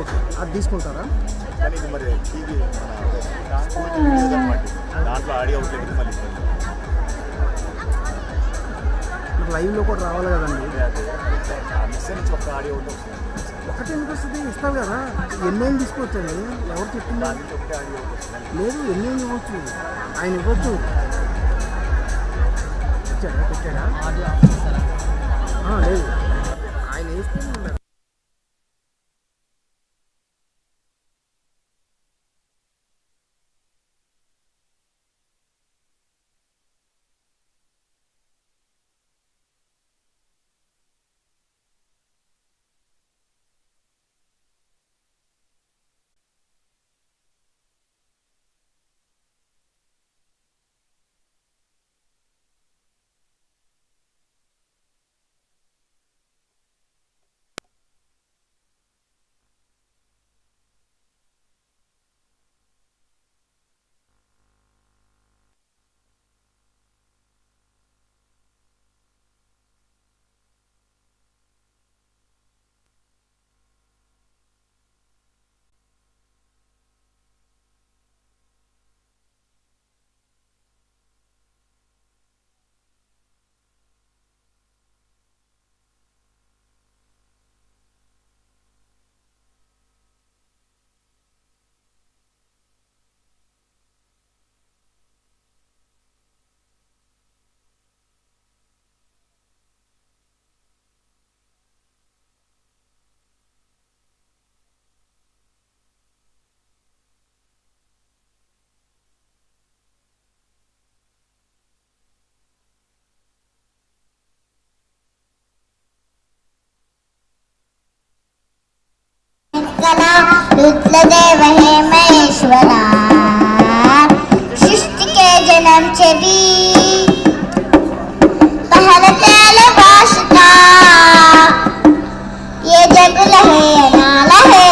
Okay, అది తీసుకుంటారా? కానీ ఇది మరి టీవీ దాంట్లో ఆడియో అవుతుంది మళ్ళీ లైవ్లో కూడా రావాలి కదండి. మిక్సర్ నుంచి ఒక ఆడియో అవుతుంది ఒకటి ఎందుకు వస్తుంది? ఇస్తాను కదా. ఎన్నేళ్ళు తీసుకోవచ్చండి? ఎవరు చెప్తున్నా? లేదు, ఎన్నేళ్ళు ఇవ్వచ్చు, ఆయన ఇవ్వచ్చు. ఇచ్చాడా? పెట్టాడా? లేదు, ఆయన వేస్తే रुद्रदेव हे महेश्वरा सृष्टि के जन्म छवि पहल वासुता ये जग लहे ना लहे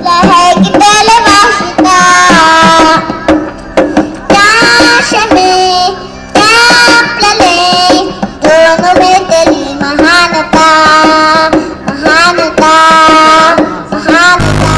लहे की पहल वासुता क्या शमे क्या प्रलय दोनों में तेरी महानता महानता महानता।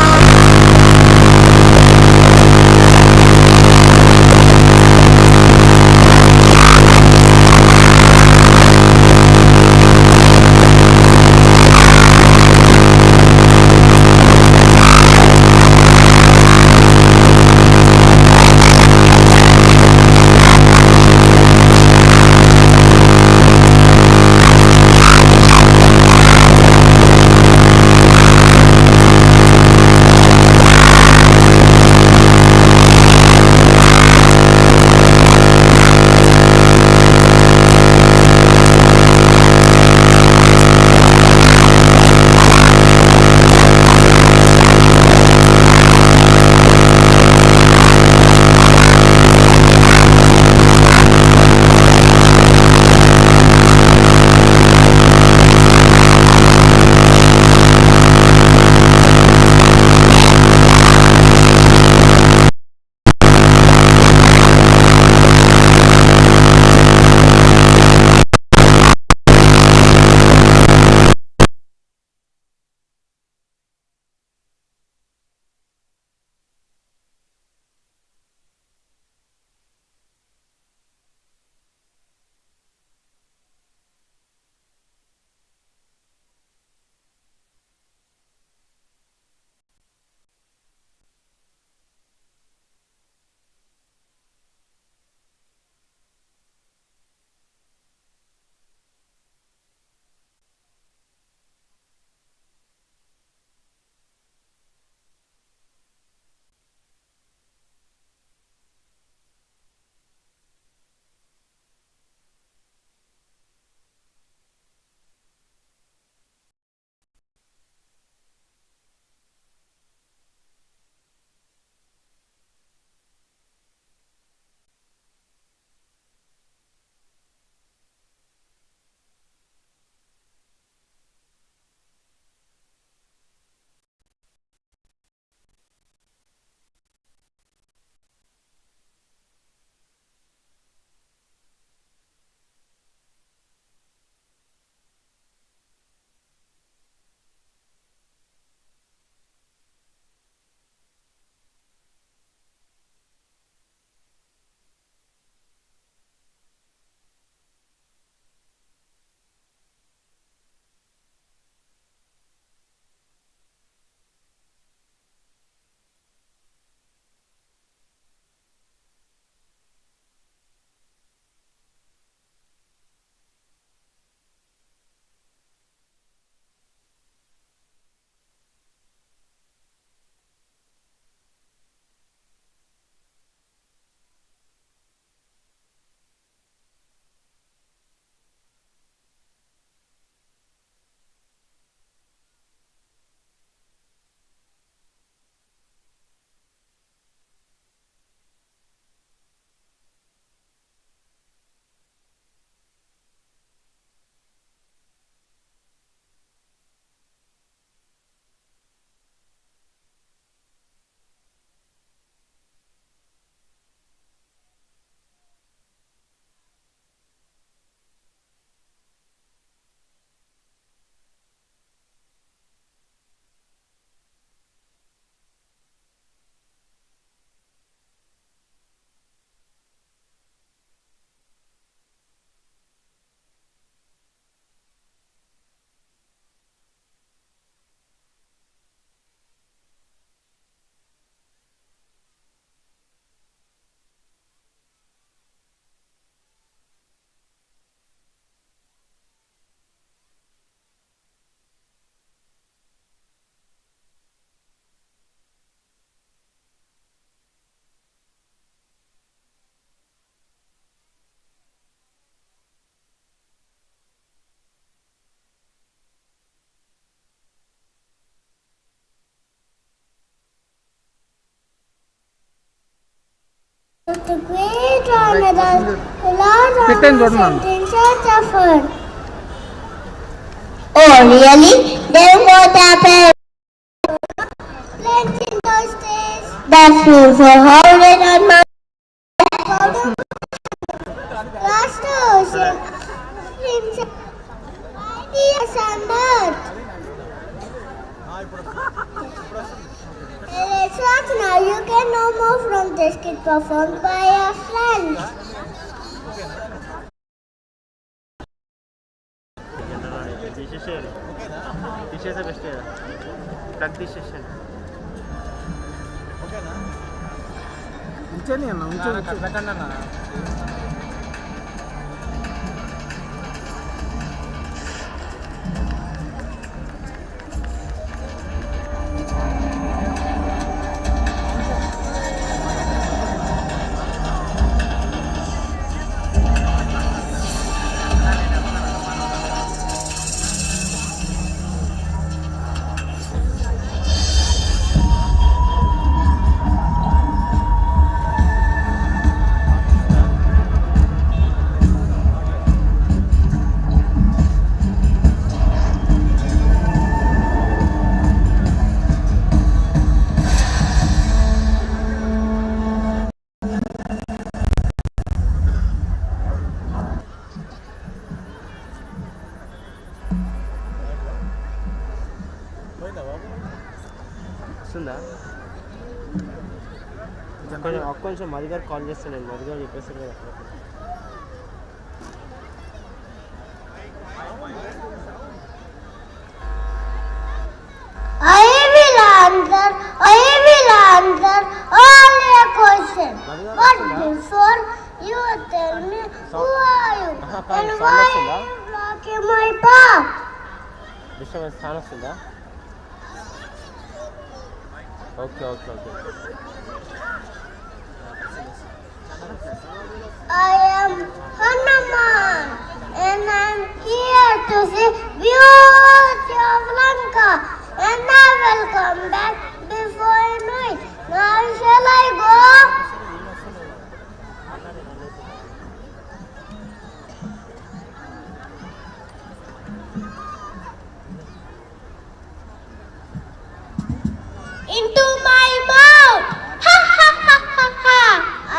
The great grandmother, the Lord Sent in search of her. Oh, really? Then what happened? Plenty in those days. That's true. So how did on my cross the ocean, ideas on earth. Let's watch now. You can know more from this skit performed by our friends. తీసేసే best plug తీసేసాను ఉంచండి అన్న ఉంచండి పెట్టండి అన్న వస్తుందా కొంచెం మధు గారు కాల్ చేస్తాను నేను మధు గారు చెప్పేస్తాను కదా I will answer all your questions. But before you tell me who are you and why are you blocking my path? Disturbance స్థానం వస్తుందా okay I am Hanuman and I am here to see beauty of Lanka and I will come back before I know it. Now shall I go? Into my mouth! Ha ha ha ha ha!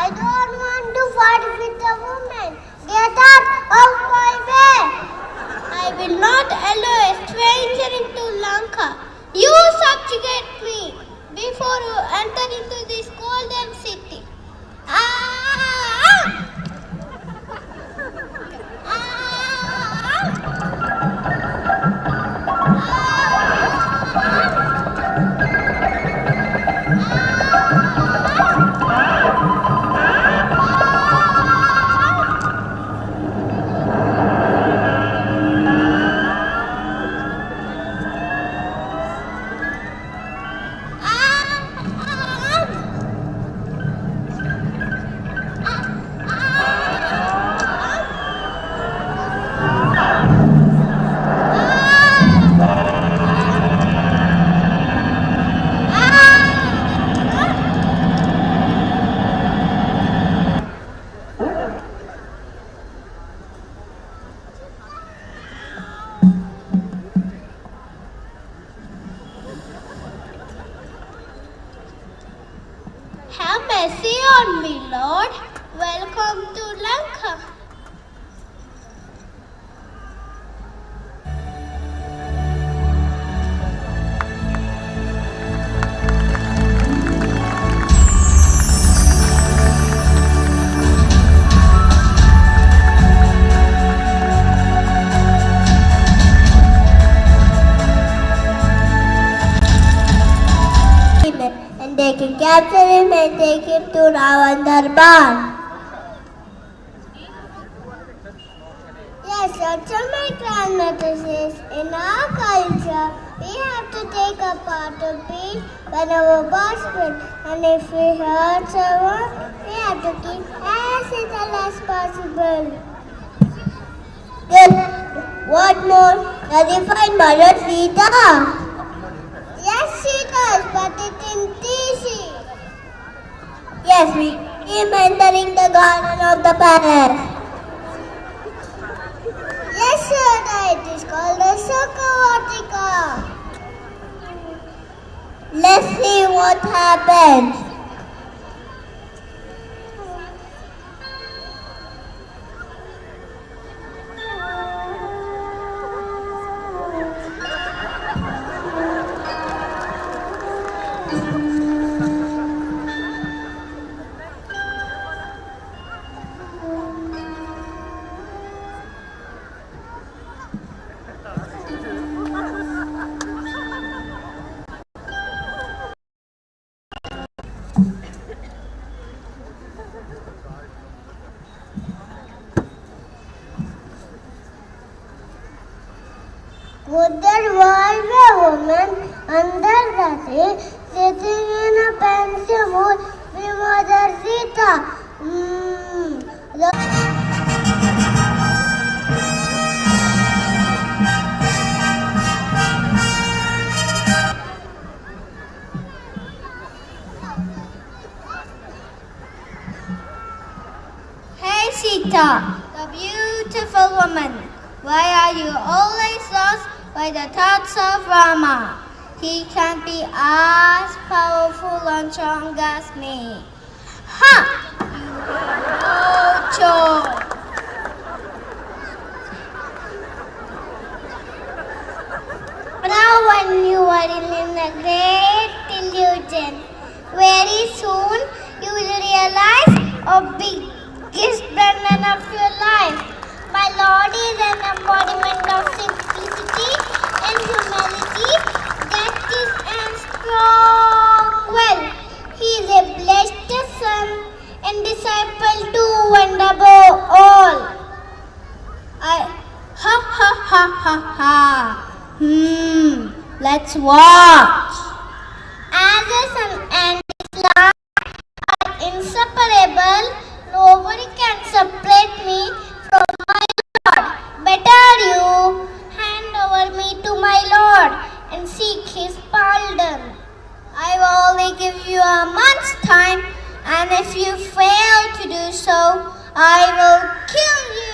I don't want to fight with a woman. Get out of my way! I will not allow a stranger into Lanka. You subjugate me before you enter into this golden city. Have mercy on me, Lord. Welcome to Lanka. And they can capture him and take him to Ravan Darbar. Yes, that's what my grandmother says. In our culture, we have to take a part of peace when our boss will. And if we hurt someone, we have to keep as little as possible. Good. What more? Does he find Mother Sita? Yes, she does, but it isn't easy. Yes, we keep entering the garden of the palace. Yes, sir, it is called the Sukavatika. Let's see what happens. Would there was a woman under the tree sitting in a pensive mood with Mother Sita. Hey Sita, the beautiful woman, why are you always lost by the thoughts of Rama? He can't be as powerful and strong as me. Ha! You choice. Now when you are in a great illusion, very soon you will realize a biggest burden of your life. My Lord is an embodiment of simplicity and humility that is a strong will. He is a blessed son and disciple too and above all. Let's watch. As a son and his Lord are inseparable, nobody can separate me from my Lord. Better you hand over me to my Lord and seek his pardon. I will only give you a month's time, and if you fail to do so, I will kill you.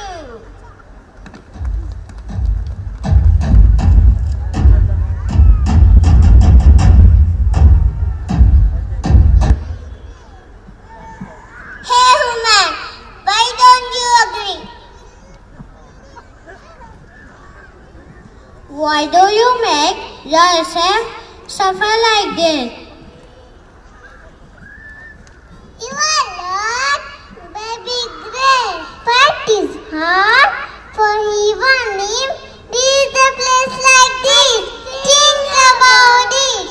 Hey human, why don't you agree? Why do you make yourself suffer like this? Your Lord may be great, but is hard for even him. This a place like this. Think about it.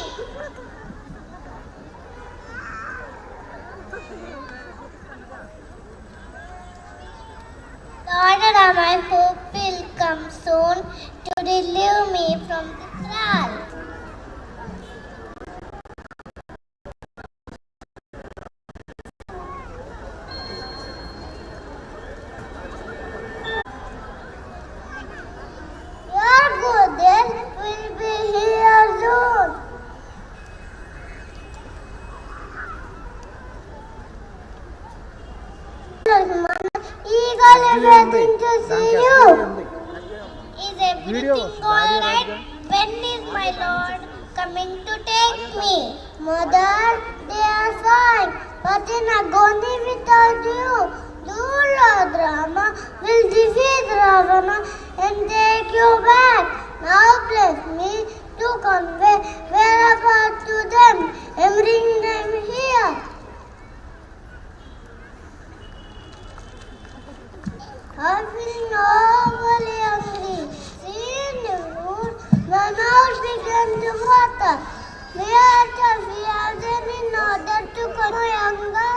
Lord Ram, I hope will come soon to relieve me from the trial. Your goddess will be here soon. Eagerly waiting to see you. Is everything alright? When is my Lord coming to take me? Mother, they are fine, but in agony without you. You, Lord Rama, will defeat Ravana and take you back. Now bless me to convey whereabouts to them and bring them here. I feel normally hungry. Seeing the food, my mouth began to water. Where shall we have them in order to conquer my hunger?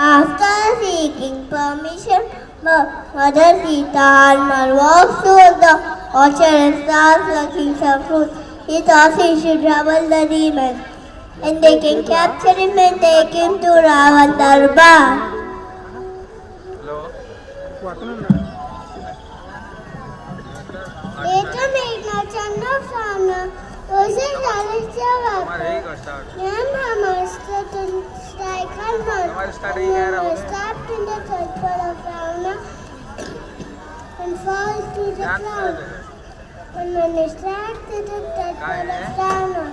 After seeking permission, Mother Sita Hanuman walks to the orchard and starts plucking some fruit. He thought he should trouble the demon, and they can capture him and take him to Ravan Darbar. Later, Meghna Chandra using strike Hanuman stabbed in the temple of Ravana and falls to the ground. And when he strikes the temple of Ravana,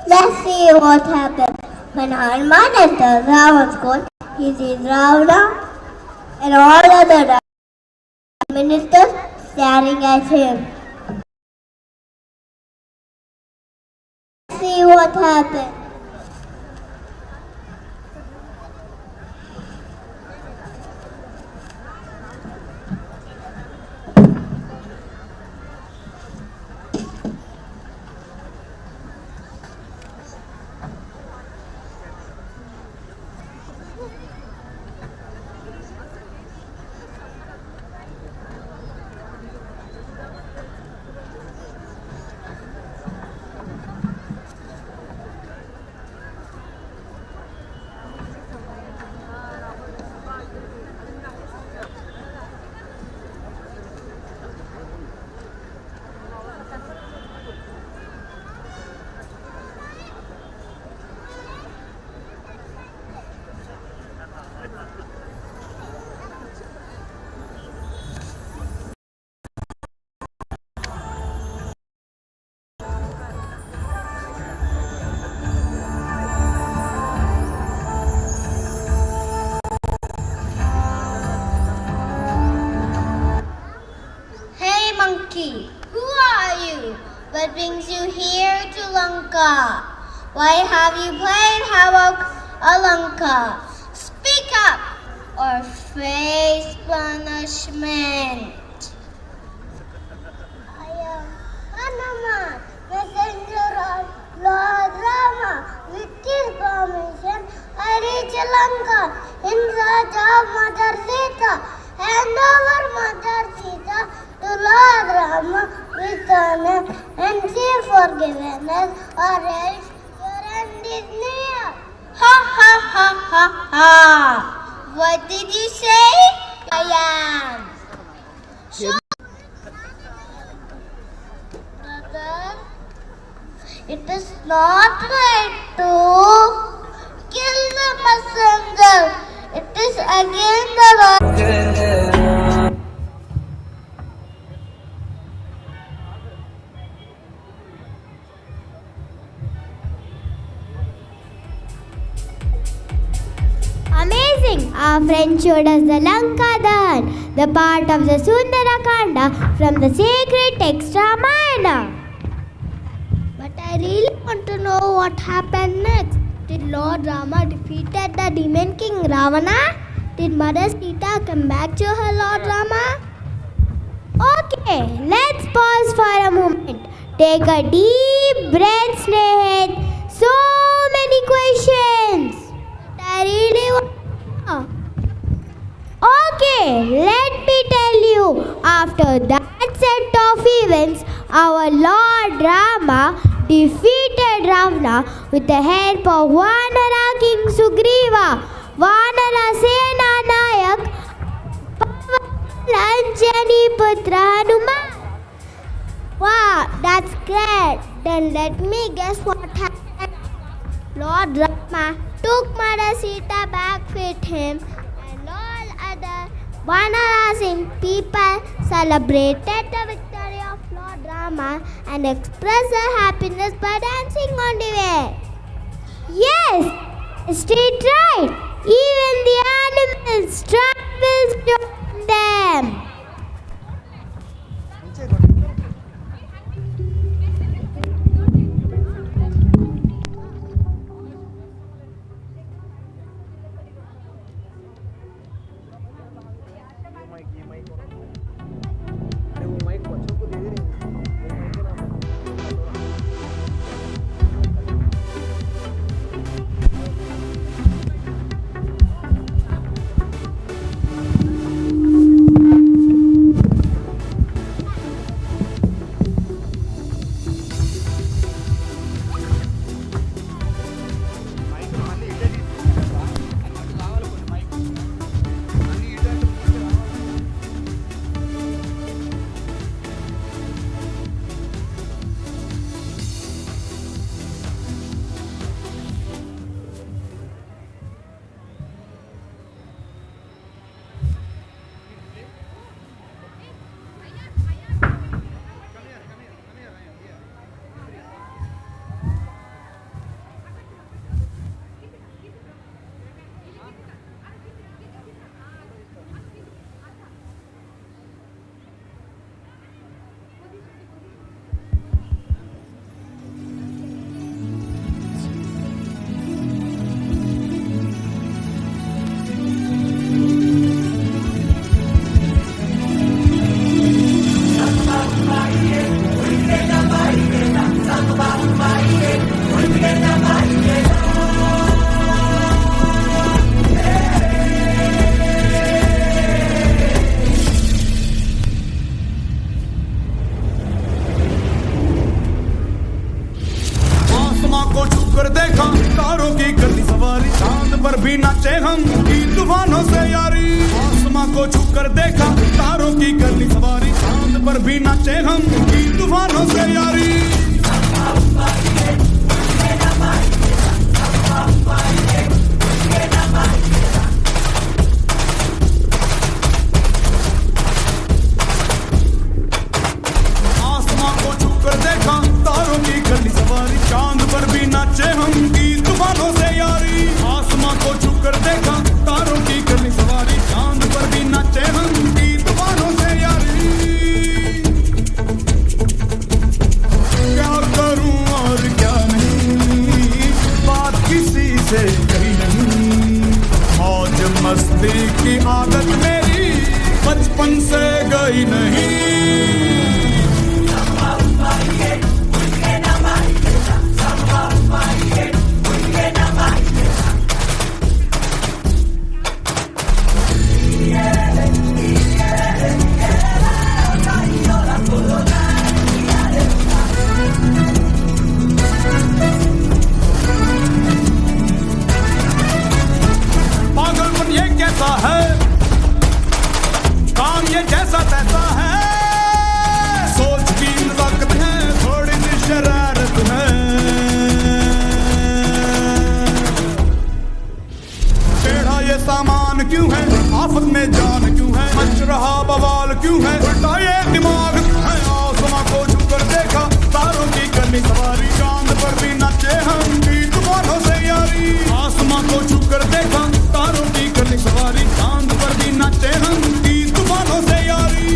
let's see what happens. When Hanuman enters Ravan's court, he sees Ravana and all other ministers staring at him. Let's see what happens. Who are you? What brings you here to Lanka? Why have you played havoc on Lanka? Speak up or face punishment. I am Hanuman, messenger of Lord Rama. With his permission, I reach Lanka in search of Mother Sita. Hand over Mother Sita to Lord Rama, return and seek forgiveness, or else your end is near. Ha ha ha ha ha! What did you say? I am. Brother, it is not right to kill the messenger. It is against the law. Amazing! Our friend showed us the Lanka Dahan, the part of the Sundarakanda from the sacred text Ramayana. But I really want to know what happened next. Did Lord Rama defeated the demon king Ravana? Did Mother Sita come back to her Lord Rama? Okay, let's pause for a moment. Take a deep breath, Snehat. So many questions. But I really want to know. Okay, let me tell you. After that set of events, our Lord Rama defeated Ravana with the help of Vanara King Sugriva, Vanara Sena Nayak, Anjani Putra Hanuman. Wow, that's great. Then let me guess what happened. Lord Rama took Mother Sita back with him, and all other Vanara Singh people celebrated the victory of Lord Rama and expressed their happiness by dancing on the way. Yes, straight right. Even the animals tribals joined them. नाचे हम की तूफानों से यारी आसमां को छू कर देखा तारों की करनी सवारी चांद पर भी नाचे हम की तूफानों से यारी आसमां को छू कर देखा तारों की करनी सवारी चांद पर भी नाचे हम की तूफानों से यारी आसमां को छू कर देखा तारों की करनी सवारी चांद पर भी नाचे हम की तूफानों से यारी क्या करूं और क्या नहीं बात किसी से कही नहीं मौज मस्ती की आदत मेरी बचपन से गई नहीं पागलपन ये कैसा है काम ये जैसा तैसा है सोच की ताकत है थोड़ी सी शरारत है टेढ़ा ये सामान क्यों है आफत में जान क्यों है मच रहा बवाल क्यों है उल्टा ये दिमाग क्यों है आसमां को छू कर देखा तारों की करनी सवारी चांद पर भी नाचे हम की तूफानों से यारी आसमां को छू कर देखा तारों की करनी सवारी चांद पर भी नाचे हम की तूफानों से यारी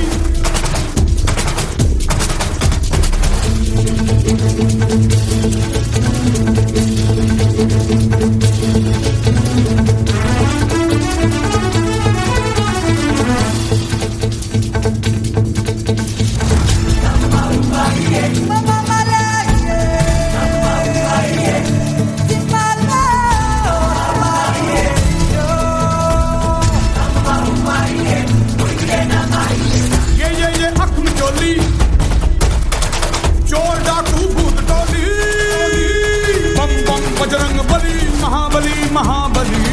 ये अख में चोली चोर डाकू भूत टोली बम बम बजरंग बली महाबली महाबली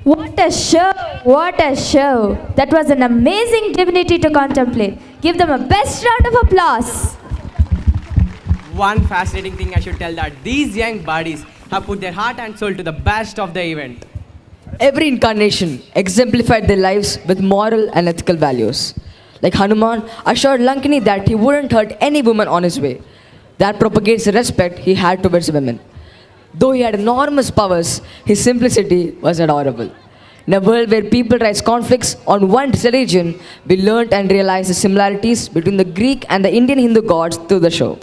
What a show! What a show! That was an amazing divinity to contemplate. Give them a best round of applause. One fascinating thing I should tell that these young buddies have put their heart and soul to the best of the event. Every incarnation exemplified their lives with moral and ethical values. Like Hanuman assured Lankini that he wouldn't hurt any woman on his way. That propagates the respect he had towards women. Though he had enormous powers, his simplicity was adorable. In a world where people rise conflicts on one religion, we learnt and realized the similarities between the Greek and the Indian Hindu gods through the show.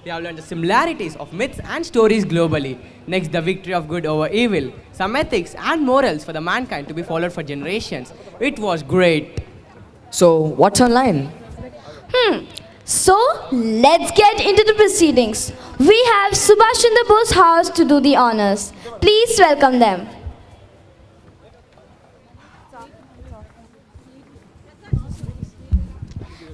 We have learned the similarities of myths and stories globally. Next, the victory of good over evil, some ethics and morals for the mankind to be followed for generations. It was great. So, what's online? So, let's get into the proceedings. We have Subhash Chandra Bose House to do the honors. Please welcome them.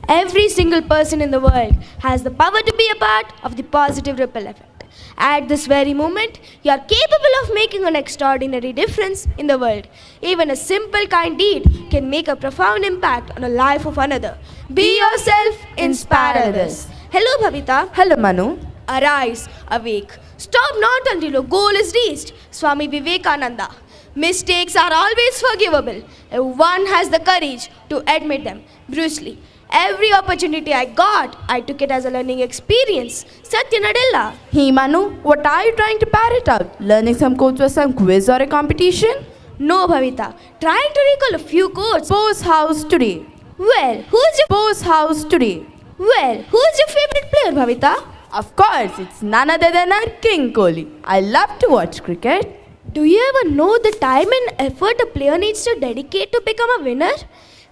Every single person in the world has the power to be a part of the positive ripple effect. At this very moment, you are capable of making an extraordinary difference in the world. Even a simple kind deed can make a profound impact on the life of another. Be yourself, inspire others. Hello, Bhavita. Hello, Manu. Arise, awake. Stop not until your goal is reached. Swami Vivekananda. Mistakes are always forgivable if one has the courage to admit them. Bruce Lee. Every opportunity I got, I took it as a learning experience. Satya Nadella. Hey Manu, what are you trying to parrot out? Learning some codes for some quiz or a competition? No, Bhavita. Trying to recall a few quotes. Boss house today. Well, who's your Boss house today. well, who's your favorite player, Bhavita? Of course, it's none other than our King Kohli. I love to watch cricket. Do you ever know the time and effort a player needs to dedicate to become a winner?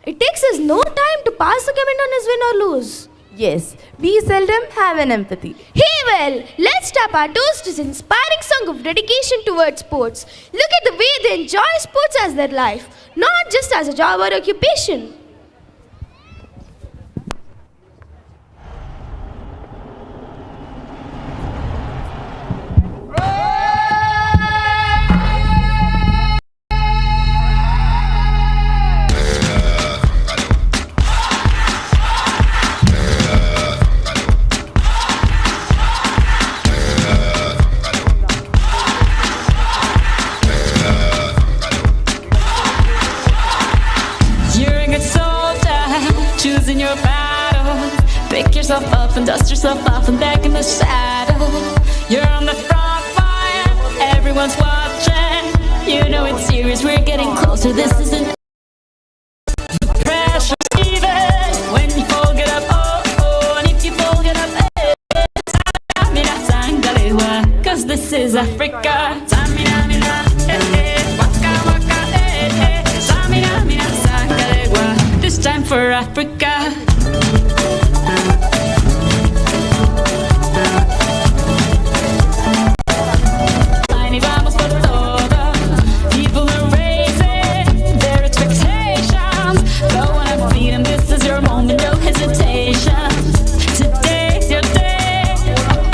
It takes us no time to pass a comment on his win or lose. Yes, we seldom have an empathy. Hey, well, let's tap our toast to this inspiring song of dedication towards sports. Look at the way they enjoy sports as their life, not just as a job or occupation. Choosing your battle, pick yourself up and dust yourself off and back in the saddle. You're on the front line, everyone's watching. You know it's serious, we're getting closer. This isn't pressure, even when you fall, get up. Oh, oh, and if you fall, get up. Cause this is Africa. Tamina, mina, waka, waka, Tamina, mina, sangalewa. This time for Africa. Ahí vamos por todo. People are raising their expectations. Go on and feed them. This is your moment, no hesitation. Today's your day.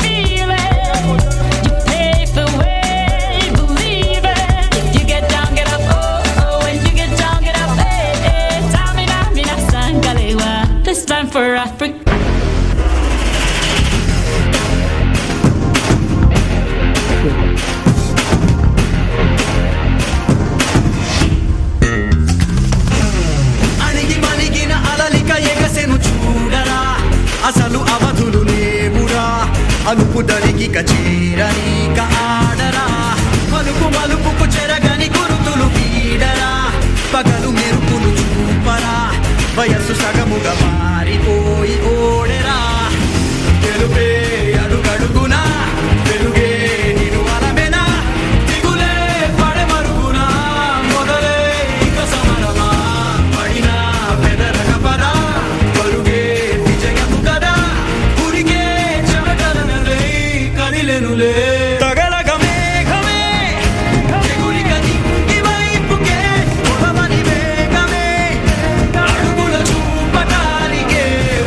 Feel it. You pave the way. Believe it. If you get down, get up. Oh, oh. When you get down, get up. Hey, hey. Tamina, mina, sangalewa. This time for Africa. అణిగి మణిగిన అలలిక ఎగసెను చూడరా అసలు అవధులు లేవురా అలుపు దరిగిక చేరనీక ఆడరా మలుపు మలుపుకు చెరగని గురుతులు వీడరా పగలు మెరుపులు చూపరా వయస్సు సగముగా మారిపోయి ఓడెరా తెలుపే అడుగడుగునా వెలుగే నిను అలమెనా దిగులే పడమరుగునా మొదలే ఇక సమరమా పడినా పెదరగపరా పరుగే విజయము కదా ఉరిగే చెమటలనలే కదిలెనులే తగలగ మేఘమే చెగురిక నింగి వైపుకే పొడవని వేగమే అడుగుల చూపటానికే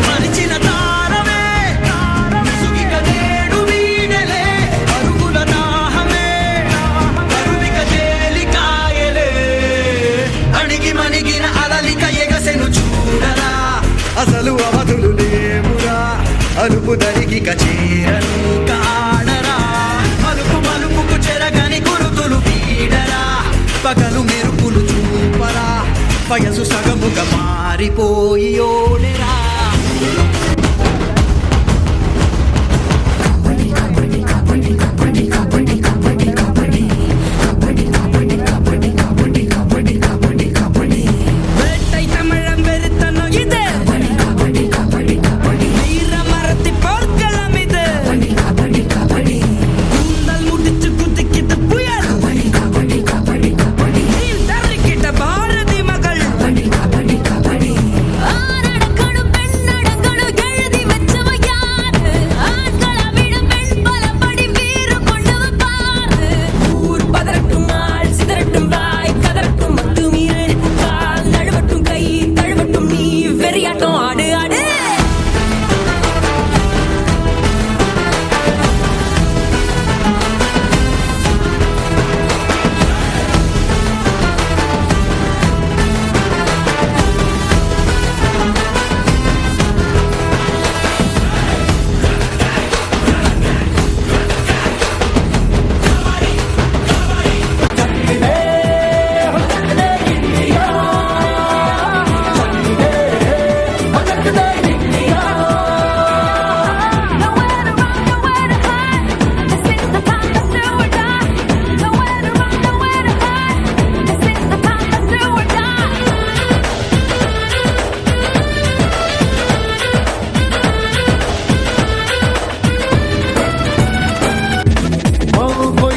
మరిచిన తారమే ముసుగిక నేడు వీడెలే అరుగుల దాహమే కరువిక తేలికాయలే అణిగి మణిగిన అలలిక ఎగసెను చూడరా అసలు అవధులు లేవురా అలుపు దరిగిక చేరను కాడరా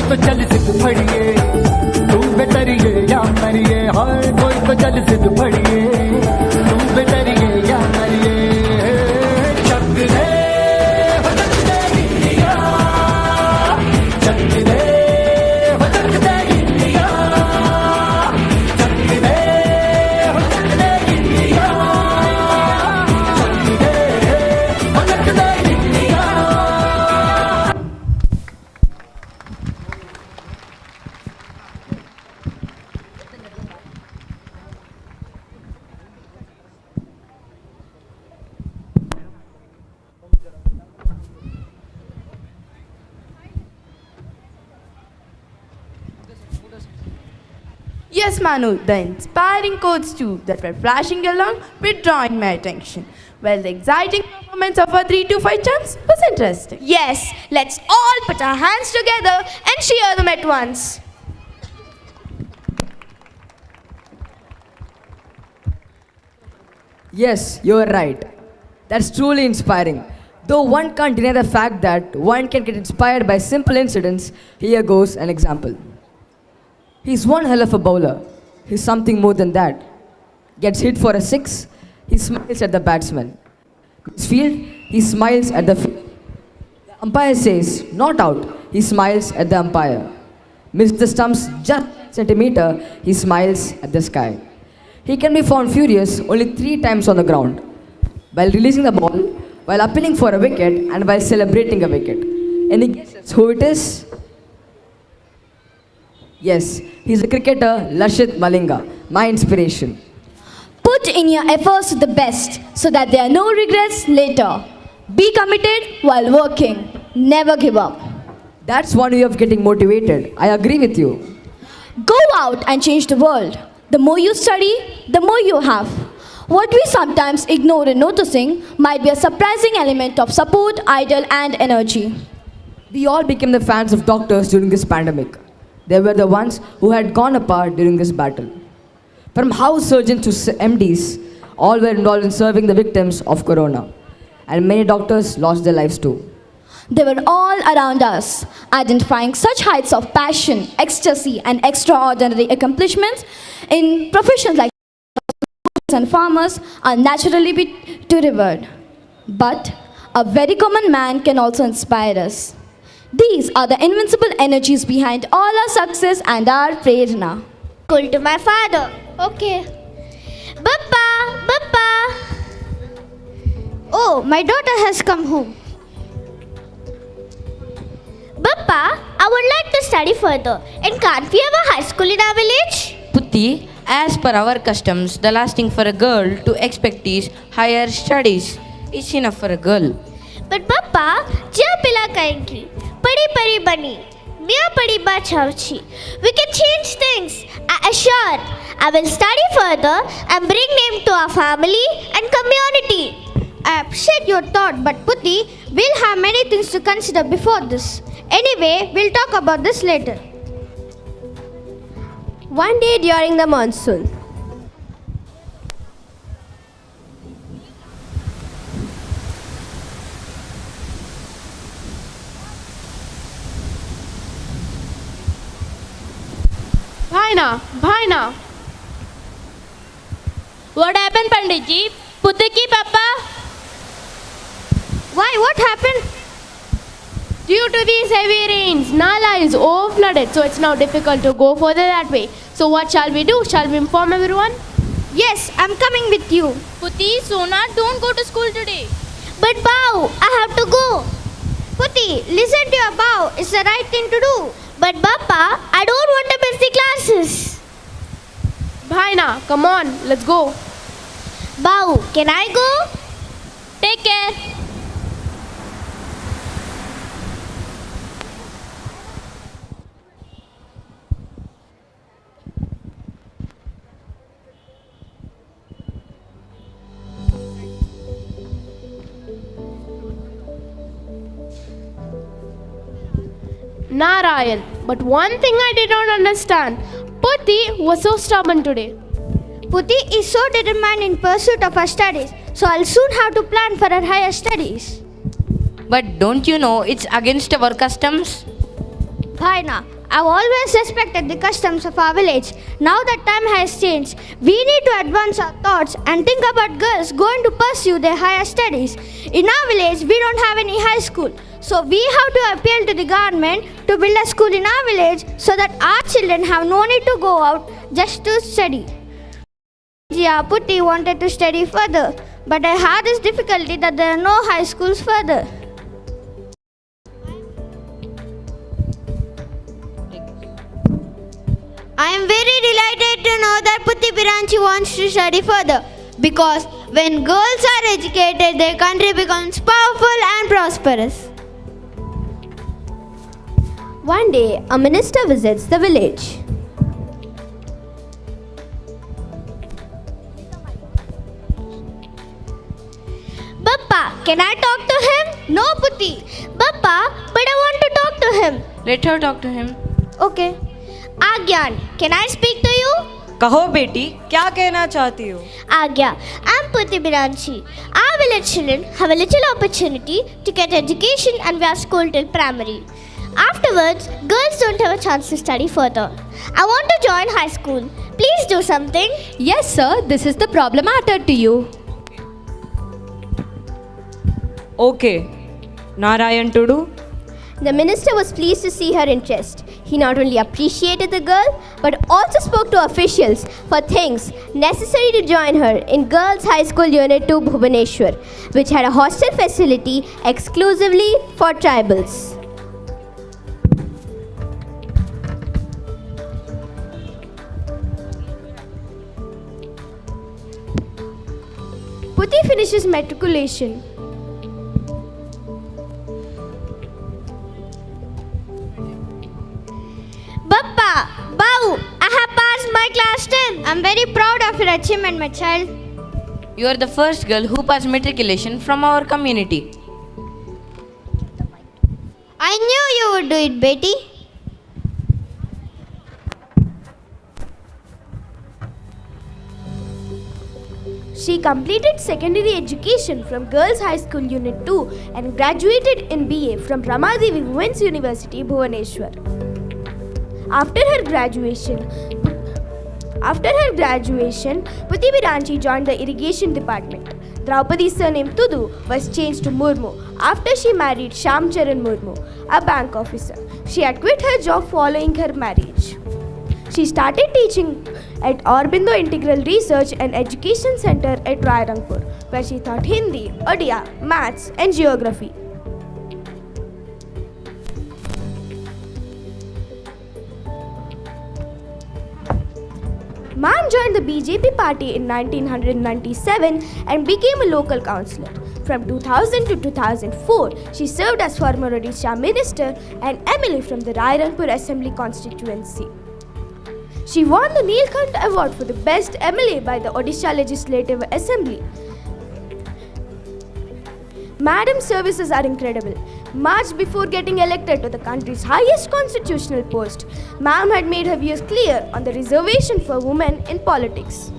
तो चल जिद फड़िए, तू बेतरिए या मरिए, हाय कोई तो चल जिद फड़िए, तू बेतरिए या मरिए। चक दे हो चक दे इंडिया, चक दे हो चक दे इंडिया, चक दे हो चक दे इंडिया, चक दे हो चक दे India. Yes, Manu, the inspiring quotes too that were flashing along were drawing my attention. Well, the exciting performance of our 3 to 5 chants was interesting. Yes, let's all put our hands together and cheer them at once. Yes, you're right. That's truly inspiring. Though one can't deny the fact that one can get inspired by simple incidents, here goes an example. He's one hell of a bowler. He's something more than that. Gets hit for a 6, he smiles at the batsman. Misfield, he smiles at the field. The umpire says, not out, he smiles at the umpire. Missed the stumps just a centimeter, he smiles at the sky. He can be found furious only 3 times on the ground. While releasing the ball, while appealing for a wicket, and while celebrating a wicket. Any guesses who it is? Yes, he's a cricketer, Lashit Malinga, my inspiration. Put in your efforts to the best so that there are no regrets later. Be committed while working. Never give up. That's one way of getting motivated. I agree with you. Go out and change the world. The more you study, the more you have. What we sometimes ignore in noticing might be a surprising element of support, ideal, and energy. We all became the fans of doctors during this pandemic. They were the ones who had gone apart during this battle. From house surgeons to MDs, all were involved in serving the victims of corona. And many doctors lost their lives too. They were all around us, identifying such heights of passion, ecstasy, and extraordinary accomplishments in professions like and farmers are naturally to revered. But a very common man can also inspire us. These are the invincible energies behind all our success and our prerna. Call to my father. Okay. Bappa, Bappa. Oh, my daughter has come home. Bappa, I would like to study further. And can't we have a high school in our village? Putti, as per our customs, the last thing for a girl to expect is higher studies. It's enough for a girl. But Papa, jya pila kahengi? Padi padi bani. Mia padi ba chhavchi. We can change things. I assure. I will study further and bring name to our family and community. I appreciate your thought, but Putti, we'll have many things to consider before this. Anyway, we'll talk about this later. One day during the monsoon, Bhaina. What happened, Panditji? Putti ki papa? Why? What happened? Due to these heavy rains, Nala is overflooded, so it's now difficult to go further that way. So what shall we do? Shall we inform everyone? Yes, I'm coming with you. Putti, Sona, don't go to school today. But Bao, I have to go. Putti, listen to your Bao. It's the right thing to do. But Bappa, I don't want to miss the classes. Bhaina, come on, let's go. Bao, can I go? Take care. Narayan, but one thing I did not understand. Putti was so stubborn today. Putti is so determined in pursuit of her studies, so I'll soon have to plan for her higher studies. But don't you know it's against our customs? Bhaina, I've always respected the customs of our village. Now that time has changed, we need to advance our thoughts and think about girls going to pursue their higher studies. In our village, we don't have any high school. So we have to appeal to the government to build a school in our village so that our children have no need to go out just to study. Jia Putti wanted to study further, but I had this difficulty that there are no high schools further. I am very delighted to know that Putti Biranchi wants to study further, because when girls are educated, their country becomes powerful and prosperous. One day, a minister visits the village. Bappa, can I talk to him? No, Putti. Bappa, but I want to talk to him. Let her talk to him. Okay. Agyan, can I speak to you? कहो बेटी क्या कहना चाहती हो? Agya, I'm Putti Biranchi. Our village children have a little opportunity to get education and we are school till primary. Afterwards, girls don't have a chance to study further. I want to join high school. Please do something. Yes, sir, this is the problem matter to you. Okay. Narayan to do? The minister was pleased to see her interest. He not only appreciated the girl, but also spoke to officials for things necessary to join her in Girls High School Unit 2 Bhubaneswar, which had a hostel facility exclusively for tribals. Putti finishes matriculation. Bappa, Bau, I have passed my class 10. I'm very proud of your achievement, my child. You are the first girl who passed matriculation from our community. I knew you would do it, Betty. She completed secondary education from Girls High School Unit 2 and graduated in BA from Ramadevi Women's University, Bhubaneswar. After her graduation, Putti Biranchi joined the irrigation department. Draupadi's surname Tudu was changed to Murmu after she married Shyam Charan Murmu, a bank officer. She had quit her job following her marriage. She started teaching at Aurobindo Integral Research and Education Center at Rairangpur, where she taught Hindi, Odia, Maths and Geography. Ma'am joined the BJP party in 1997 and became a local councillor. From 2000 to 2004, she served as former Odisha minister and MLA from the Rairangpur Assembly constituency. She won the Neelkant Award for the Best MLA by the Odisha Legislative Assembly. Madam's services are incredible. Much before getting elected to the country's highest constitutional post, Ma'am had made her views clear on the reservation for women in politics.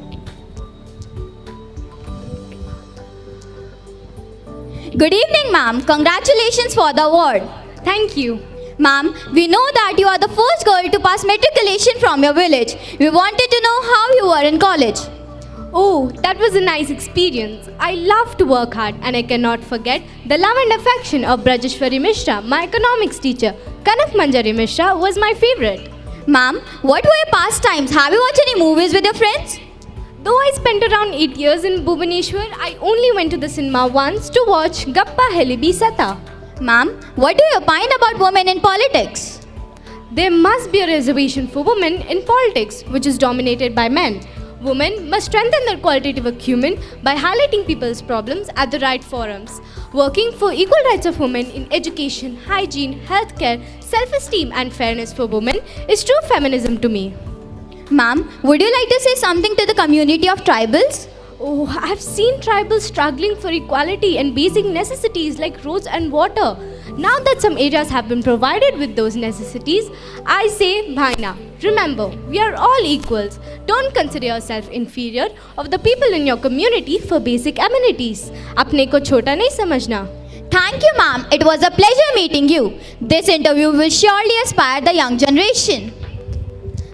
Good evening, ma'am. Congratulations for the award. Thank you. Ma'am, we know that you are the first girl to pass matriculation from your village. We wanted to know how you were in college. Oh, that was a nice experience. I love to work hard and I cannot forget the love and affection of Brajeshwari Mishra, my economics teacher. Kanak Manjari Mishra was my favorite. Ma'am, what were your pastimes? Have you watched any movies with your friends? Though I spent around 8 years in Bhubaneswar, I only went to the cinema once to watch Gappa Helibi Sata. Ma'am, what do you opine about women in politics? There must be a reservation for women in politics, which is dominated by men. Women must strengthen their qualitative acumen by highlighting people's problems at the right forums. Working for equal rights of women in education, hygiene, healthcare, self-esteem and fairness for women is true feminism to me. Ma'am, would you like to say something to the community of tribals? Oh, I've seen tribals struggling for equality and basic necessities like roads and water. Now that some areas have been provided with those necessities, I say, Bhaina, remember, we are all equals. Don't consider yourself inferior of the people in your community for basic amenities. Apne ko chota nahi samajhna. Thank you, ma'am. It was a pleasure meeting you. This interview will surely inspire the young generation.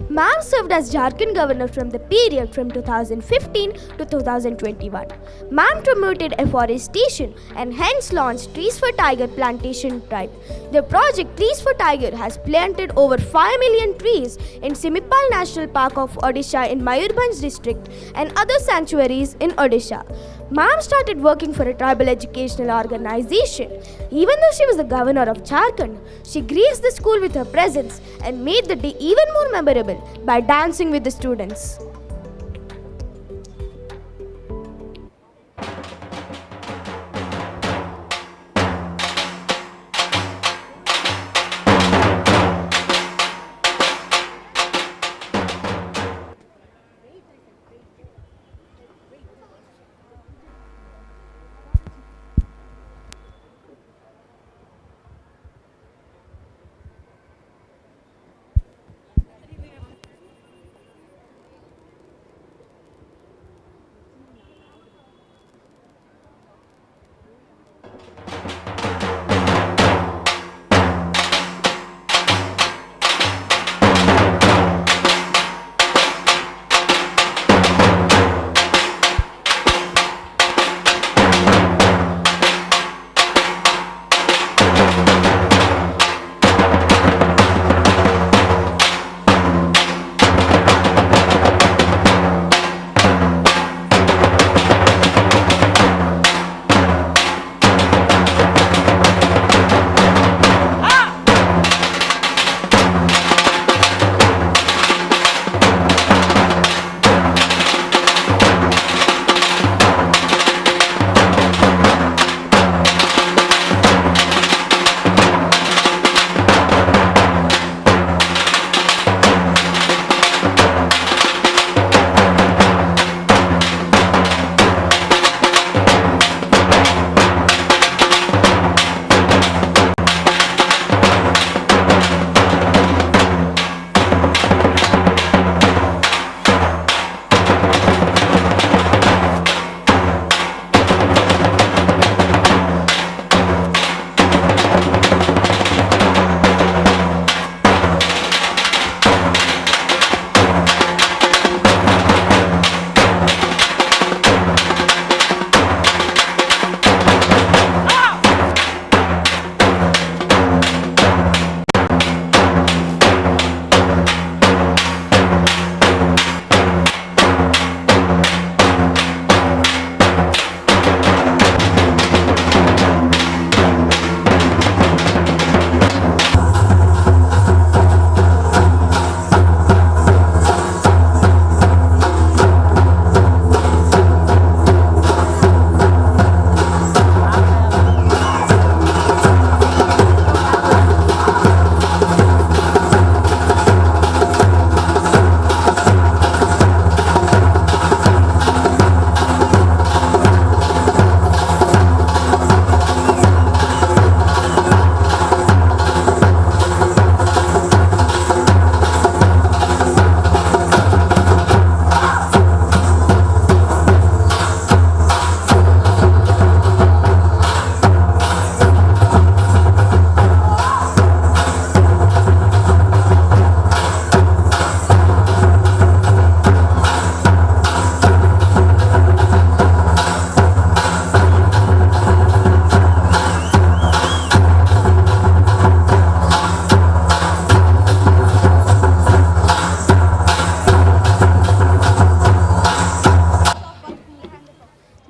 Ma'am served as Jharkhand governor from the period from 2015 to 2021. Ma'am promoted afforestation and hence launched Trees for Tiger plantation drive. The project Trees for Tiger has planted over 5 million trees in Simipal National Park of Odisha in Mayurbhanj district and other sanctuaries in Odisha. Ma'am started working for a tribal educational organization. Even though she was the governor of Jharkhand, she graced the school with her presence and made the day even more memorable by dancing with the students.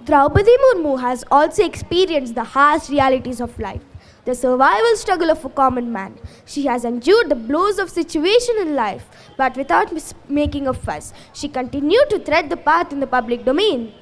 Draupadi Murmu has also experienced the harsh realities of life, the survival struggle of a common man. She has endured the blows of situation in life, but without making a fuss, she continued to tread the path in the public domain.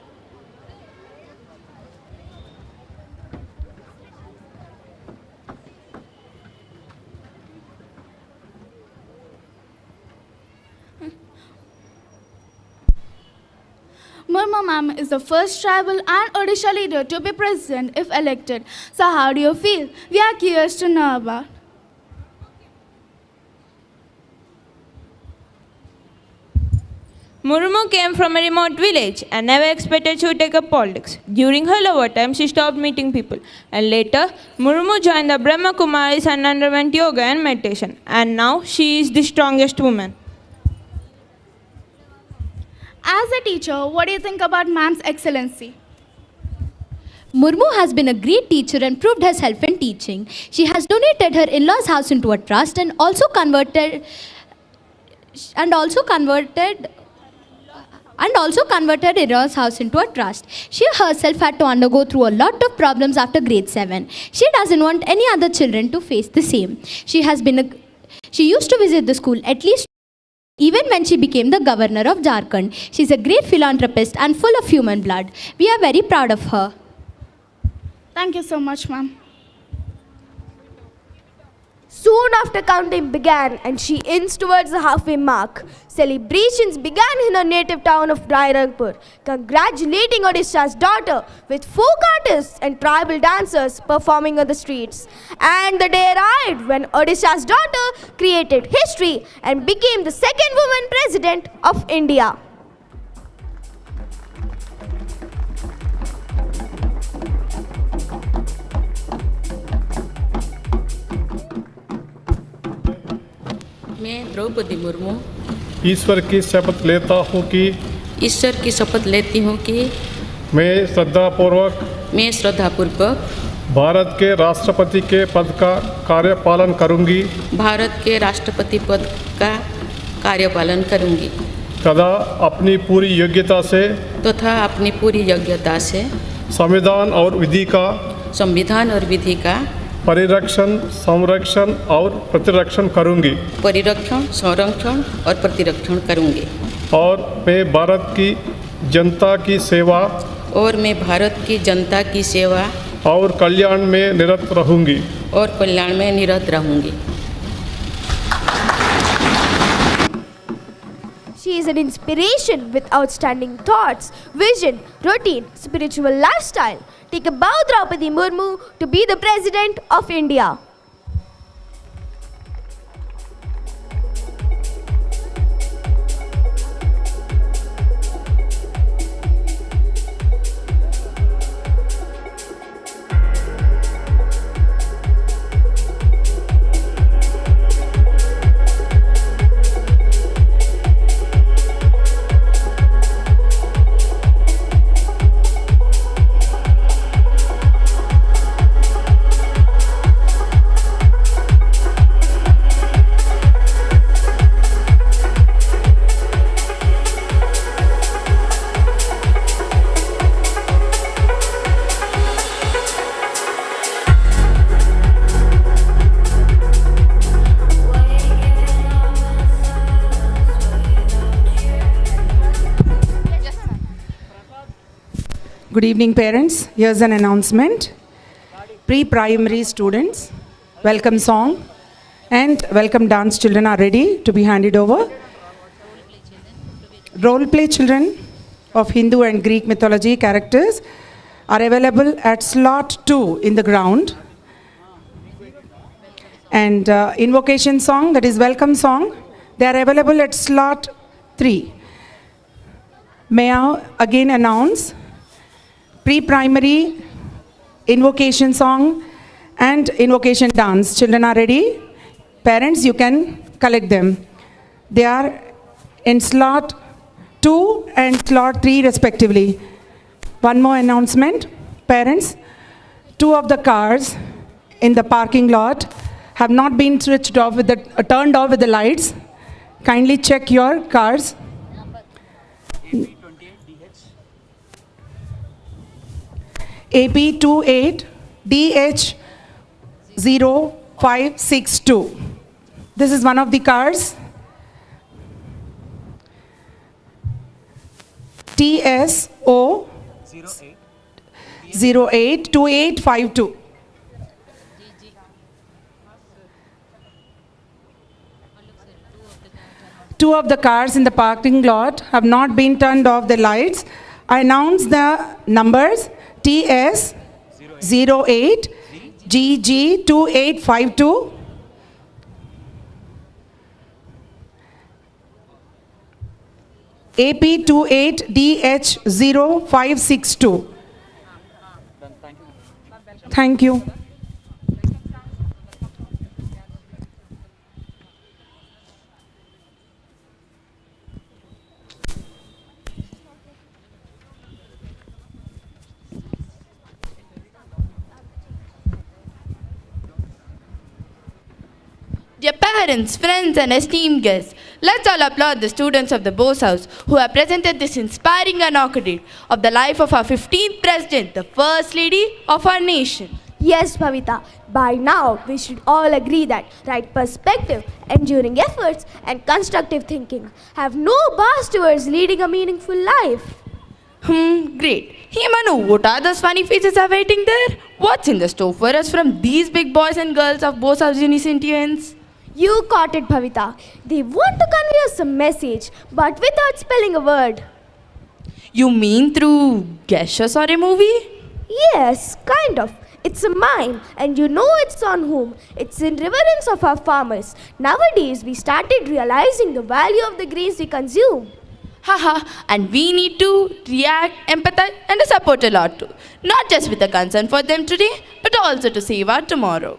Murmu ma'am is the first tribal and Odisha leader to be president if elected. So how do you feel? We are curious to know about. Murmu came from a remote village and never expected to take up politics. During her lower time, she stopped meeting people. And later, Murmu joined the Brahma Kumaris and underwent yoga and meditation. And now she is the strongest woman. As a teacher, what do you think about Ma'am's excellency? Murmu has been a great teacher and proved herself in teaching. She has donated her in-laws' house into a trust and also converted in-laws' house into a trust. She herself had to undergo through a lot of problems after grade 7. She doesn't want any other children to face the same. She used to visit the school at least even when she became the governor of Jharkhand. She's a great philanthropist and full of human blood. We are very proud of her. Thank you so much, ma'am. Soon after counting began and she inched towards the halfway mark. Celebrations began in her native town of Rairangpur, congratulating Odisha's daughter with folk artists and tribal dancers performing on the streets. And the day arrived when Odisha's daughter created history and became the second woman president of India. मैं द्रौपदी मुर्मू ईश्वर की शपथ लेता हूँ कि लेती हूँ कि मैं श्रद्धापूर्वक भारत के राष्ट्रपति के पद का कार्यपालन करूँगी तथा अपनी पूरी योग्यता से संविधान और विधि का परिरक्षण, संरक्षण और प्रतिरक्षण करूँगी और मैं भारत की जनता की सेवा और कल्याण में निरत रहूँगी She is an inspiration with outstanding thoughts, vision, routine, spiritual lifestyle. Take a bow, Draupadi Murmu, to be the President of India. Good evening, parents. Here's an announcement. Pre-primary students, welcome song and welcome dance children are ready to be handed over. Role play children of Hindu and Greek mythology characters are available at slot 2 in the ground. And invocation song, that is welcome song, they are available at slot 3. May I again announce pre-primary invocation song and invocation dance. Children are ready. Parents, you can collect them. They are in slot 2 and slot 3 respectively. One more announcement. Parents, 2 of the cars in the parking lot have not been switched off with turned off with the lights. Kindly check your cars. AP28DH0562. This is one of the cars. TSO 082852. Two of the cars in the parking lot have not been turned off the lights. I announce the numbers. TS 08 GG 2852. AP28DH0562. Thank you. Dear parents, friends, and esteemed guests, let's all applaud the students of the Bose House who have presented this inspiring anecdote of the life of our 15th President, the First Lady of our nation. Yes, Pavita. By now, we should all agree that right perspective, enduring efforts, and constructive thinking have no bars towards leading a meaningful life. Great. Hey Manu, what are those funny faces awaiting there? What's in the store for us from these big boys and girls of Bose House Unicentians? You caught it, Pavita. They want to convey us a message, but without spelling a word. You mean through gestures or a movie? Yes, kind of. It's a mime, and you know it's on whom. It's in reverence of our farmers. Nowadays, we started realizing the value of the grains we consume. Haha, and we need to react, empathize, and support a lot too. Not just with a concern for them today, but also to save our tomorrow.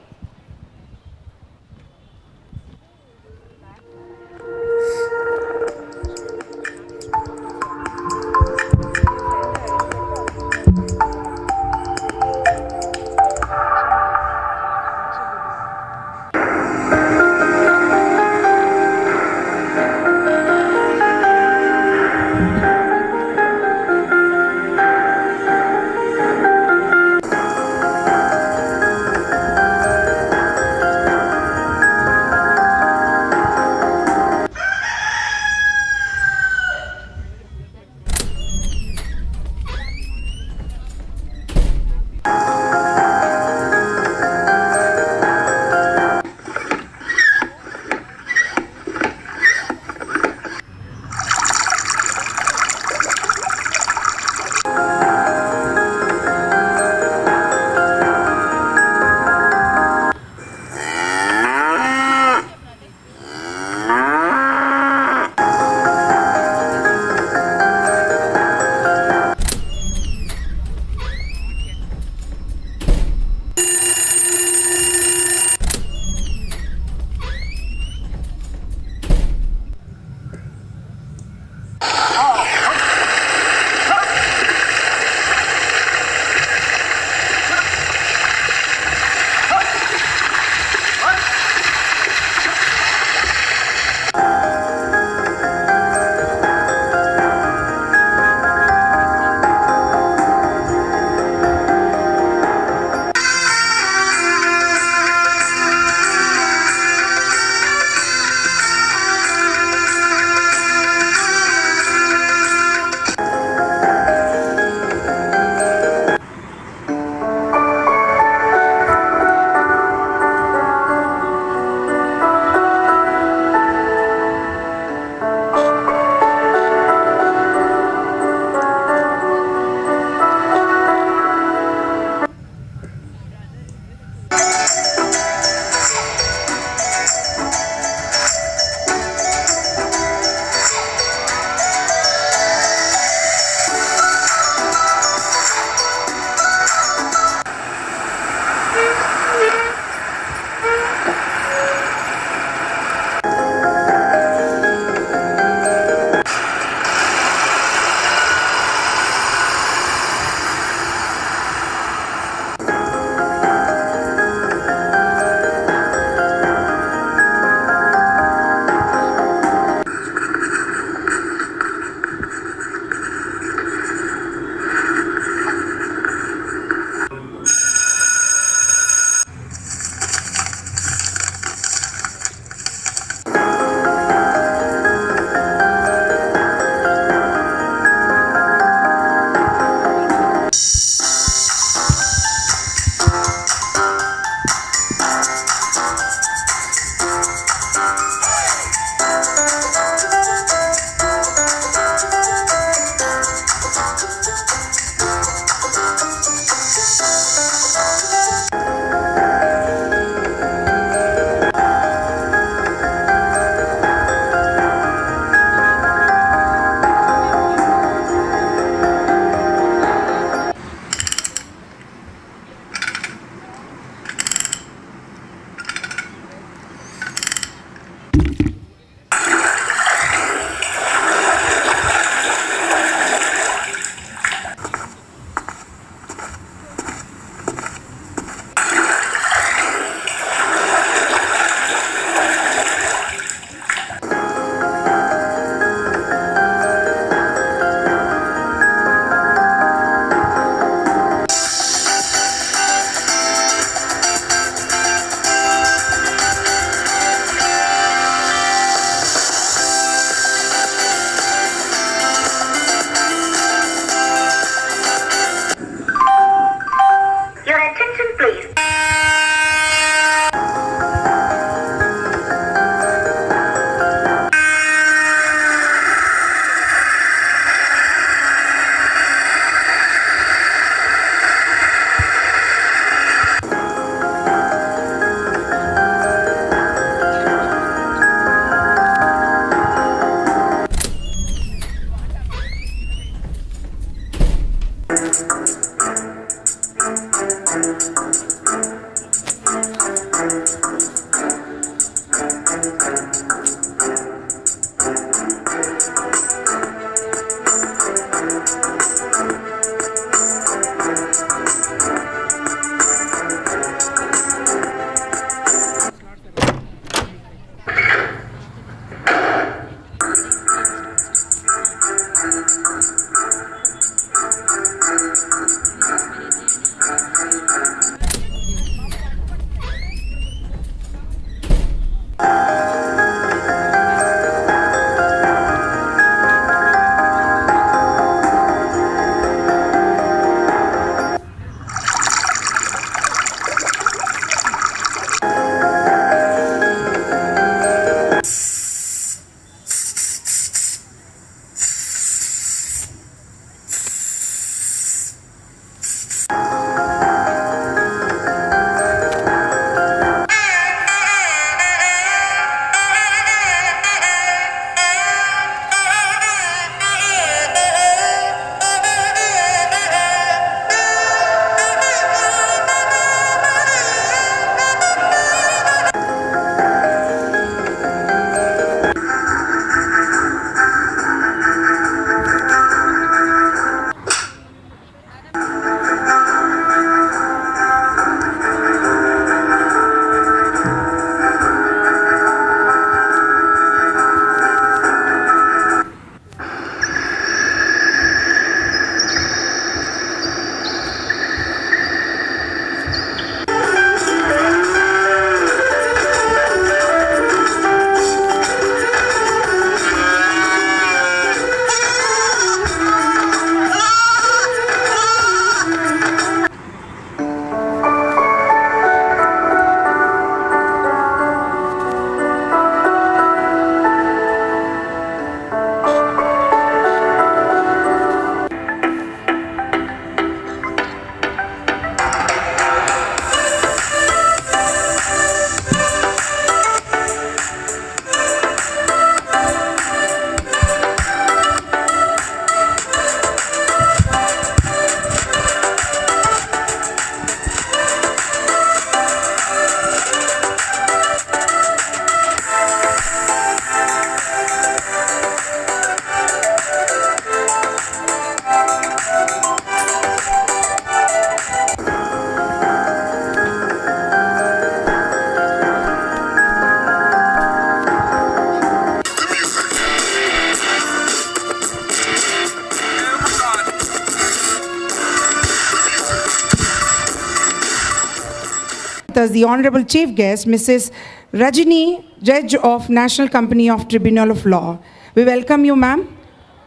Thus, the Honorable Chief Guest, Mrs. Rajini, Judge of National Company of Tribunal of Law. We welcome you, ma'am.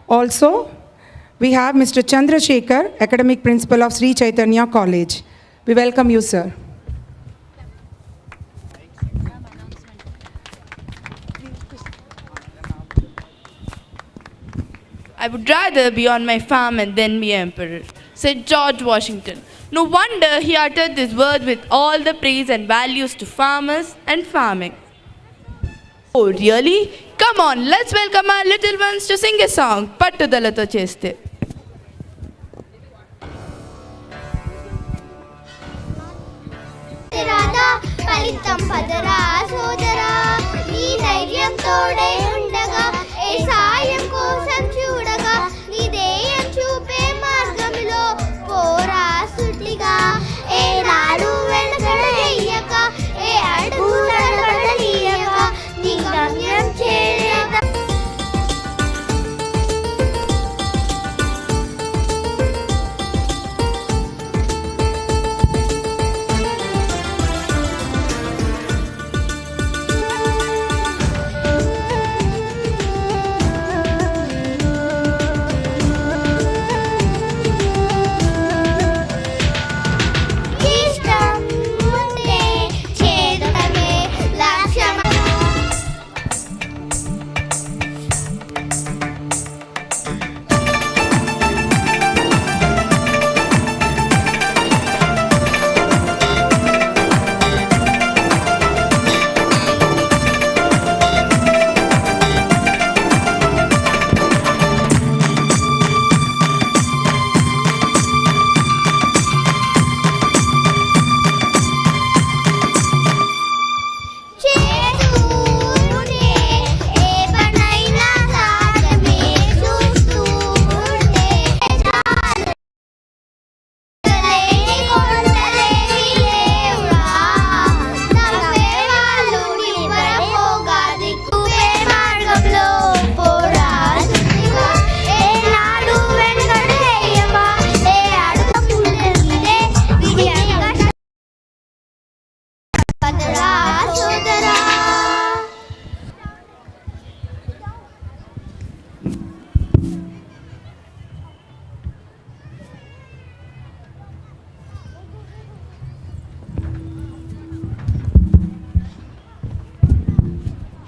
Also, we have Mr. Chandra Shekhar, Academic Principal of Sri Chaitanya College. We welcome you, sir. I would rather be on my farm and then be emperor, said George Washington. No wonder he uttered this word with all the praise and values to farmers and farming. Oh, really? Come on, let's welcome our little ones to sing a song. Pattudalato cheste. Palitam padara sodara, nee dhairya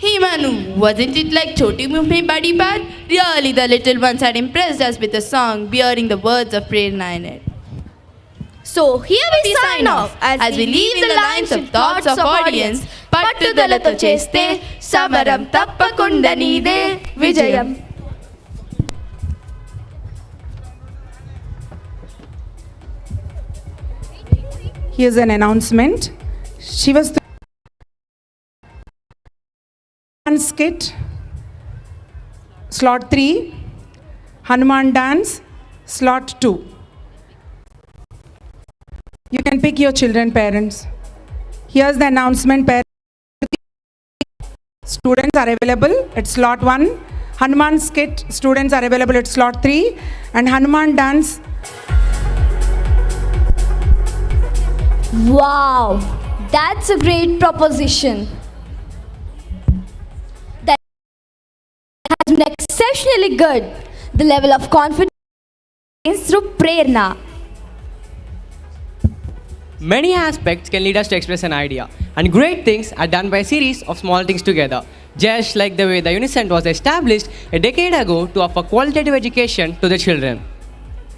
Hey Manu, wasn't it like Choti Mummy Buddy Pad? Really, the little ones had impressed us with a song bearing the words of Prerna in it. So here we sign off as we leave the lines of thoughts of audience. పట్టుదలతో చేస్తే సమరం తప్పకుండా నీదే విజయం. Here's an announcement. She was the skit, slot 3, Hanuman dance, slot 2. You can pick your children, parents. Here's the announcement. Students are available at slot 1. Hanuman skit students are available at slot 3. And Hanuman dance. Wow, that's a great proposition. That has been exceptionally good. The level of confidence through Prerna. Many aspects can lead us to express an idea, and great things are done by a series of small things together. Just like the way the Unicent was established a decade ago to offer qualitative education to the children.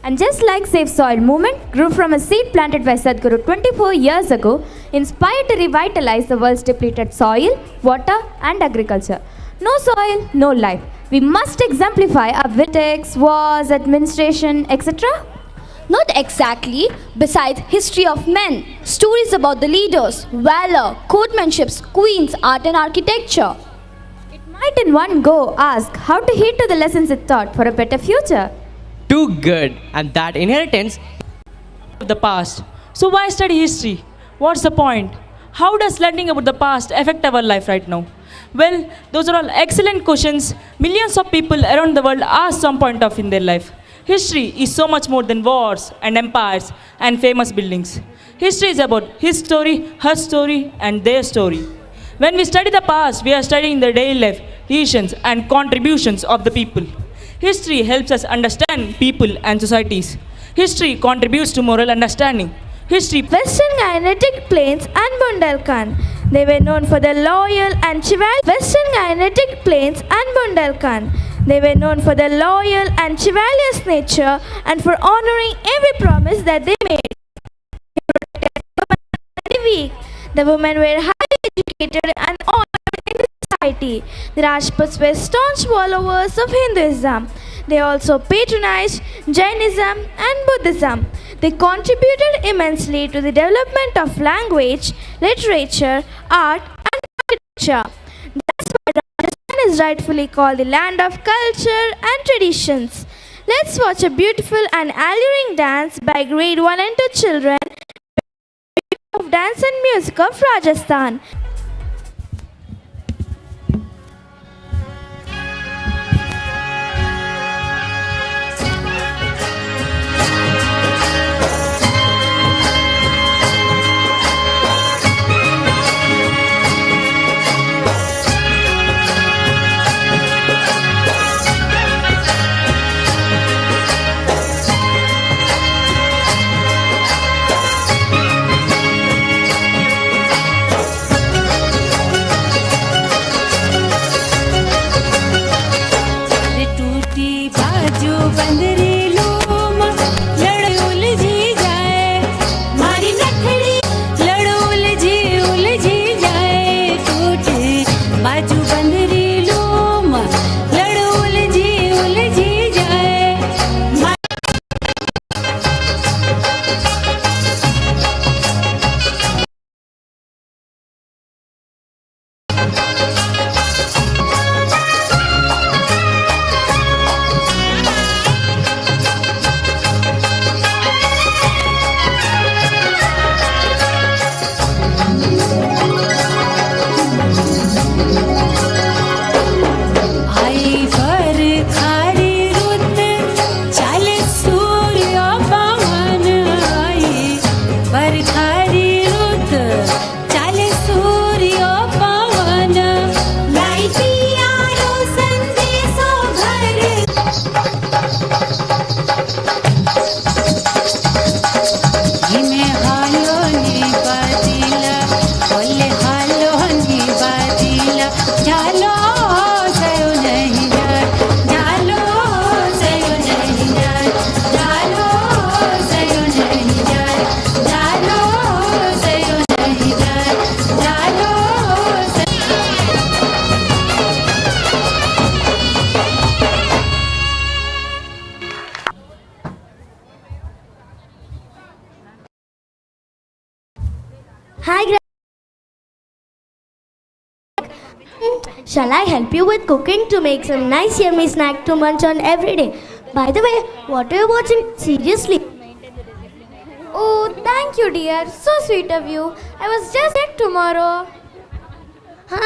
And just like Safe Soil movement grew from a seed planted by Sadhguru 24 years ago, inspired to revitalize the world's depleted soil, water and agriculture. No soil, no life. We must exemplify our politics, wars, administration, etc. Not exactly. Besides history of men, stories about the leaders, valor, courtmanship, queens, art and architecture. It might in one go ask how to heed to the lessons it taught for a better future. Too good, and that inheritance of the past. So why study history? What's the point? How does learning about the past affect our life right now? Well, those are all excellent questions millions of people around the world ask some point of in their life. History is so much more than wars and empires and famous buildings. History is about his story, her story, and their story. When we study the past, we are studying the daily life, decisions, and contributions of the people. History helps us understand people and societies. History contributes to moral understanding. History. Western Gangetic Plains and Bundelkhand. They were known for their loyal and chivalrous. Western Gangetic Plains and Bundelkhand. They were known for their loyal and chivalrous nature and for honoring every promise that they made. The women were highly educated and honored in society. The Rajputs were staunch followers of Hinduism. They also patronized Jainism and Buddhism. They contributed immensely to the development of language, literature, art, and architecture. That's why Rajasthan is rightfully called the land of culture and traditions. Let's watch a beautiful and alluring dance by grade 1 and 2 children of dance and music of Rajasthan. झालो सयो नहीं जाए झालो सयो नहीं जाए झालो सयो नहीं जाए झालो सयो नहीं जाए झालो Hi, shall I help you with cooking to make some nice yummy snack to munch on every day? By the way, what are you watching? Seriously? Oh, thank you, dear. So sweet of you. I was just sick tomorrow.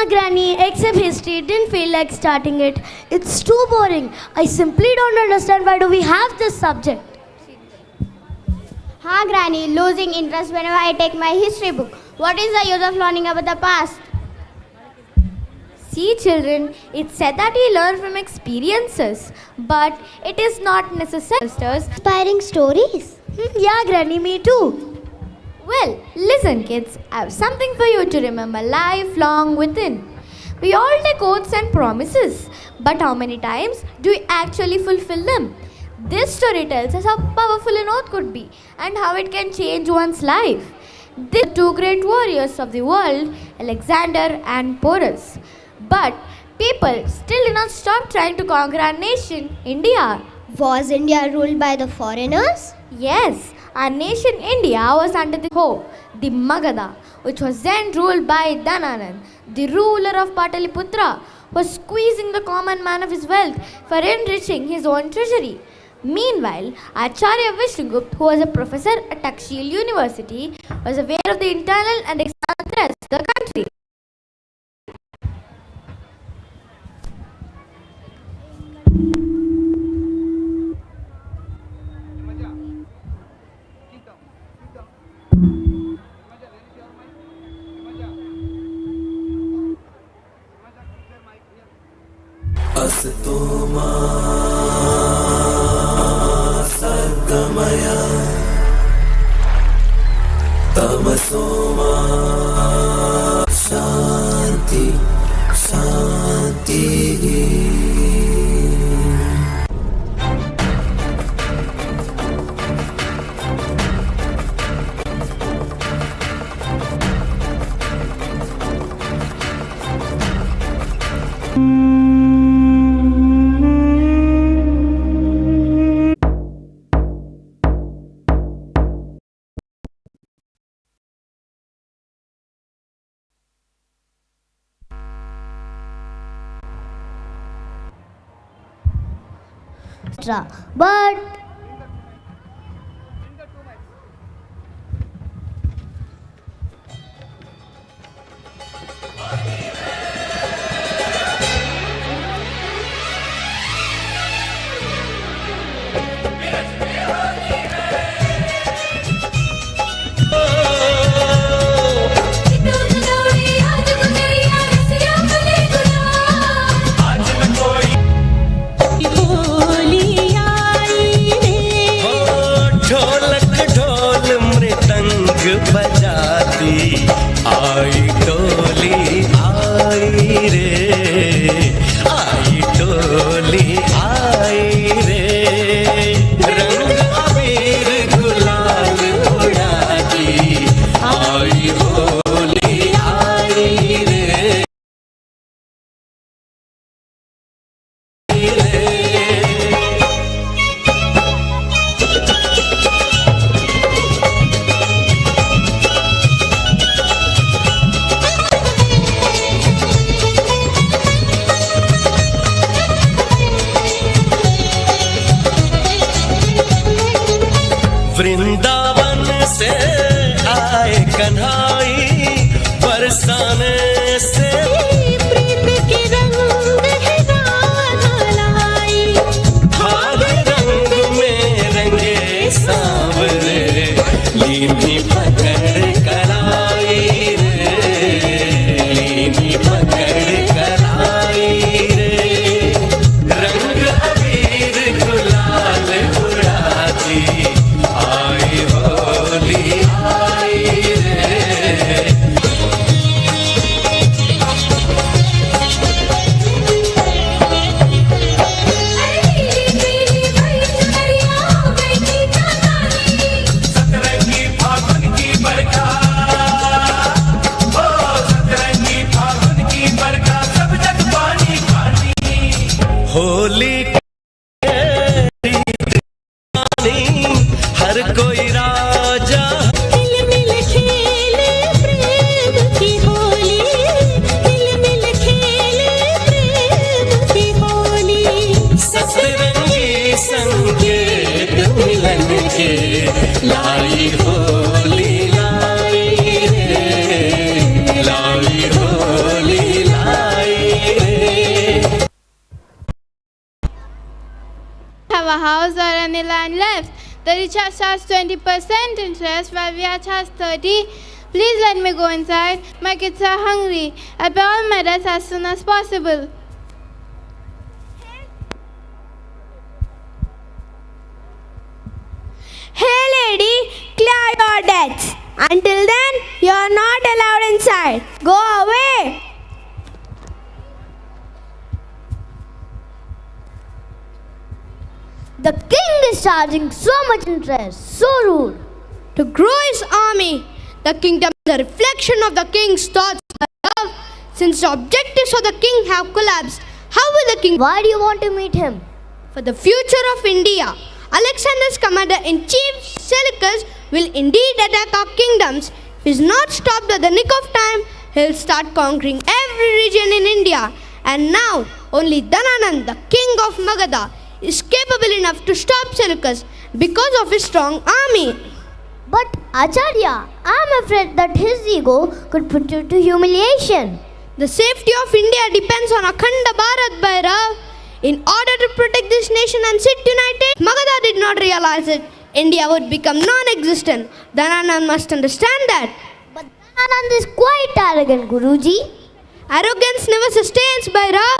Granny, except history, didn't feel like starting it. It's too boring. I simply don't understand why do we have this subject. Granny, losing interest whenever I take my history book. What is the use of learning about the past? See, children, it's said that we learn from experiences, but it is not necessary. Inspiring stories? Yeah, Granny, me too. Well, listen, kids, I have something for you to remember lifelong within. We all take oaths and promises, but how many times do we actually fulfill them? This story tells us how powerful an oath could be and how it can change one's life. These are two great warriors of the world, Alexander and Porus. But people still did not stop trying to conquer our nation, India. Was India ruled by the foreigners? Yes, our nation India was under the Ho, the Magadha, which was then ruled by Dhananand, the ruler of Pataliputra, was squeezing the common man of his wealth for enriching his own treasury. Meanwhile, Acharya Vishnugupta, who was a professor at Takshil University, was aware of the internal and external threats to the country. सद्गमया तमसोमा Shanti Shanti But Holi आई होली हर कोई राजा हिल मिल खेले प्रेम की होली, हिल मिल खेले प्रेम की होली। सतरंगी संकेत मिलन के लाई होली लाई रे, लाई होली लाई रे। Have a house or any land left? The rich have charged 20% interest while we are charged 30. Please let me go inside. My kids are hungry. I'll pay all my debts as soon as possible. Hey lady, clear your debts. Until then, you are not allowed inside. Go away. The king is charging so much interest. So rude. To grow his army, the kingdom is a reflection of the king's thoughts and love. Since the objectives of the king have collapsed, how will the king? Why do you want to meet him? For the future of India, Alexander's commander-in-chief Seleucus will indeed attack our kingdoms. If he is not stopped at the nick of time, he'll start conquering every region in India. And now, only Dhananand, the king of Magadha, is capable enough to stop Seleucus because of his strong army. But Acharya, I'm afraid that his ego could put you to humiliation. The safety of India depends on Akhanda Bharat, Bhairav. In order to protect this nation and sit united, Magadha did not realize it. India would become non-existent. Dhananand must understand that. But Dhananand is quite arrogant, Guruji. Arrogance never sustains, Bhairav.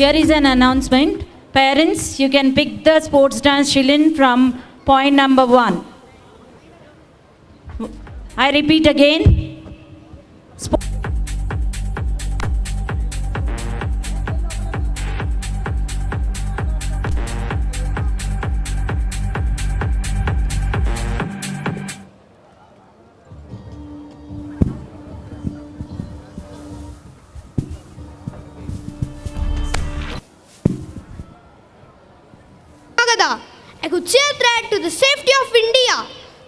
Here is an announcement. Parents, you can pick the sports dance shilling from point number 1. I repeat again. I could see a threat to the safety of India.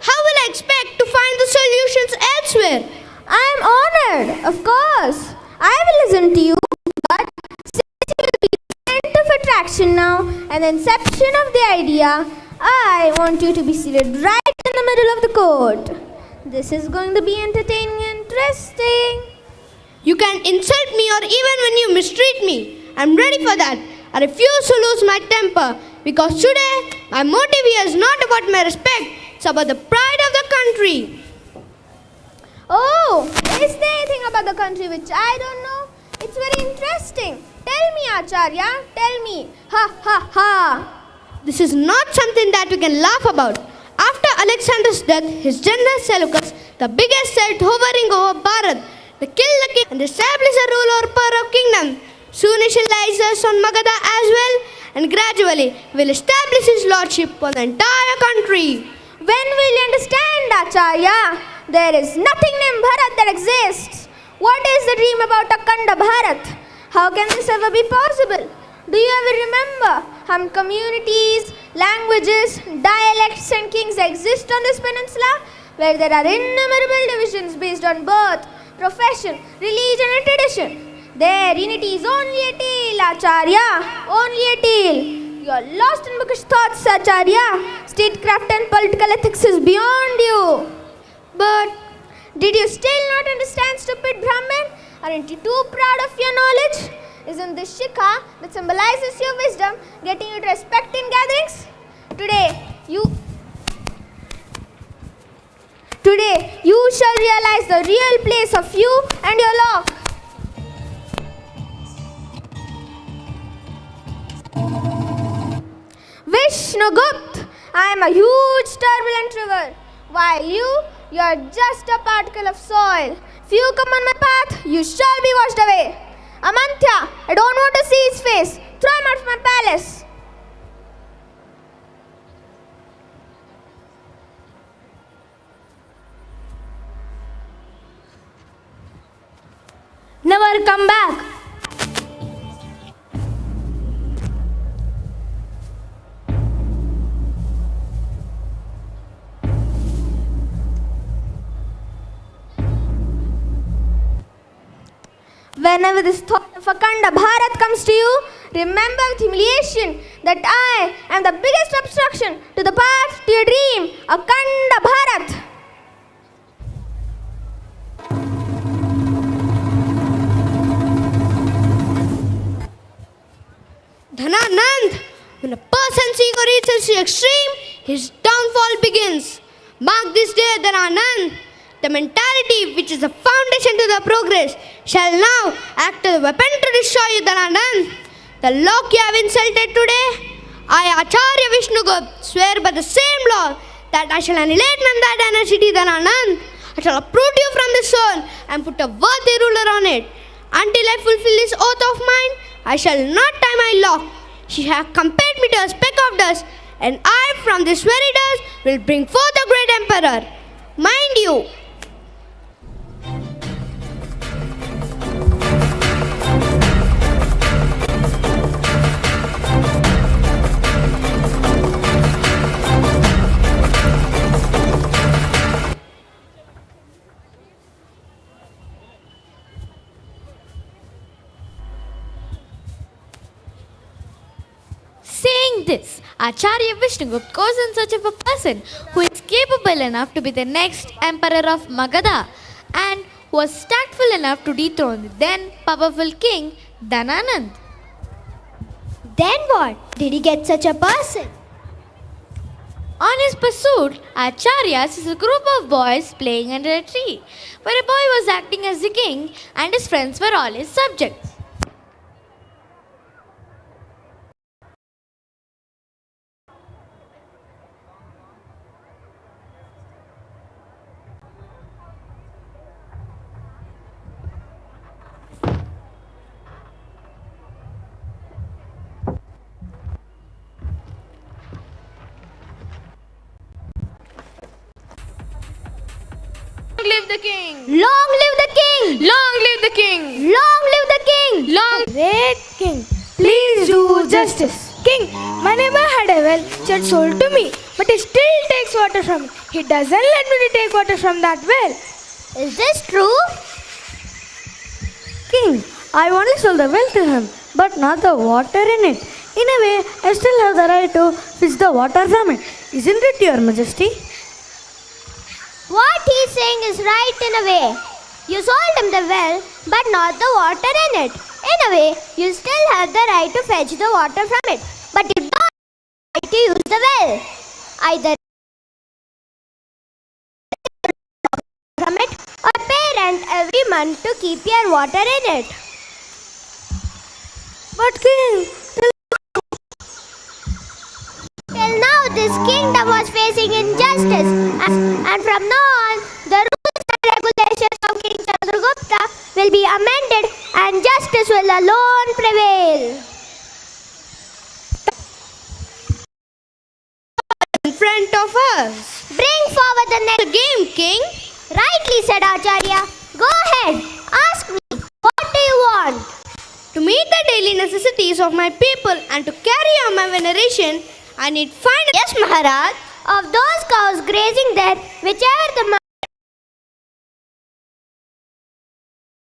How will I expect to find the solutions elsewhere? I am honored, of course. I will listen to you, but since you will be the center of attraction now and the inception of the idea, I want you to be seated right in the middle of the court. This is going to be entertaining and interesting. You can insult me or even when you mistreat me. I'm ready for that. I refuse to lose my temper because today my motive here is not about my respect, it's about the pride of the country. Oh, is there anything about the country which I don't know? It's very interesting. Tell me, Acharya, tell me. Ha ha ha. This is not something that we can laugh about. After Alexander's death, his general Seleucus, the biggest state hovering over Bharat, they killed the king and established a rule over power of kingdom. Soon he shall lies us on Magadha as well, and gradually will establish his lordship on the entire country. When will you understand, Acharya? There is nothing named Bharat that exists. What is the dream about Akhanda Bharat? How can this ever be possible? Do you ever remember how communities, languages, dialects and kings exist on this peninsula? Where there are innumerable divisions based on birth, profession, religion and tradition. Their unity is only a tale, Acharya, only a tale. You are lost in bookish thoughts, Acharya. Statecraft and political ethics is beyond you. But did you still not understand, stupid Brahmin? Aren't you too proud of your knowledge? Isn't this shikha that symbolizes your wisdom getting you to respect in gatherings? Today, you shall realize the real place of you and your law. Vishnugupta, I am a huge turbulent river, while you are just a particle of soil. If you come on my path, you shall be washed away. Amantya, I don't want to see his face. Throw him out of my palace. Never come back. Whenever this thought of Akhanda Bharat comes to you, remember with humiliation that I am the biggest obstruction to the path to your dream, Akhanda Bharat. Dhananand, when a person's ego reaches the extreme, his downfall begins. Mark this day, Dhananand. The mentality which is the foundation to the progress shall now act as a weapon to destroy you, Dhananand. The law you have insulted today, I, Acharya Vishnugupta, swear by the same law that I shall annihilate Nanda dynasty, Dhananand. I shall uproot you from the soul and put a worthy ruler on it. Until I fulfill this oath of mine, I shall not tie my lock. She has compared me to a speck of dust, and I from this very dust will bring forth a great emperor. Mind you, saying this, Acharya Vishnugupta goes in search of a person who is capable enough to be the next emperor of Magadha and who was tactful enough to dethrone the then powerful king Dhananand. Then what? Did he get such a person? On his pursuit, Acharya sees a group of boys playing under a tree, where a boy was acting as the king and his friends were all his subjects. long live the king! Long live the king! Long live the king! Long live the king! Long Great king, please do justice. King, my neighbor had a well which had sold to me, but he still takes water from me. He doesn't let me to take water from that well. Is this true? King, I only sold the well to him, but not the water in it. In a way, I still have the right to fetch the water from it. Isn't it, Your Majesty? What he's saying is right in a way. You sold him the well, but not the water in it. In a way, you still have the right to fetch the water from it, but you don't have the right to use the well. Either from it or pay rent every month to keep your water in it. But King, till now this kingdom was facing injustice, and from now on the rules and regulations of King Chandragupta will be amended and justice will alone prevail. in front of us. Bring forward the next game, king. Rightly said, Acharya. Go ahead, ask me, what do you want? To meet the daily necessities of my people and to carry on my veneration, I need find. Yes, Maharaj. Of those cows grazing there, whichever the man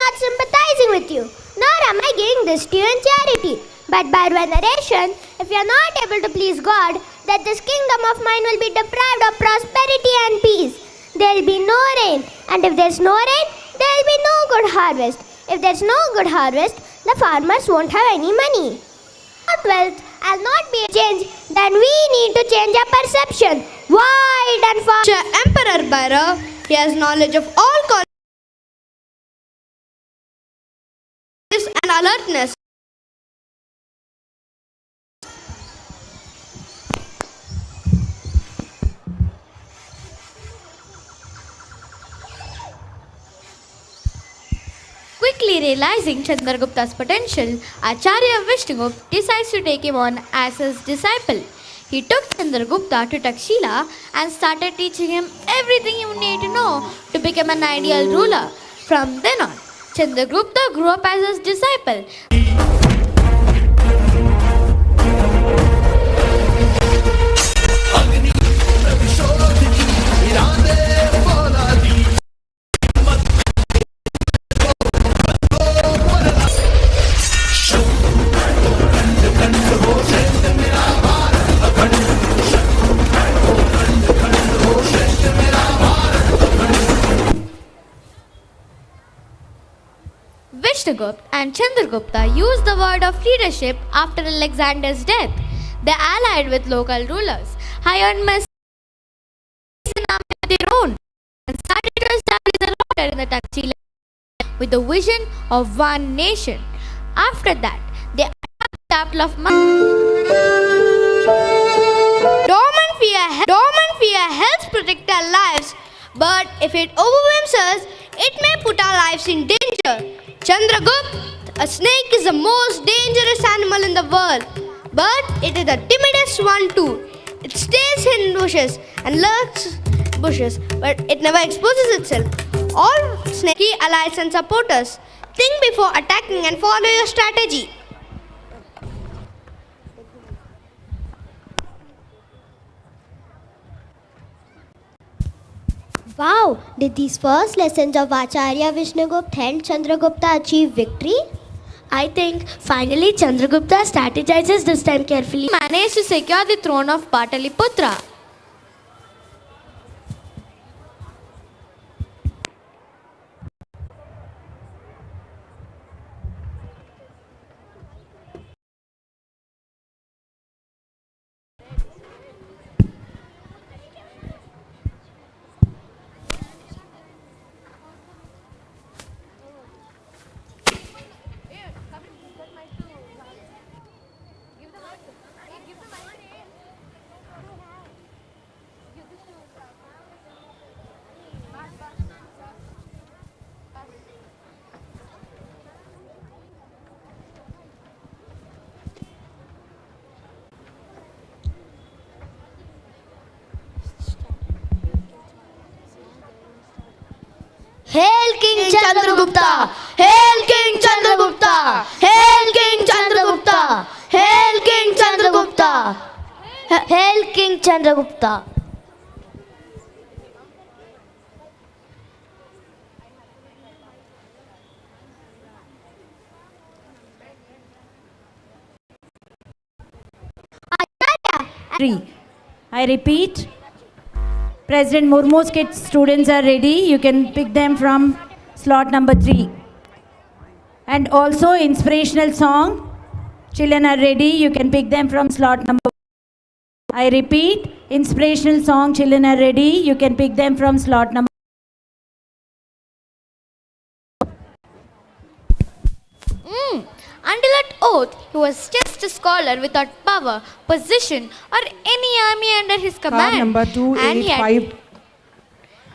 not sympathizing with you, nor am I giving this to you in charity, but by veneration. If you are not able to please God, that this kingdom of mine will be deprived of prosperity and peace. There will be no rain, and if there is no rain, there will be no good harvest. If there is no good harvest, the farmers won't have any money. Without wealth, I'll not be a change, then we need to change our perception. Wide and far. Emperor Bhairav, he has knowledge of all qualities and alertness. Quickly Quickly realizing Chandragupta's potential, Acharya Vishnugupta decides to take him on as his disciple. He took Chandragupta to Takshila and started teaching him everything he would need to know to become an ideal ruler. From then on, Chandragupta grew up as his disciple. Vishnugupta and Chandragupta used the word of leadership after Alexander's death. They allied with local rulers, hired mercenaries and army of their own, and started to establish an order in the Takshila with the vision of one nation. After that, they attacked the capital of Dormant fear helps protect our lives, but if it overwhelms us, it may put our lives in danger. Chandragupta, a snake is the most dangerous animal in the world, but it is the timidest one too. It stays in bushes and lurks bushes, but it never exposes itself. All snaky allies and supporters, think before attacking and follow your strategy. Wow, did these first lessons of Acharya Vishnugupta and Chandragupta achieve victory? I think finally Chandragupta strategizes this time carefully. He managed to secure the throne of Pataliputra. Hail King Chandragupta! Hail King Chandragupta! Hail King Chandragupta! Hail King Chandragupta! Hail King Chandragupta! I repeat, President Murmu's kids students are ready. You can pick them from slot number 3. And also inspirational song. Children are ready. You can pick them from slot number 1. I repeat, inspirational song. Children are ready. You can pick them from slot number 1. Until that oath, he was just a scholar without power, position, or any army under his command. Number 285.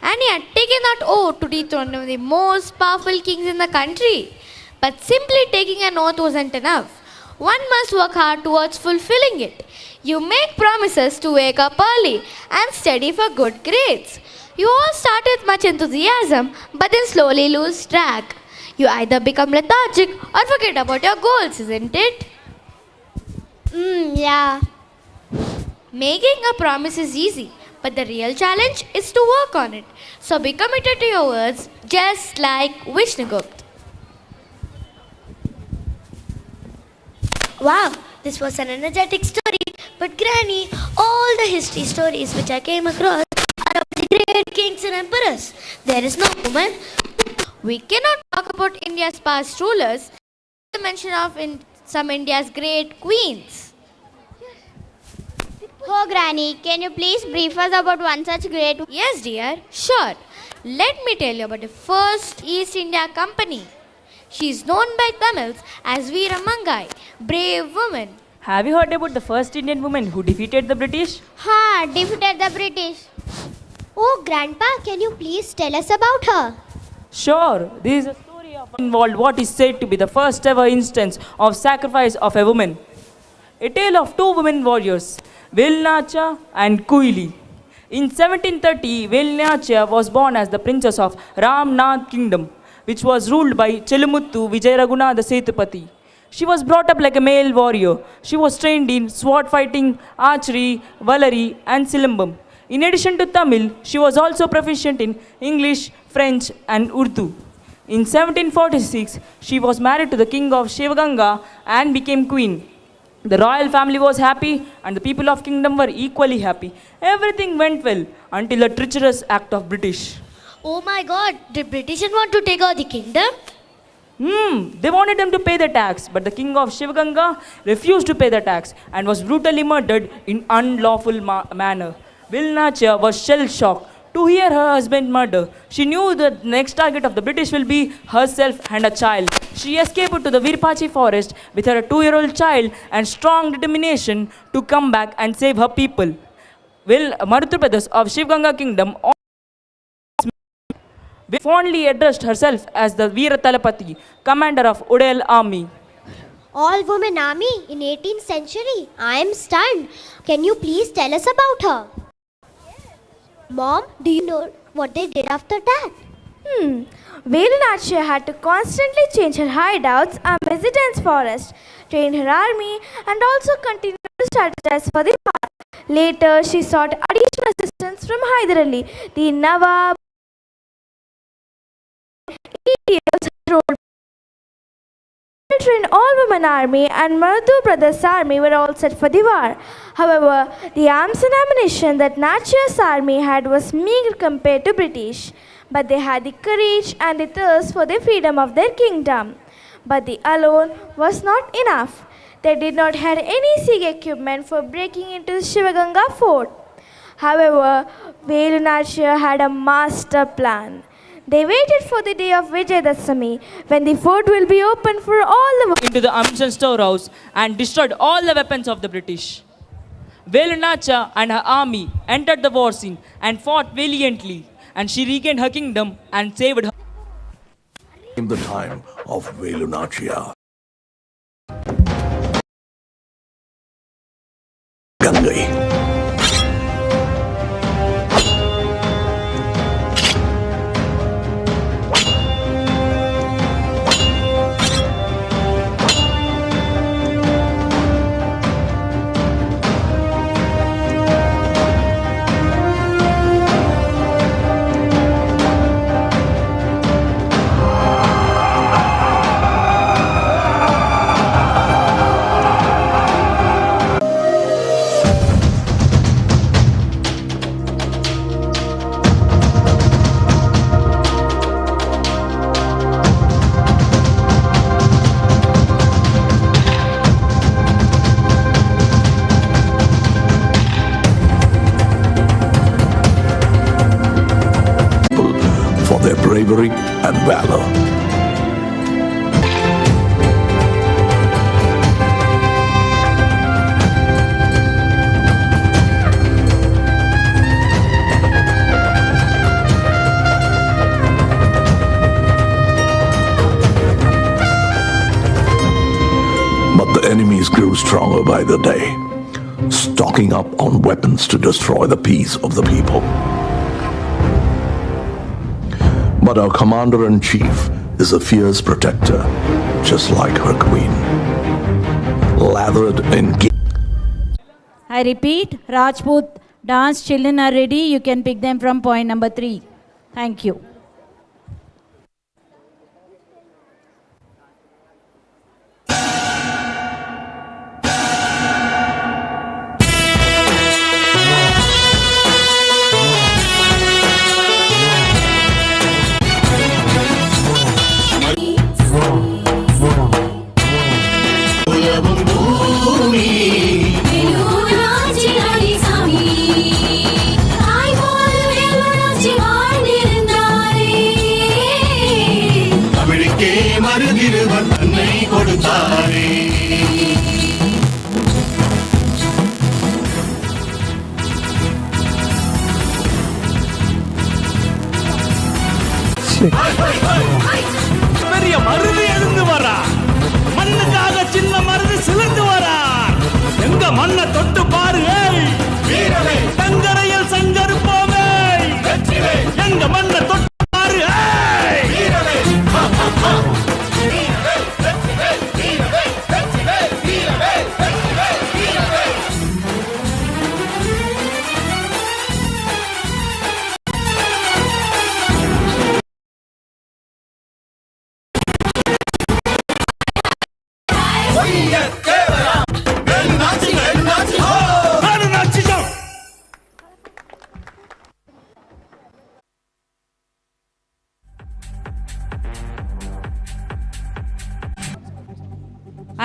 And he had taken that oath to dethrone one of the most powerful kings in the country. But simply taking an oath wasn't enough. One must work hard towards fulfilling it. You make promises to wake up early and study for good grades. You all start with much enthusiasm, but then slowly lose track. You either become lethargic or forget about your goals, isn't it? Yeah. Making a promise is easy, but the real challenge is to work on it. So be committed to your words, just like Vishnugupta. Wow, this was an energetic story. But Granny, all the history stories which I came across are of the great kings and emperors. There is no woman. We cannot talk about India's past rulers without the mention of some India's great queens. Oh, Granny, can you please brief us about one such great... Yes, dear. Sure. Let me tell you about the first East India Company. She is known by Tamils as Veera Mangai, brave woman. Have you heard about the first Indian woman who defeated the British? Defeated the British. Oh, Grandpa, can you please tell us about her? Sure. This is a story involved what is said to be the first ever instance of sacrifice of a woman. A tale of two women warriors, Velnacha and Kuili. In 1730, Velnacha was born as the princess of Ramnath kingdom, which was ruled by Chelumuttu Vijayaraghunatha Sethupathi. She was brought up like a male warrior. She was trained in sword fighting, archery, valary, and silambam. In addition to Tamil, she was also proficient in English, French, and Urdu. In 1746, she was married to the king of Shivaganga and became queen. The royal family was happy and the people of kingdom were equally happy. Everything went well until a treacherous act of British. Oh my God, did British want to take over the kingdom? They wanted them to pay the tax, but the king of Shivaganga refused to pay the tax and was brutally murdered in unlawful manner. Vilnacha was shell-shocked to hear her husband murder. She knew that the next target of the British will be herself and a child. She escaped to the Virpachi forest with her 2-year-old child and strong determination to come back and save her people. Maruthu brothers of Shivaganga kingdom fondly addressed herself as the Veera Talapati, commander of Udayal army. All-woman army in 18th century? I am stunned. Can you please tell us about her? Mom, do you know what they did after that? Velnacha had to constantly change her hideouts amidst the dense forest, train her army, and also continue to strategize for the war. Later, she sought additional assistance from Hyder Ali, the Nawab. Trained all-women army and Maruthu brothers' army were all set for the war. However, the arms and ammunition that Nachia's army had was meager compared to British, but they had the courage and the thirst for the freedom of their kingdom. But the alone was not enough. They did not have any siege equipment for breaking into the Shivaganga fort. However, Velnacha had a master plan. They waited for the day of Vijayadashami, when the fort will be open for all the into the ammunition storehouse and destroyed all the weapons of the British. Velnacha and her army entered the war scene and fought valiantly, and she regained her kingdom and saved her. In the time of Velunachia, Gangai. Bravery and valor. But the enemies grew stronger by the day, stocking up on weapons to destroy the peace of the people. But our commander-in-chief is a fierce protector, just like her queen. Lathered in I repeat, Rajput dance children are ready. You can pick them from point number 3. Thank you. பெரிய மருது எழுந்து வரார். மண்ணுக்காக சின்ன மருது சிலந்து வரார். எங்க மண்ணை தொட்டு பாருங்க வீரரே, தங்கரையில் சங்கருப்போமே வெற்றிலே, எங்க மண்ணை தொட்டு பாருங்க வீரரே, வீரரே, வெற்றிலே, வீரரே, வெற்றிலே, வீரரே, வெற்றிலே, வீரரே.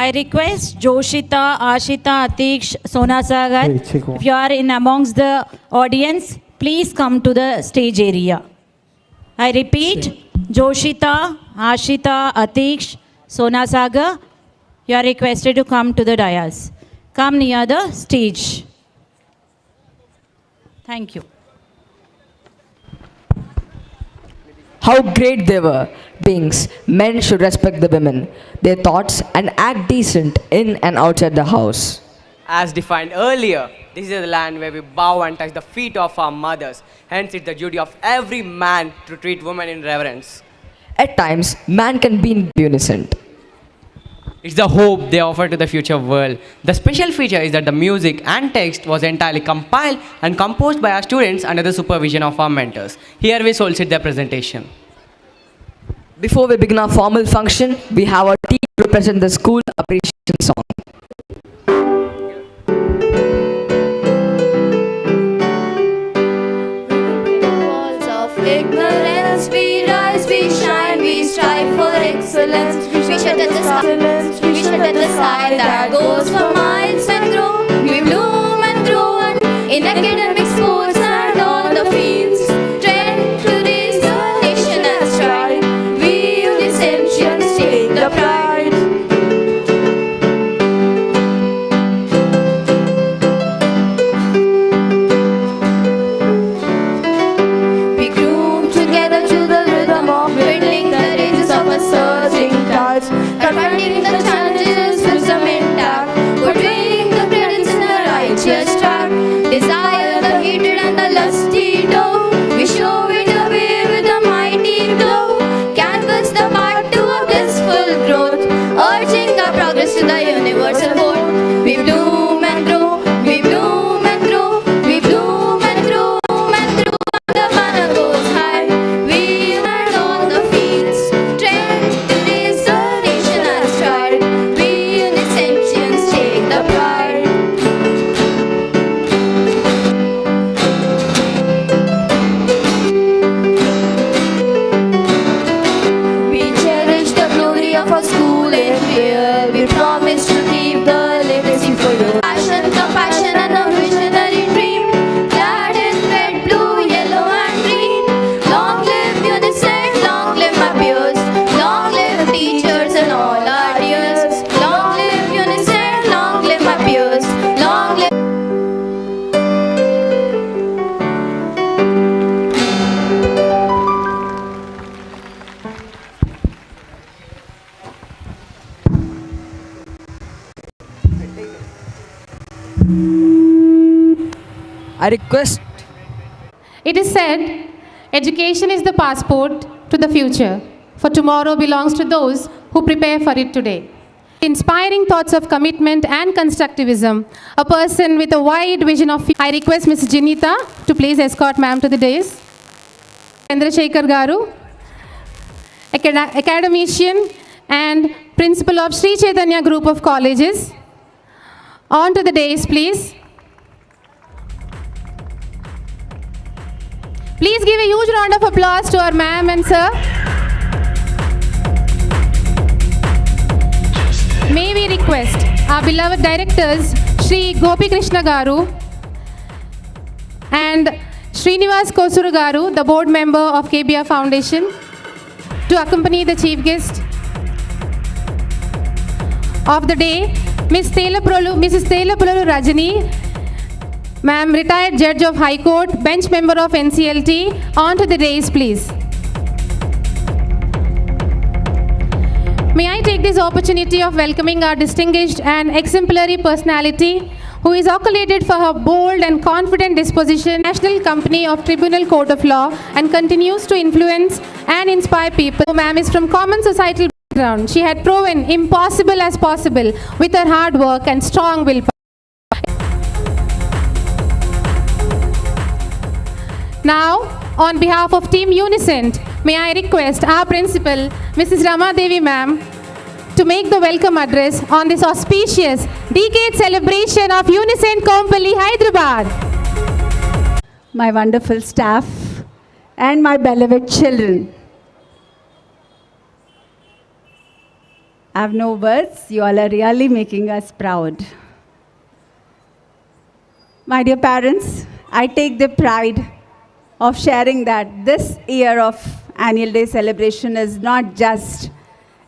I request Joshita, Ashita, Atish, Sona Sagar, if you are in amongst the audience, please come to the stage area. I repeat, Joshita, Ashita, Atish, Sona Sagar, you are requested to come to the dais. Come near the stage. Thank you. How great they were beings. Men should respect the women, their thoughts, and act decent in and outside the house. As defined earlier, this is the land where we bow and touch the feet of our mothers. Hence, it's the duty of every man to treat women in reverence. At times, man can be in Unicent. It's the hope they offer to the future world. The special feature is that the music and text was entirely compiled and composed by our students under the supervision of our mentors. Here we solicit their presentation. Before we begin our formal function, we have our team represent the school appreciation song. Walls of ignorance, we rise, we shine, we strive for excellence. We shut at the sky, we shut at the sky that goes for miles and grow. We bloom and grow in academic, sports and all the fields. Trend to raise the nation and stride. We Unicentians take the pride. We groom together to the rhythm of building the ranges of a surging touch, confronting the challenges with some intact, portraying the credits in the righteous track, desire the hated and the lusty dough. We show it away with a mighty blow, canvas the path to a blissful growth, urging our progress to the universal goal. We bloom and grow, we bloom and grow, we bloom and grow and grow. The banner goes high, we and all the fields, trend to raise the nation and stride. We Unicentians take the pride. We cherish the glory of our school in fear. We promise to keep the legacy for you. Passion, compassion, and a visionary dream. Clad in red, blue, yellow, and green. Long live Unicent, long live my peers. Long live teachers and all our dears. Long live Unicent, long live my peers. Long live. I request It is said, education is the passport to the future, for tomorrow belongs to those who prepare for it today. Inspiring thoughts of commitment and constructivism, a person with a wide vision of I request Ms. Jinita to please escort ma'am to the dais. Chandrasekhar Garu, academician and principal of Sri Chaitanya Group of Colleges. On to the dais, please. Please give a huge round of applause to our ma'am and sir. May we request our beloved directors, Shri Gopi Krishna Garu and Srinivas Kosuru Garu, the board member of KBR Foundation, to accompany the chief guest of the day, Mrs. Telaprolu Rajani, ma'am, retired judge of High Court, bench member of NCLT. On to the dais, please. May I take this opportunity of welcoming our distinguished and exemplary personality who is accoladed for her bold and confident disposition, National Company of Tribunal Code of Law, and continues to influence and inspire people. Ma'am is from common societal background. She had proven impossible as possible with her hard work and strong willpower. Now, on behalf of Team Unicent, may I request our principal, Mrs. Rama Devi ma'am, to make the welcome address on this auspicious decade celebration of Unicent Kompally, Hyderabad. My wonderful staff and my beloved children. I have no words. You all are really making us proud. My dear parents, I take the pride of sharing that this year of annual day celebration is not just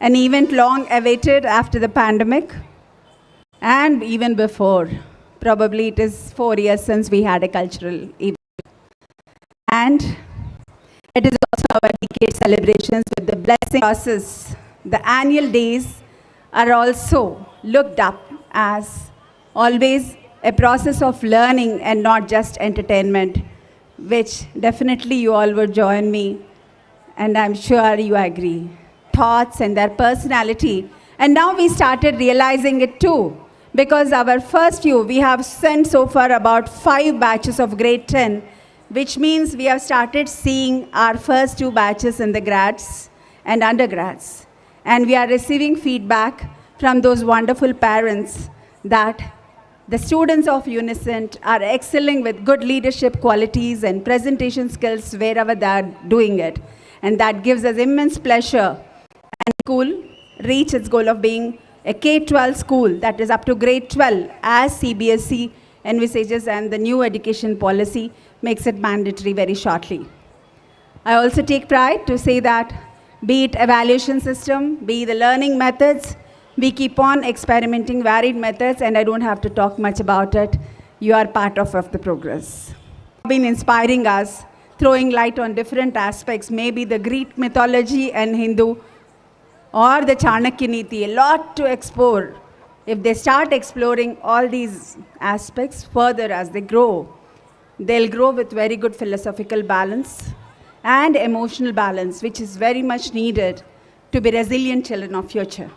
an event long awaited after the pandemic and even before. Probably it is 4 years since we had a cultural event. And it is also our decade celebrations with the blessing process. The annual days are also looked up as always a process of learning and not just entertainment, which definitely you all would join me, and I'm sure you agree. Thoughts and their personality. And now we started realizing it too, because our first few, we have sent so far about 5 batches of grade 10, which means we have started seeing our first 2 batches in the grads and undergrads. And we are receiving feedback from those wonderful parents that the students of Unicent are excelling with good leadership qualities and presentation skills wherever they are doing it. And that gives us immense pleasure. And school reach its goal of being a K-12 school, that is up to grade 12, as CBSE envisages and the new education policy makes it mandatory very shortly. I also take pride to say that be it evaluation system, be the learning methods, we keep on experimenting varied methods, and I don't have to talk much about it. You are part of the progress. Been inspiring us, throwing light on different aspects, maybe the Greek mythology and Hindu, or the Chanakya Niti, a lot to explore. If they start exploring all these aspects further as they grow, they'll grow with very good philosophical balance and emotional balance, which is very much needed to be resilient children of future.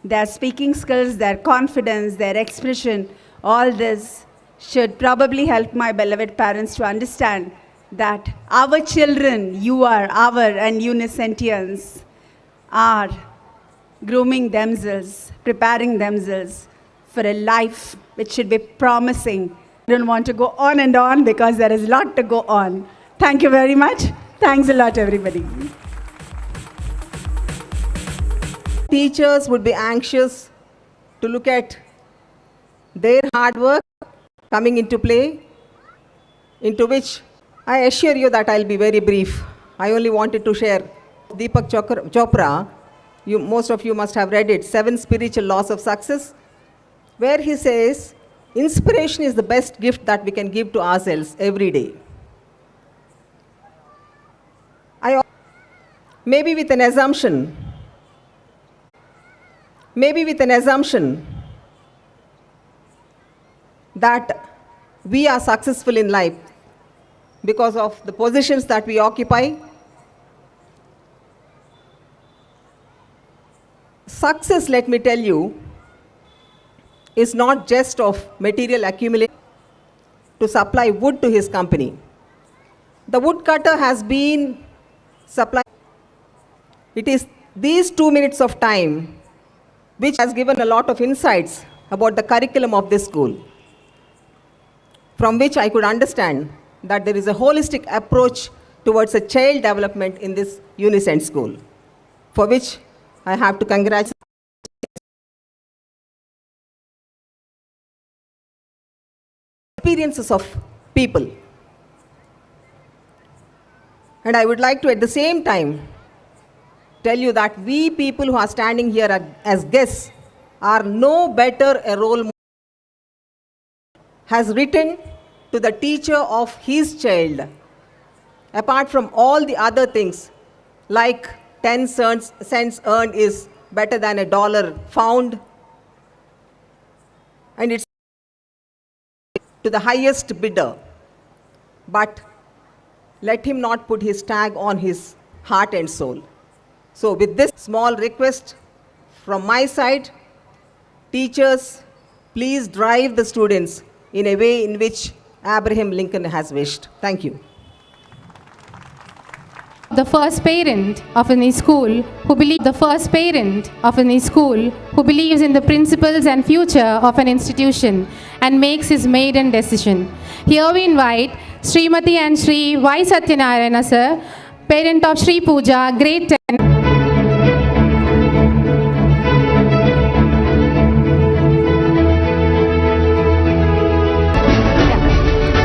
Their speaking skills, their confidence, their expression, all this should probably help my beloved parents to understand that our children, you are our and Unicentians, are grooming themselves, preparing themselves for a life which should be promising. I don't want to go on and on because there is a lot to go on. Thank you very much. Thanks a lot, everybody. Teachers would be anxious to look at their hard work coming into play, into which I assure you that I'll be very brief. I only wanted to share Deepak Chopra, most of you must have read it, 7 Spiritual Laws of Success, where he says, inspiration is the best gift that we can give to ourselves every day. Maybe with an assumption that we are successful in life because of the positions that we occupy. Success, let me tell you, is not just of material accumulation to supply wood to his company. The woodcutter has been supplying. It is these 2 minutes of time which has given a lot of insights about the curriculum of this school, from which I could understand that there is a holistic approach towards a child development in this Unicent school, for which I have to congratulate experiences of people. And I would like to at the same time tell you that we people who are standing here as guests are no better a role model has written to the teacher of his child, apart from all the other things like 10 cents earned is better than $1 found, and it's to the highest bidder. But let him not put his tag on his heart and soul. So with this small request from my side, teachers, please drive the students in a way in which Abraham Lincoln has wished. Thank you. The first parent of any school who believes in the principles and future of an institution and makes his maiden decision. Here we invite Srimati and Sri Y. Satyanarayana sir, parent of Sri Pooja, grade 10.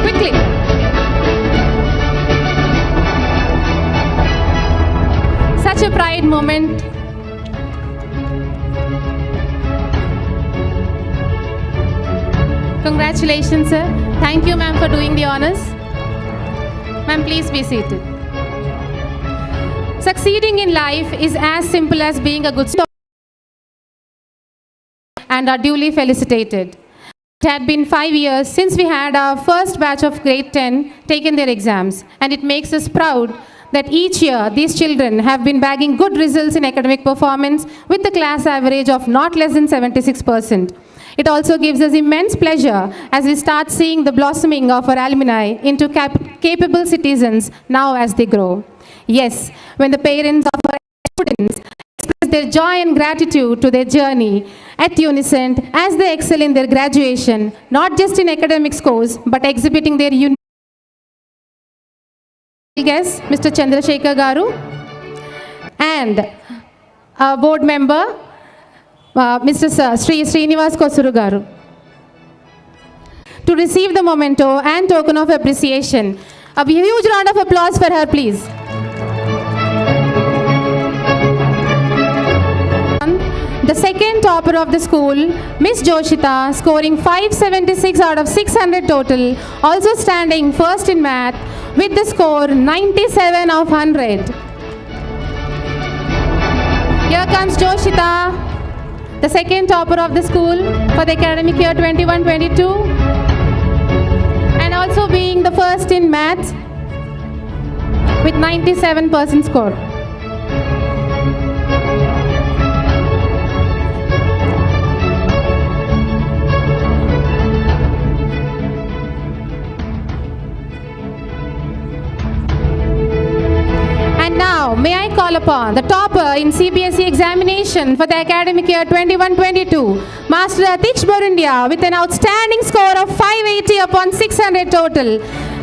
Quickly. Such a pride moment. Congratulations, sir. Thank you, ma'am, for doing the honors. Ma'am, please be seated. Succeeding in life is as simple as being a good student and are duly felicitated. It had been 5 years since we had our first batch of grade 10 taken their exams, and it makes us proud that each year these children have been bagging good results in academic performance with the class average of not less than 76%. It also gives us immense pleasure as we start seeing the blossoming of our alumni into capable citizens now as they grow. Yes, when the parents of our students express their joy and gratitude to their journey at Unicent as they excel in their graduation, not just in academic scores, but exhibiting their unique guest, Mr. Chandrasekhar Garu, and our board member, Mr. Sri Srinivas Kosuru Garu. To receive the memento and token of appreciation, a huge round of applause for her, please. The second topper of the school, Miss Joshita, scoring 576 out of 600 total, also standing first in math with the score 97 of 100. Here comes Joshita, the second topper of the school for the academic year 21-22, and also being the first in maths with 97% score. And now, may I call upon the topper in CBSE examination for the academic year 21-22, Master Atish Barundia, with an outstanding score of 580 upon 600 total,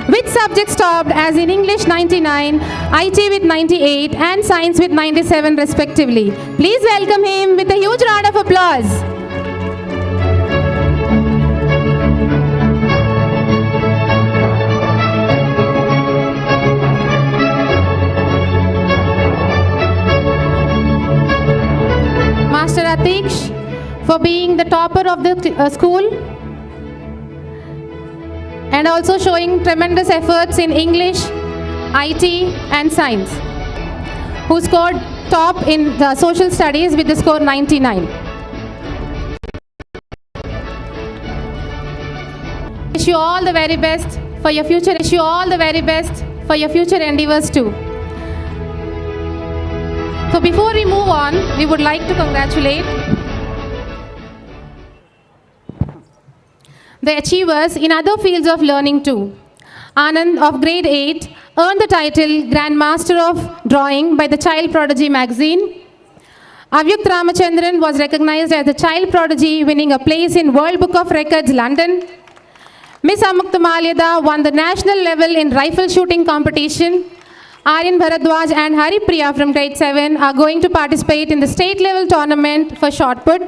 with subjects topped as in English 99, IT with 98, and Science with 97 respectively. Please welcome him with a huge round of applause. Master Atish for being the topper of the school and also showing tremendous efforts in English, IT and Science, who scored top in the social studies with the score 99. Wish you all the very best for your future. Wish you all the very best for your future endeavors too. So before we move on, we would like to congratulate the achievers in other fields of learning too. Anand of grade 8 earned the title Grand Master of Drawing by the Child Prodigy magazine. Avyukt Ramachandran was recognized as the Child Prodigy, winning a place in World Book of Records, London. Miss Amukta Malyada won the national level in rifle shooting competition. Aryan Bharadwaj and Hari Priya from grade 7 are going to participate in the state level tournament for shot put.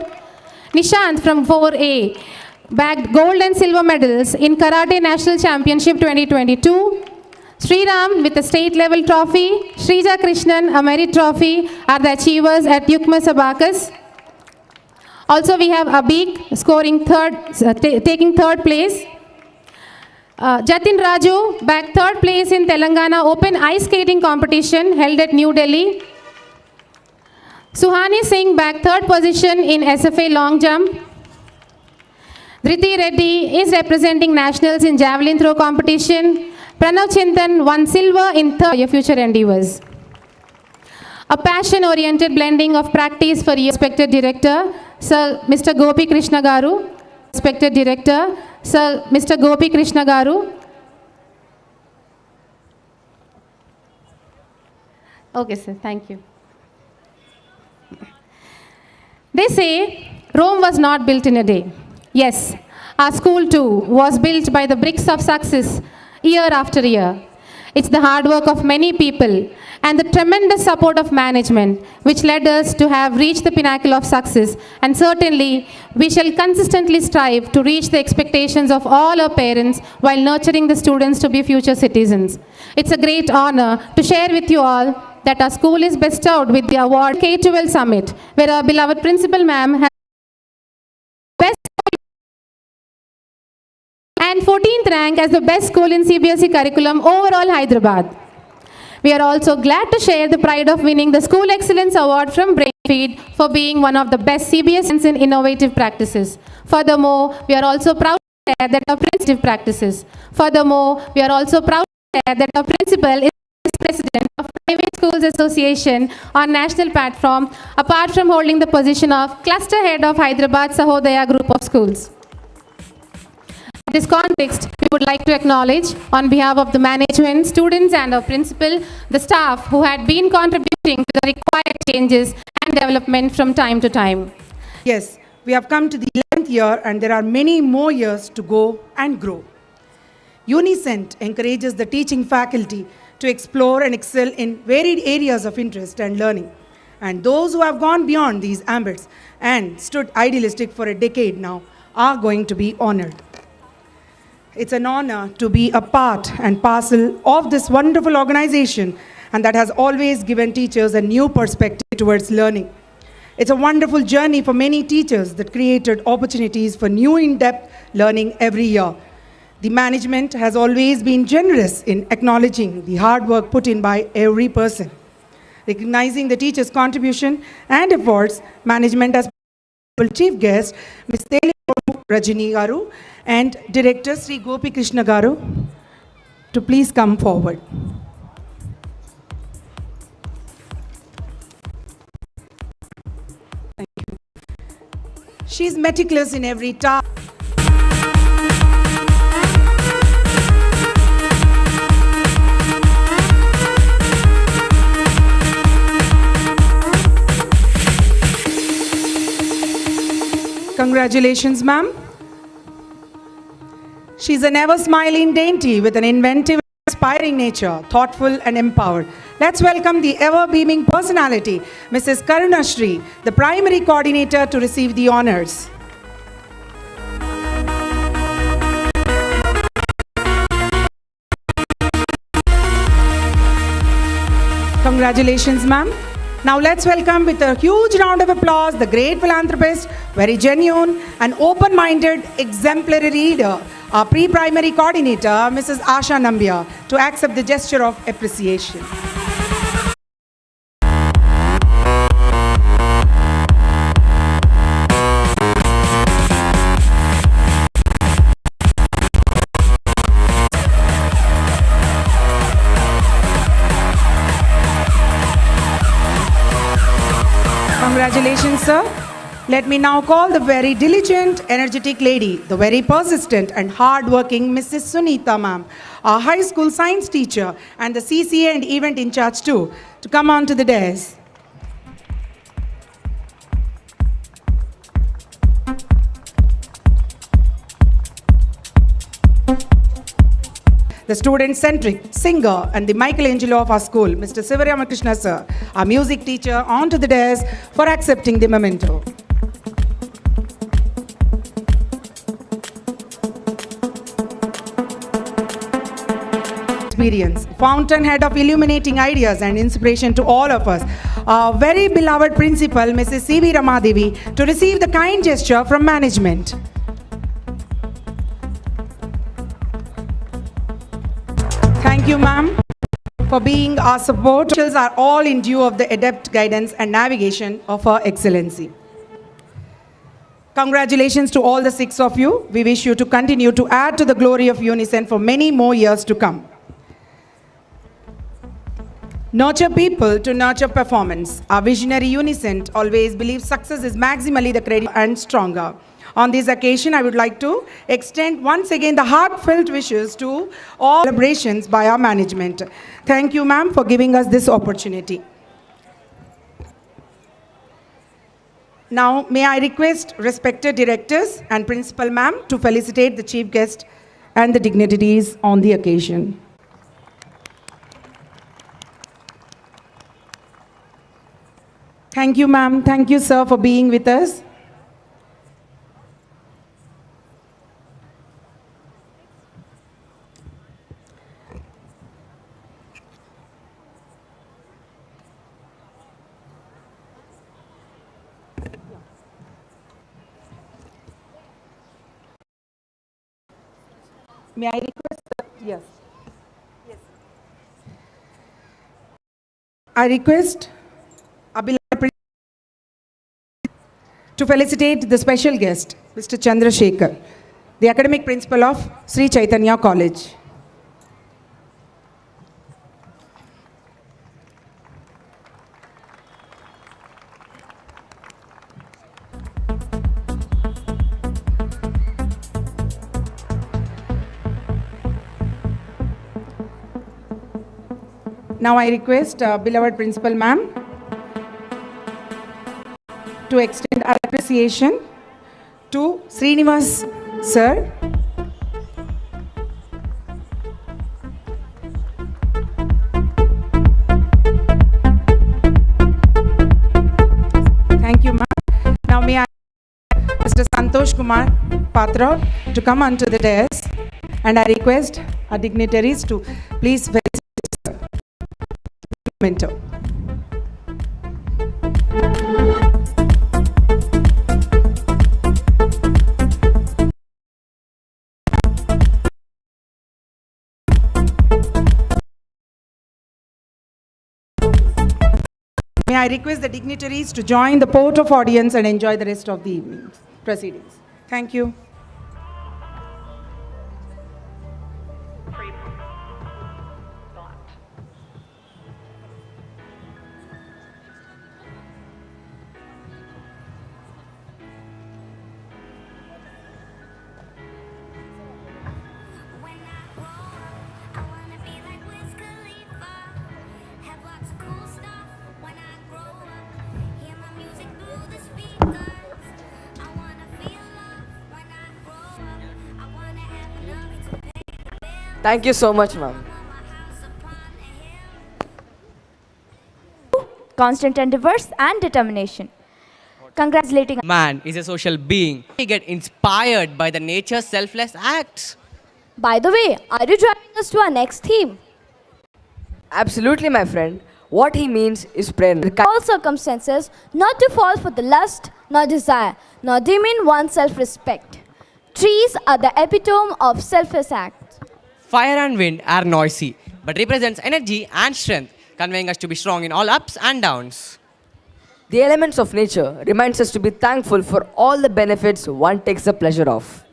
Nishant from 4A bagged gold and silver medals in Karate National Championship 2022. Sriram with a state level trophy. Shrija Krishnan, a merit trophy, are the achievers at Yukma Sabakas. Also we have Abik scoring taking third place. Jatin Raju bagged third place in Telangana Open Ice Skating Competition held at New Delhi. Suhani Singh bagged third position in SFA long jump. Dhriti Reddy is representing nationals in javelin throw competition. Pranav Chintan won silver in third your future endeavors. A passion-oriented blending of practice for your respected director, Sir Mr. Gopi Krishna Garu. Respected director, Sir Mr. Gopi Krishna Garu. Okay, sir. Thank you. They say Rome was not built in a day. Yes, our school too was built by the bricks of success year after year. It's the hard work of many people and the tremendous support of management which led us to have reached the pinnacle of success, and certainly we shall consistently strive to reach the expectations of all our parents while nurturing the students to be future citizens. It's a great honor to share with you all that our school is bestowed with the award K-12 Summit, where our beloved principal ma'am has best and 14th rank as the best school in CBSE curriculum overall Hyderabad. We are also glad to share the pride of winning the School Excellence Award from Brainfeed for being one of the best CBSEs in innovative practices. Furthermore, we are also proud to share that our principal is President of Private Schools Association on national platform, apart from holding the position of Cluster Head of Hyderabad Sahodaya Group of Schools. In this context, we would like to acknowledge, on behalf of the management, students and our principal, the staff who had been contributing to the required changes and development from time to time. Yes, we have come to the 11th year and there are many more years to go and grow. Unicent encourages the teaching faculty to explore and excel in varied areas of interest and learning. And those who have gone beyond these ambits and stood idealistic for a decade now are going to be honored. It's an honor to be a part and parcel of this wonderful organization, and that has always given teachers a new perspective towards learning. It's a wonderful journey for many teachers that created opportunities for new in-depth learning every year. The management has always been generous in acknowledging the hard work put in by every person. Recognizing the teachers' contribution and efforts, management has chief guest, Ms. Rajini Garu and Director Sri Gopi Krishna Garu to please come forward. Thank you. She is meticulous in every task. Congratulations, ma'am. She's an ever-smiling dainty with an inventive, inspiring nature, thoughtful and empowered. Let's welcome the ever-beaming personality, Mrs. Karuna Shri, the primary coordinator, to receive the honors. Congratulations, ma'am. Now let's welcome with a huge round of applause the great philanthropist, very genuine and open-minded, exemplary leader, our pre-primary coordinator, Mrs. Asha Nambia, to accept the gesture of appreciation. Congratulations, sir. Let me now call the very diligent, energetic lady, the very persistent and hard-working Mrs. Sunita ma'am, our high school science teacher and the CCA and event in charge too, to come on to the dais. The student-centric singer and the Michelangelo of our school, Mr. Sivaramakrishna sir, our music teacher, onto the dais for accepting the memento. Experience, fountainhead of illuminating ideas and inspiration to all of us, our very beloved principal, Mrs. C.V. Ramadevi, to receive the kind gesture from management. Thank you, ma'am. for being our support. Officials are all in due of the adept guidance and navigation of Her Excellency. Congratulations to all the 6 of you. We wish you to continue to add to the glory of Unicent for many more years to come. Nurture people to nurture performance. Our visionary Unicent always believes success is maximally the credit and stronger. On this occasion, I would like to extend once again the heartfelt wishes to all celebrations by our management. Thank you, ma'am, for giving us this opportunity. Now, may I request respected directors and principal ma'am to felicitate the chief guest and the dignitaries on the occasion. Thank you, ma'am. Thank you, sir, for being with us. May I request? Yes. I request to felicitate the special guest, Mr. Chandrasekhar, the academic principal of Sri Chaitanya College. Now I request beloved principal ma'am to extend our appreciation to Srinivas sir. Thank you, ma'am. Now may I Mr. Santosh Kumar Patra to come onto the dais, and I request our dignitaries to please felicitate sir. Mentor. May I request the dignitaries to join the port of audience and enjoy the rest of the evening proceedings. Thank you. Thank you so much, ma'am. Constant endeavors and determination. Congratulating. Man is a social being. We get inspired by the nature's selfless acts. By the way, are you driving us to our next theme? Absolutely, my friend. What he means is prayer. All circumstances, not to fall for the lust, nor desire, nor demean one's self-respect. Trees are the epitome of selfless acts. Fire and wind are noisy, but represents energy and strength, conveying us to be strong in all ups and downs. The elements of nature reminds us to be thankful for all the benefits one takes the pleasure of.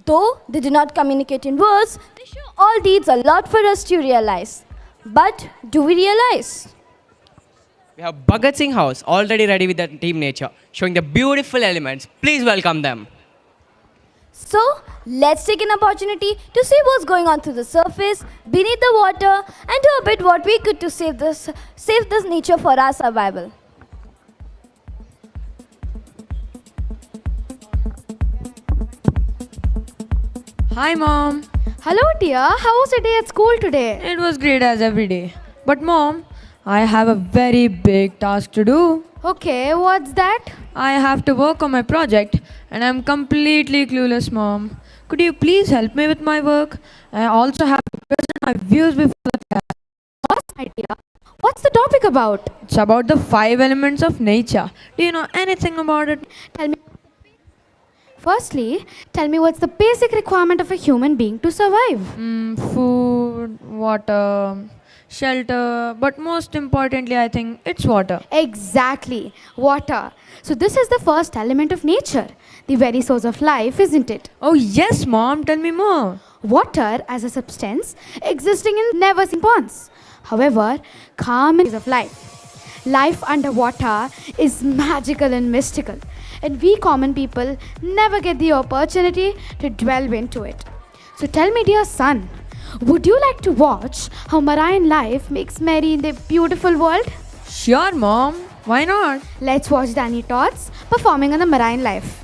Though they do not communicate in words, they show all deeds a lot for us to realize. But do we realize? We have Bhagat Singh House already ready with the team nature, showing the beautiful elements. Please welcome them. So, let's take an opportunity to see what's going on through the surface, beneath the water, and do a bit what we could to save this nature for our survival. Hi, Mom. Hello, dear. How was your day at school today? It was great as every day. But, Mom, I have a very big task to do. Okay, what's that? I have to work on my project and I'm completely clueless, Mom. Could you please help me with my work? I also have to present my views before the class. What's the idea? What's the topic about? It's about the 5 elements of nature. Do you know anything about it? Tell me. Firstly, tell me what's the basic requirement of a human being to survive? Food, water, shelter, but most importantly, I think it's water. Exactly, water. So, this is the first element of nature, the very source of life, isn't it? Oh, yes, Mom, tell me more. Water as a substance existing in never seen ponds. However, calm is of life. Life underwater is magical and mystical, and we common people never get the opportunity to delve into it. So tell me, dear son, would you like to watch how marine life makes merry in the beautiful world? Sure, Mom. Why not? Let's watch Danny Tots performing on the marine life.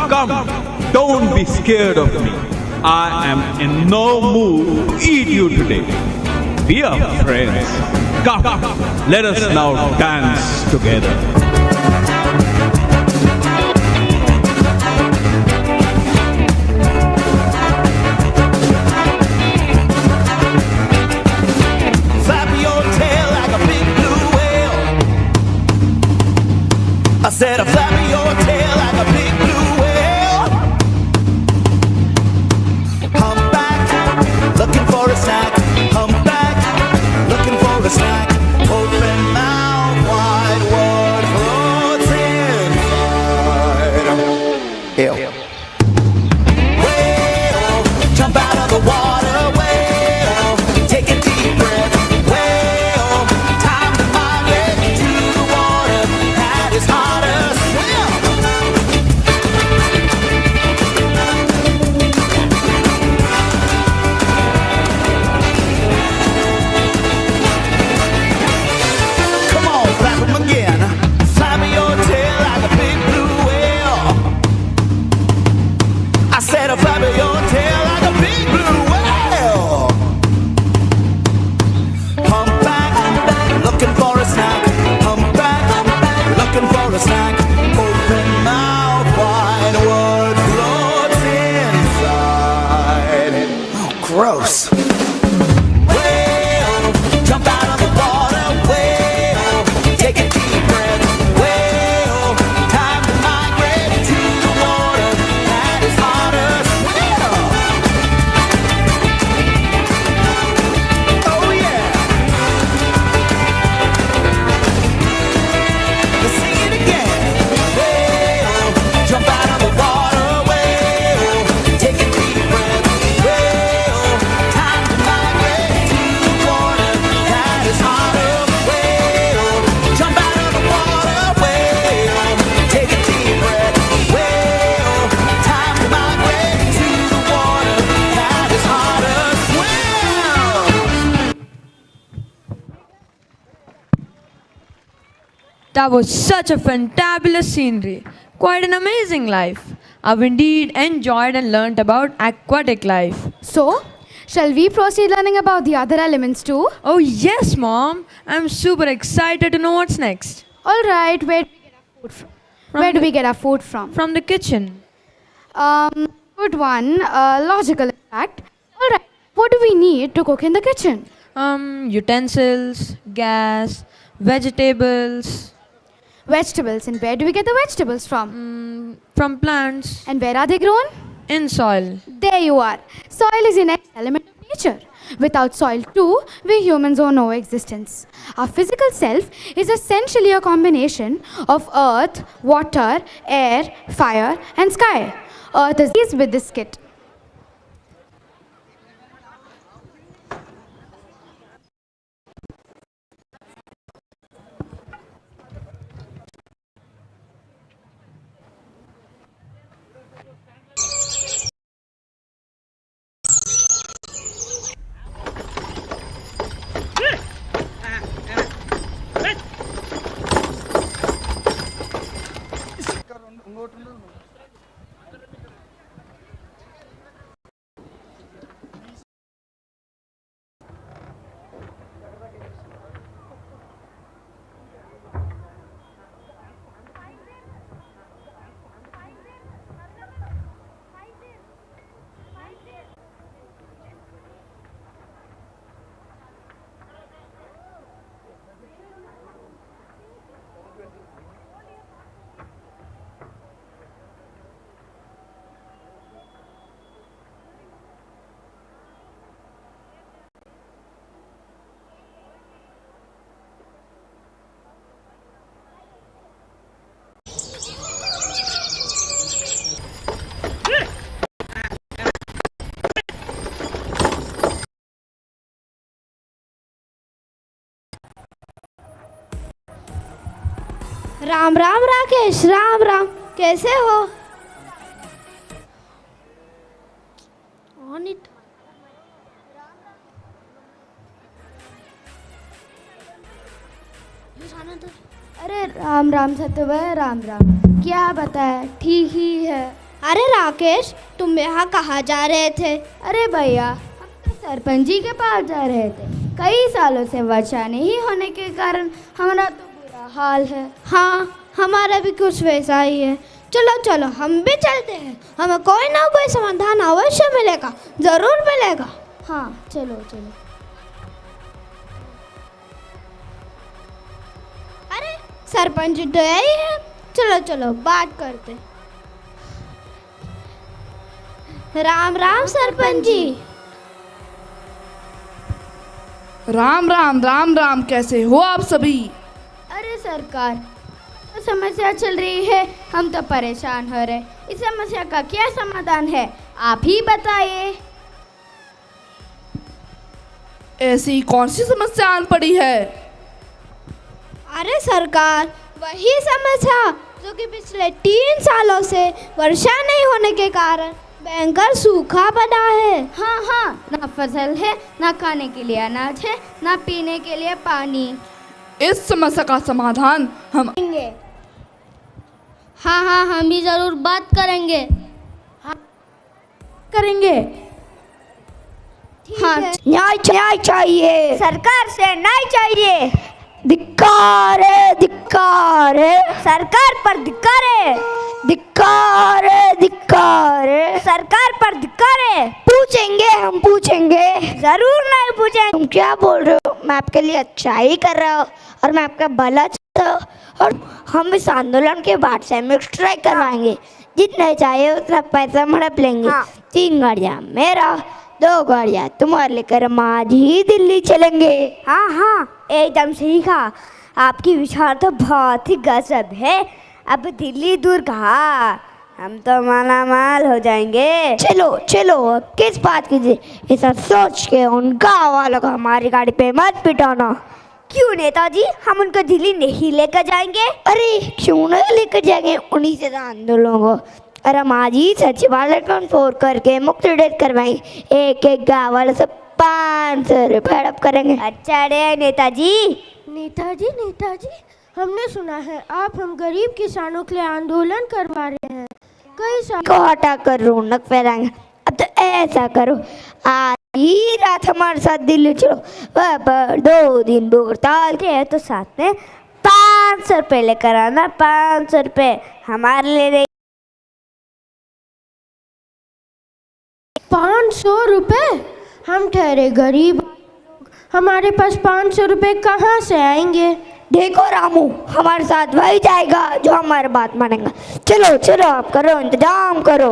Come, don't be scared of me. I am in no mood to eat you today. We are friends. Come, let us now dance together. I said, flap your tail like a big blue whale. Humpback, looking for a snack. Humpback, looking for a snack. Open mouth, wide world floats inside. Ew. Whale, jump out of the water. Whale, take a deep breath. Whale, time to migrate to the water that is hot. That was such a fantabulous scenery. Quite an amazing life. I've indeed enjoyed and learnt about aquatic life. So, shall we proceed learning about the other elements too? Oh yes, Mom. I'm super excited to know what's next. All right, where do we get our food from? Where do we get our food from? From the kitchen. Good one. Logical, in fact. All right, what do we need to cook in the kitchen? Utensils, gas, vegetables. Vegetables, and where do we get the vegetables from? From plants. And where are they grown? In soil. There you are. Soil is an element of nature. Without soil too, we humans owe no existence. Our physical self is essentially a combination of earth, water, air, fire and sky. Earth is with this kit. Ram Ram Rakesh, Ram Ram, कैसे हो? On it. अरे राम राम सत्यवय, राम राम। क्या बताए, ठीक ही है। अरे राकेश, तुम यहाँ कहाँ जा रहे थे? अरे भैया, हम तो सरपंच जी के पास जा रहे थे। कई सालों से वर्षा नहीं होने के कारण हमारा तो बुरा हाल है। हाँ, हमारा भी कुछ वैसा ही है। चलो चलो, हम भी चलते हैं, हमें कोई ना कोई समाधान अवश्य मिलेगा, जरूर मिलेगा। हाँ चलो चलो। अरे सरपंच जी तो यही है, चलो चलो बात करते। राम राम सरपंच जी। राम राम राम राम, कैसे हो आप सभी? अरे सरकार, तो समस्या चल रही है, हम तो परेशान हो रहे। इस समस्या का क्या समाधान है, आप ही बताइए। ऐसी कौन सी समस्या आन पड़ी है? अरे सरकार, वही समस्या जो कि पिछले 3 सालों से वर्षा नहीं होने के कारण भयंकर सूखा पड़ा है। हाँ हाँ, ना फसल है, ना खाने के लिए अनाज है, ना पीने के लिए पानी। इस समस्या का समाधान हम हाँ हाँ, हम भी जरूर बात करेंगे। हाँ करेंगे। हाँ, न्याय चाहिए, सरकार से न्याय चाहिए। धिक्कार है, धिक्कार है, सरकार पर धिक्कार है, धिक्कार है, धिक्कार है, सरकार पर धिक्कार है। पूछेंगे, हम पूछेंगे, जरूर नहीं पूछेंगे। तुम क्या बोल रहे हो? मैं आपके लिए अच्छा ही कर रहा हूँ और मैं आपका भला चाहता हूँ। और हम इस आंदोलन के बाद से हम स्ट्राइक करवाएंगे, जितना चाहिए उतना पैसा हड़प लेंगे। 3 गाड़ियाँ मेरा, 2 गाड़ियाँ तुम्हारे लेकर हम आज ही दिल्ली चलेंगे। हाँ हाँ, एकदम सही कहा, आपकी विचार तो बहुत ही गजब है। अब दिल्ली दूर कहा, हम तो माला माल हो जाएंगे। चलो चलो, अब किस बात की ऐसा सोच के उन गाँव वालों को हमारी गाड़ी पे मत पिटाना। क्यों नेताजी, हम उनको दिल्ली नहीं लेकर जाएंगे? अरे क्यों नहीं लेकर जाएंगे, उन्हीं से आंदोलन को। और हम आज ही सचिवालय कन्फोर करके मुक्त डेट करवाएंगे। एक गाँव वाले से 500 रुपये हड़प करेंगे। अच्छा रे नेताजी। नेताजी नेताजी, हमने सुना है आप हम गरीब किसानों के लिए आंदोलन करवा रहे हैं। कई साल को हटा कर रौनक फैलाएंगे। अब तो ऐसा करो, आज ही रात हमारे साथ दिल्ली चलो, वह पर 2 दिन हड़ताल के है तो साथ में 500 रुपये लेकर आना। 500 रुपये हमारे लिए 500 रुपये? हम ठहरे गरीब, हमारे पास 500 रुपये कहाँ से आएंगे? देखो रामू, हमारे साथ वही जाएगा जो हमारी बात मानेगा। चलो चलो, आप करो, इंतजाम करो।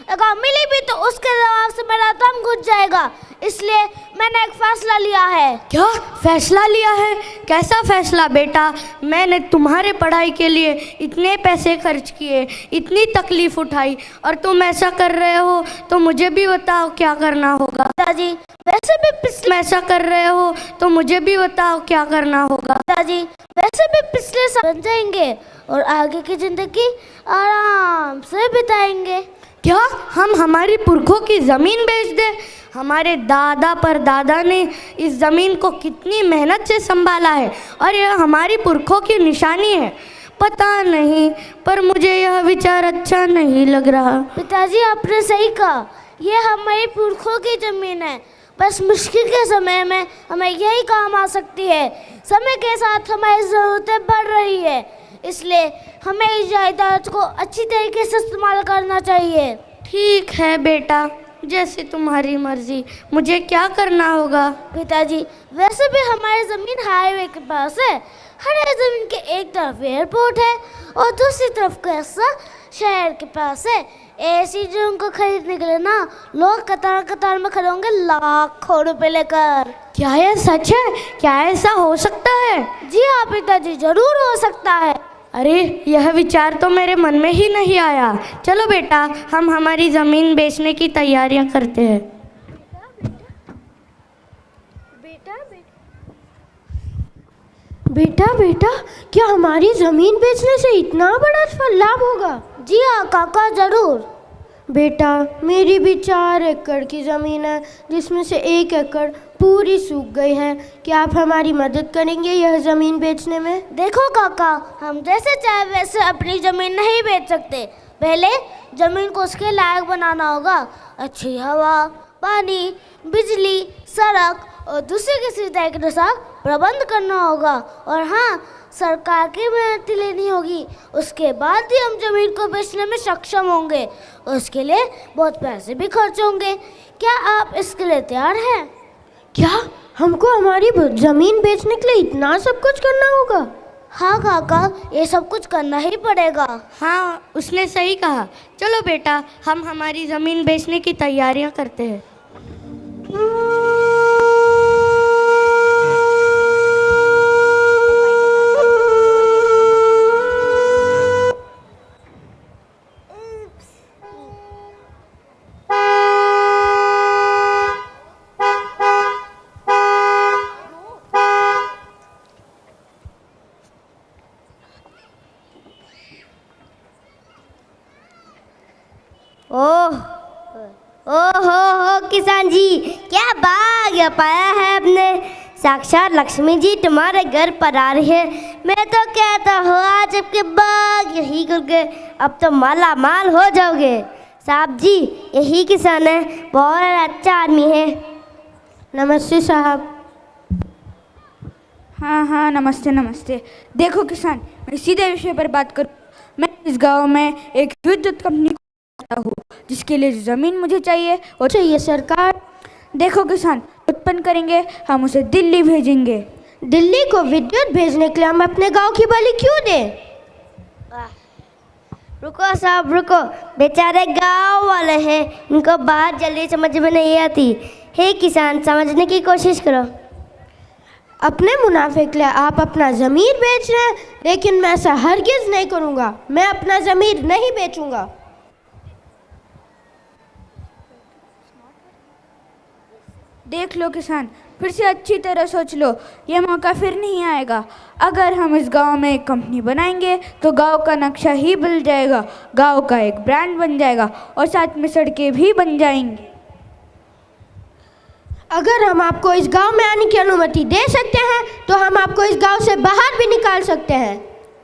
अगर मिली भी तो उसके जवाब से मेरा दम घुट जाएगा, इसलिए मैंने एक फैसला लिया है। क्या फैसला लिया है? कैसा फैसला बेटा? मैंने तुम्हारे पढ़ाई के लिए इतने पैसे खर्च किए, इतनी तकलीफ उठाई, और तुम ऐसा कर रहे हो तो मुझे भी बताओ क्या करना होगा। दादी वैसे भी पिछले ऐसा कर रहे हो तो मुझे भी बताओ क्या करना होगा। दादी वैसे भी पिछले साल बन जाएंगे और आगे की जिंदगी आराम से बिताएंगे। क्या हम हमारी पुरखों की ज़मीन बेच दें? हमारे दादा पर दादा ने इस ज़मीन को कितनी मेहनत से संभाला है और यह हमारी पुरखों की निशानी है। पता नहीं, पर मुझे यह विचार अच्छा नहीं लग रहा। पिताजी आपने सही कहा, यह हमारी पुरखों की ज़मीन है, बस मुश्किल के समय में हमें यही काम आ सकती है। समय के साथ हमारी ज़रूरतें बढ़ रही है, इसलिए हमें इस जायदाद को अच्छी तरीके से इस्तेमाल करना चाहिए। ठीक है बेटा, जैसे तुम्हारी मर्जी। मुझे क्या करना होगा? पिताजी वैसे भी हमारी ज़मीन हाईवे के पास है। हमारी ज़मीन के एक तरफ एयरपोर्ट है और दूसरी तरफ कैसा शहर के पास है। ऐसी जो उनको खरीदने के लिए ना लोग कतार कतार में खड़े होंगे लाखों रुपए लेकर। क्या यह सच है? क्या ऐसा हो सकता है? जी हाँ पिताजी, जरूर हो सकता है। अरे, यह विचार तो मेरे मन में ही नहीं आया। चलो बेटा, हम हमारी ज़मीन बेचने की तैयारियां करते हैं। बेटा बेटा, क्या हमारी ज़मीन बेचने से इतना बड़ा लाभ होगा? जी हाँ काका, ज़रूर। बेटा, मेरी भी 4 एकड़ की ज़मीन है, जिसमें से 1 एकड़ पूरी सूख गई है। क्या आप हमारी मदद करेंगे यह ज़मीन बेचने में? देखो काका, हम जैसे चाहे वैसे अपनी ज़मीन नहीं बेच सकते। पहले ज़मीन को उसके लायक बनाना होगा। अच्छी हवा, पानी, बिजली, सड़क और दूसरी की सुविधा के अनुसार प्रबंध करना होगा। और हाँ, सरकार की मदद लेनी होगी। उसके बाद ही हम ज़मीन को बेचने में सक्षम होंगे। उसके लिए बहुत पैसे भी खर्च होंगे। क्या आप इसके लिए तैयार हैं? क्या हमको हमारी ज़मीन बेचने के लिए इतना सब कुछ करना होगा? हाँ काका, ये सब कुछ करना ही पड़ेगा। हाँ, उसने सही कहा। चलो बेटा, हम हमारी ज़मीन बेचने की तैयारियां करते हैं। ओहो किसान जी, क्या भाग्य पाया है आपने। साक्षात लक्ष्मी जी तुम्हारे घर पर आ रही है। मैं तो कहता हूँ आज आपके भाग्य ही खुल गए, अब तो माला माल हो जाओगे। साहब जी, यही किसान है, बहुत अच्छा आदमी है। नमस्ते साहब। हाँ, नमस्ते नमस्ते। देखो किसान, मैं सीधे विषय पर बात करूँ। मैं इस गांव में एक विद्युत कंपनी हूँ, जिसके लिए ज़मीन मुझे चाहिए और चाहिए सरकार। देखो किसान, उत्पन्न करेंगे, हम उसे दिल्ली भेजेंगे। दिल्ली को विद्युत भेजने के लिए हम अपने गांव की बलि क्यों दें? रुको साहब रुको, बेचारे गांव वाले हैं, इनको बात जल्दी समझ में नहीं आती। हे किसान, समझने की कोशिश करो। अपने मुनाफे के लिए आप अपना ज़मीर बेच रहे हैं, लेकिन मैं ऐसा हरगिज़ नहीं करूँगा। मैं अपना ज़मीर नहीं बेचूँगा। देख लो किसान, फिर से अच्छी तरह सोच लो, यह मौका फिर नहीं आएगा। अगर हम इस गांव में एक कंपनी बनाएंगे तो गांव का नक्शा ही बदल जाएगा, गांव का एक ब्रांड बन जाएगा और साथ में सड़कें भी बन जाएंगी। अगर हम आपको इस गांव में आने की अनुमति दे सकते हैं तो हम आपको इस गांव से बाहर भी निकाल सकते हैं।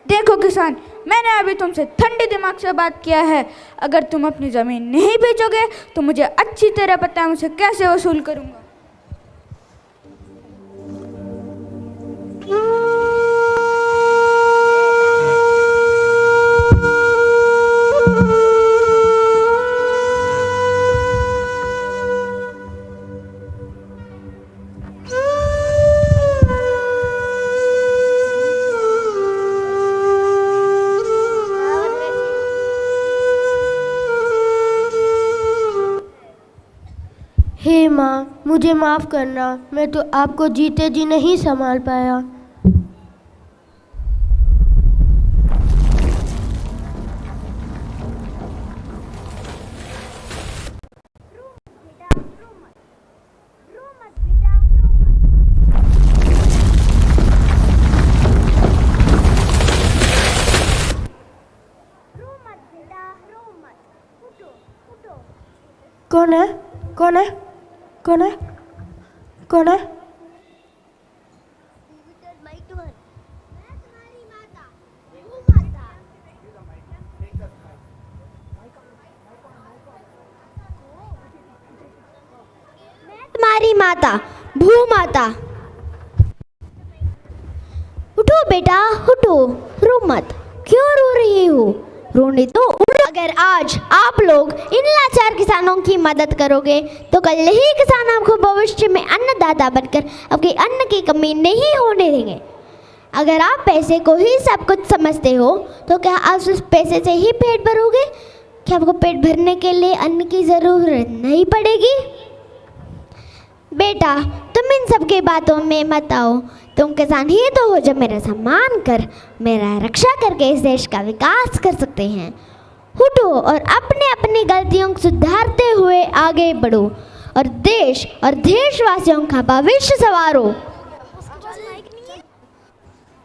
देखो किसान, मैंने अभी तुमसे ठंडे दिमाग से बात किया है। अगर तुम अपनी ज़मीन नहीं बेचोगे तो मुझे अच्छी तरह पता है उसे कैसे वसूल करूँगा। हे माँ, मुझे माफ़ करना, मैं तो आपको जीते जी नहीं संभाल पाया। कौन है? कौन है? कौन है? कौन है? तुम्हारी माता, भूमाता। उठो बेटा, उठो, रो मत। क्यों रो रही हो? रोने तो अगर आज आप लोग इन लाचार किसानों की मदद करोगे तो कल ही किसान आपको भविष्य में अन्नदाता बनकर आपके अन्न की कमी नहीं होने देंगे। अगर आप पैसे को ही सब कुछ समझते हो तो क्या आप उस पैसे से ही पेट भरोगे? क्या आपको पेट भरने के लिए अन्न की ज़रूरत नहीं पड़ेगी? बेटा, तुम इन सब की बातों में मत आओ। तुम किसान ही तो हो जो मेरा सम्मान कर, मेरा रक्षा करके इस देश का विकास कर सकते हैं। उठो और अपने अपनी गलतियों को सुधारते हुए आगे बढ़ो और देश और देशवासियों का भविष्य संवारो।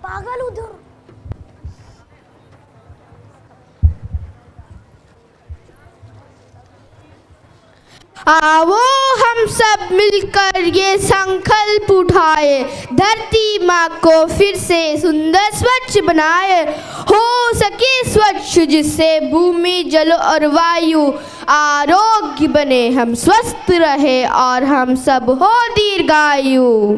पागल उधर। आओ हम सब मिलकर ये संकल्प उठाए, धरती माँ को फिर से सुंदर स्वच्छ बनाए। हो सके स्वच्छ जिससे भूमि, जल और वायु आरोग्य बने, हम स्वस्थ रहे और हम सब हो दीर्घायु।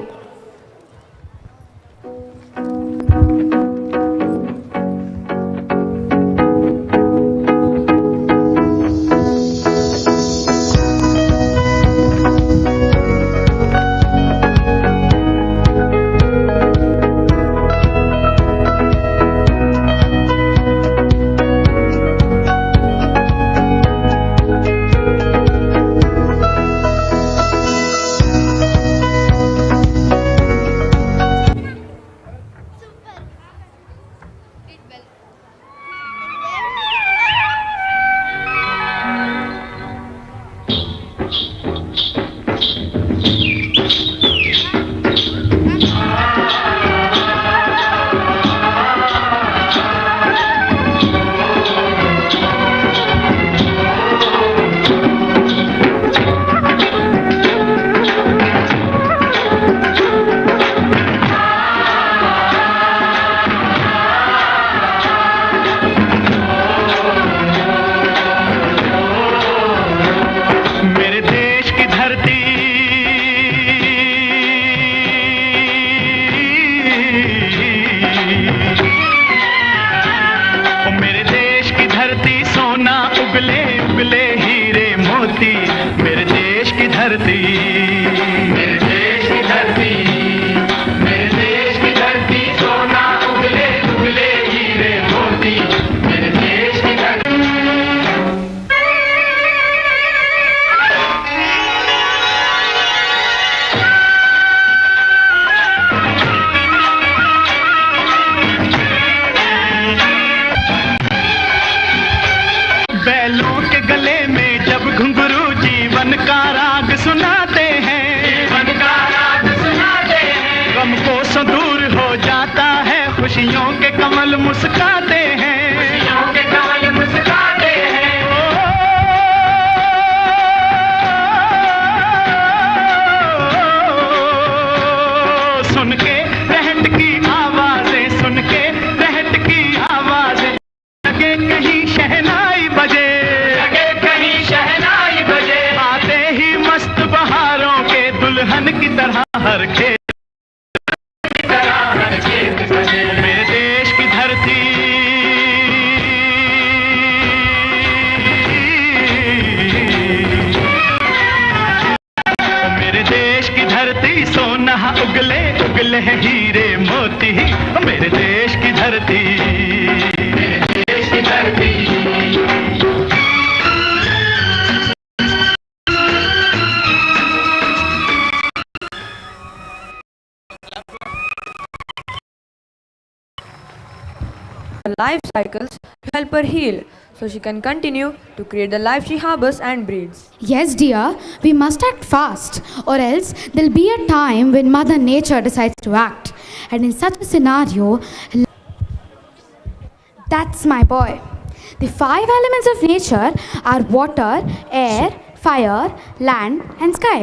खुशियों के कमल मुस्काते हैं, खुशियों के कमल मुस्काते हैं। उगले उगले हैं हीरे मोती मेरे देश की धरती, मेरे देश की धरती। Life cycles help her heal so she can continue to create the life she harbors and breeds. Yes, dear, we must act fast, or else there'll be a time when Mother Nature decides to act. And in such a scenario, that's my boy. The 5 elements of nature are water, air, fire, land, and sky.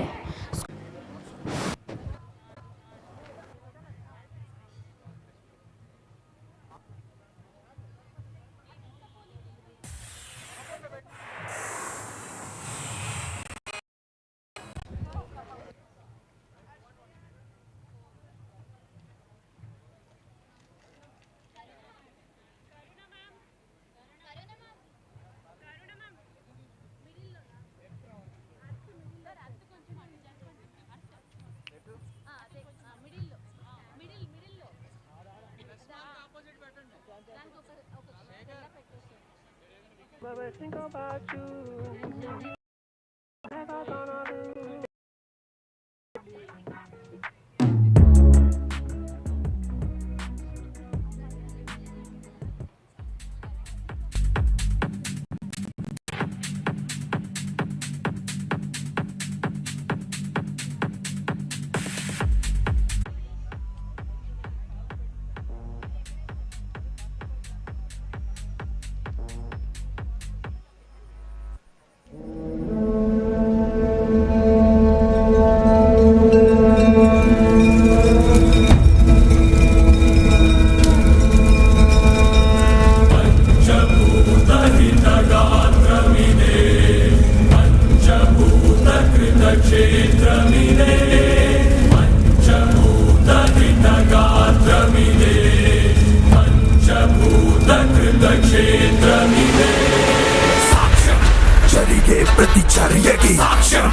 జరిగే ప్రతి చర్యకి సాక్ష్యం,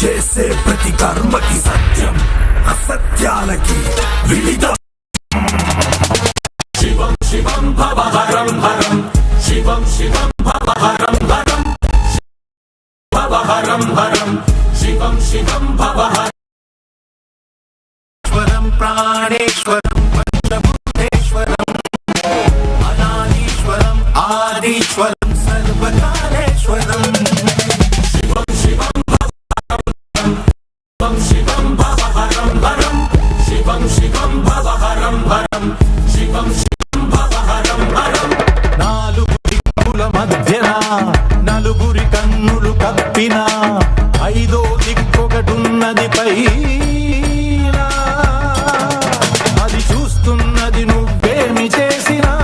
చేసే ప్రతి కర్మకి సత్యం, అసత్యాలకి వివిధ. శివం శివం భవ హరం హరం, శివం శివం భవ హరం హరం, భవ హరం హరం, శివం శివం భవ హరం. ప్రాణేశ్వరం పంచభూతేశ్వరం అనాదీశ్వరం ఆదీశ్వరం సర్వకాలేశ్వరం. శివం శివం భవ హరం, శివం భవ హరం హరం, శివం శివం భవ హరం హరం, శివం శివం భవ హరం హరం. నాలుగు దిక్కుల మధ్యన నలుగురి కన్నులు కప్పిన ఐదో దిక్కొకటున్నది పై, అది చూస్తున్నది నువ్వేమి చేసినా.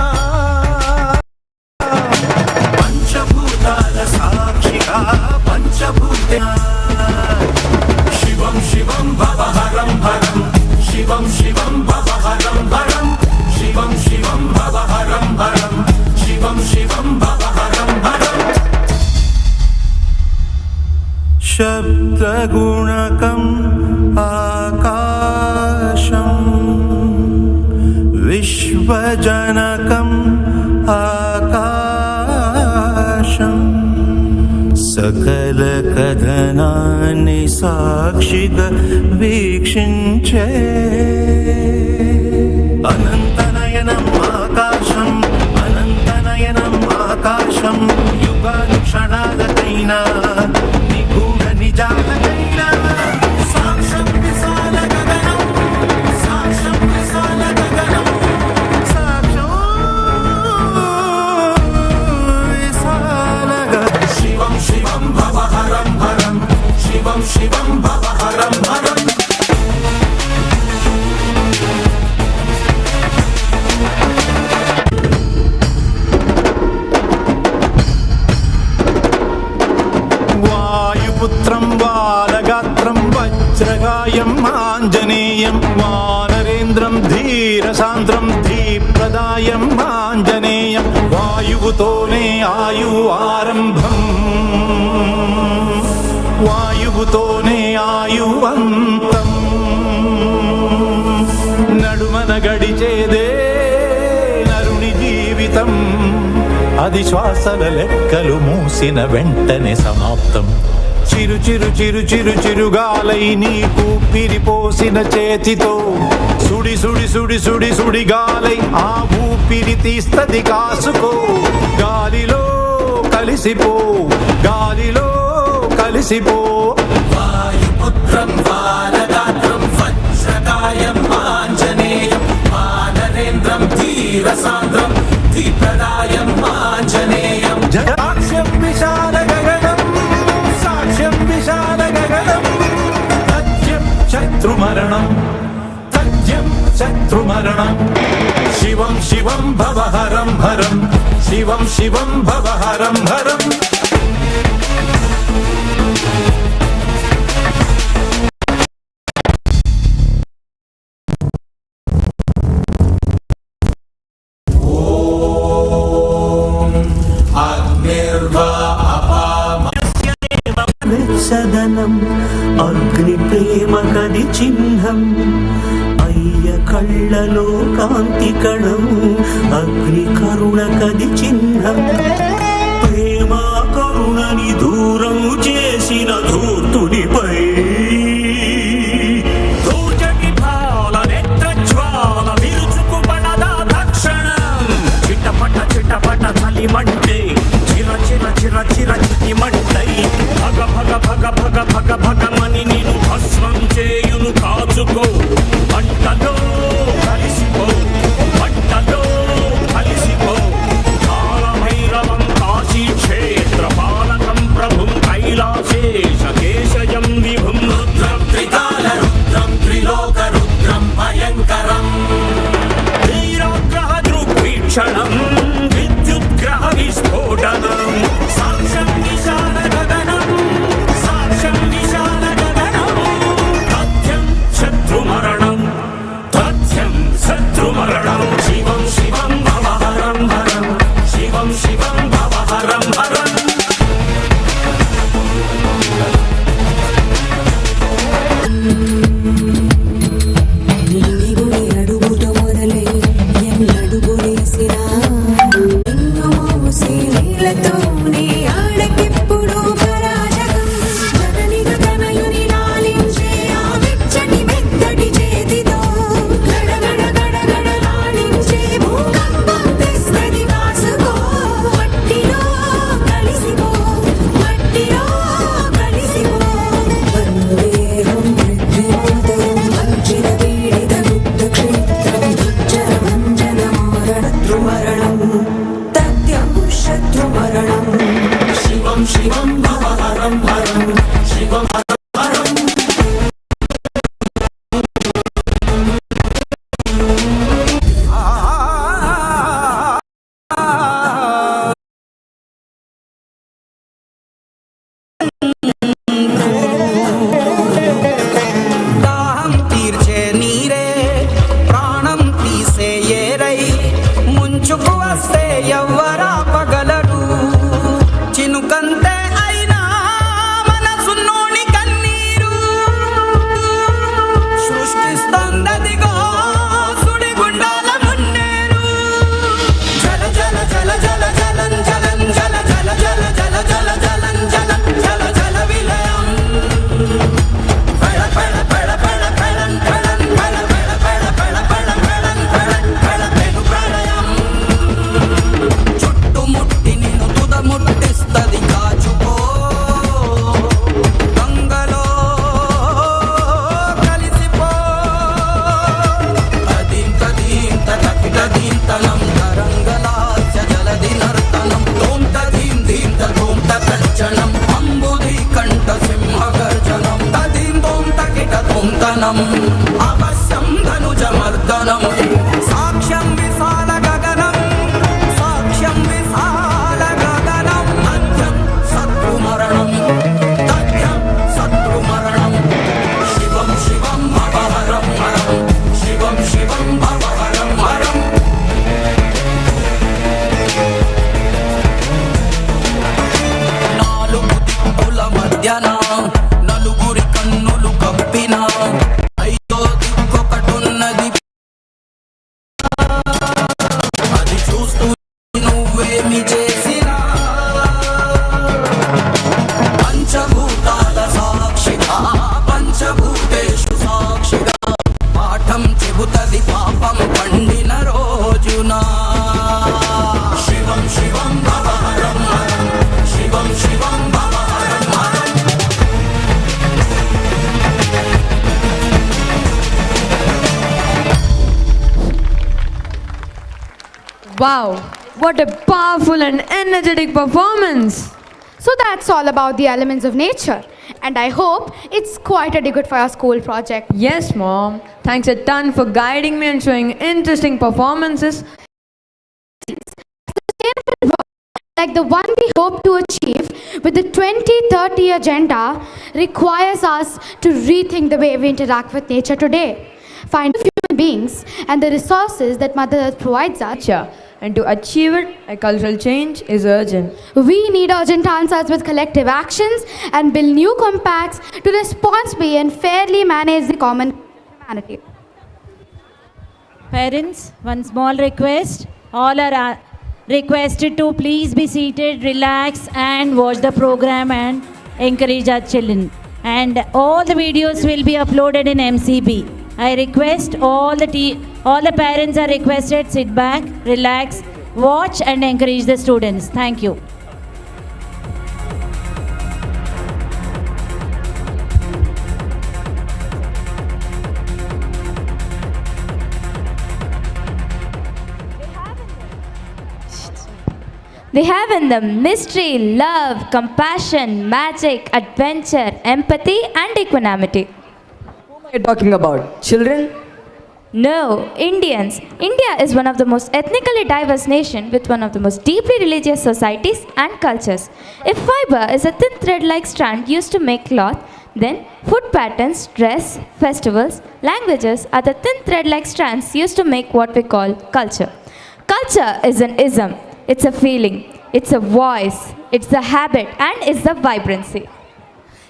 పంచభూతాల సాక్షిగా పంచభూత. శివం శివం భవ హరం హరం, శివం శివం భవ హరం హరం, శివం శివం భవ హరం హరం, శివం శివం భవ హరం హరం. శబ్దగుణకం ఆకాశం విశ్వజనకం ఆకాశం సకల కథనాన్ని సాక్షిగా వీక్షించే అనంతనయనం ఆకాశం, అనంతనయనం ఆకాశం. యుగాలు క్షణాలకైనా నిగూఢ నిజాలకైనా సాక్ష్యం విశాల గగనం, సాక్ష్యం విశాల గగనం, సాక్ష్యం విశాల గగనం. శివం శివం భవ హరం హరం, శివం శివం భవ హరం హరం. వాయుపుత్రం బాలగాత్రం వజ్రగాయం ఆంజనేయం వానరేంద్రం ధీరసాంద్రం ధీప్రదాయం ఆంజనేయం. వాయువుతోనే ఆయు ఆరంభం, వాయువుతోనే ఆయువంతం. అది శ్వాసల లెక్కలు మూసిన వెంటనే సమాప్తం. చిరు చిరు చిరు చిరు చిరుగాలై నీకు పిరిపోసిన చేతితో సుడి సుడి సుడి సుడి సుడి గాలై ఆ ఊపిరి తీస్తది కాసుకో. గాలిలో కలిసిపో, గాలిలో కలిసిపో. వాయుపుత్రం బాలగాత్రం వజ్రకాయం ఆంజనేయం వానరేంద్రం ధీరసాంద్రం దీప్రదాయం ఆంజనేయం. సాక్ష్యం విశాల గగనం, సాక్ష్యం విశాల గగనం. తథ్యం శత్రుమరణం, తథ్యం శత్రుమరణం. శివం శివం భవహరం హరం, శివం శివం భవహరం హరం. సదనం అగ్ని ప్రేమ కది చిహ్నం. అయ్య కళ్ళలో కాంతి కణం అగ్ని కరుణ కది చిహ్నం. ప్రేమ కరుణని దూరం చేసిన ధూర్తునిపై దూచటి భాల నెత్ర జ్వాల విరుచుకుపడదా తక్షణం. చిటపట చిటపట చలిమంటే చిర చిర చిర చిర చిటిమంటై భగ భగ భగ భగ భగ భగమని నేను భస్మం చేయును కాచుకో. మంటలో కలిసిపో, మంటలో కలిసిపో. కాలభైరవం కాశీ క్షేత్ర పాలకం ప్రభుం కైలాసేశ కేశ Wow, what a powerful and energetic performance! So that's all about the elements of nature. And I hope it's quite adequate for our school project. Yes, Mom. Thanks a ton for guiding me and showing interesting performances. Like the one we hope to achieve with the 2030 agenda requires us to rethink the way we interact with nature today. Find human beings and the resources that Mother Earth provides us. And to achieve it, a cultural change is urgent. We need urgent answers with collective actions and build new compacts to responsibly and fairly manage the common humanity. Parents, one small request. All are requested to please be seated, relax and watch the program and encourage our children. And all the videos will be uploaded in MCB. I request all the parents are requested sit back, relax, watch and encourage the students. Thank you. They have in them mystery, love, compassion, magic, adventure, empathy, and equanimity. Who are you talking about? Children? No, Indians. India is one of the most ethnically diverse nations with one of the most deeply religious societies and cultures. If fiber is a thin thread-like strand used to make cloth, then food patterns, dress, festivals, languages are the thin thread-like strands used to make what we call culture. Culture is an ism. It's a feeling, it's a voice, it's a habit, and it's the vibrancy.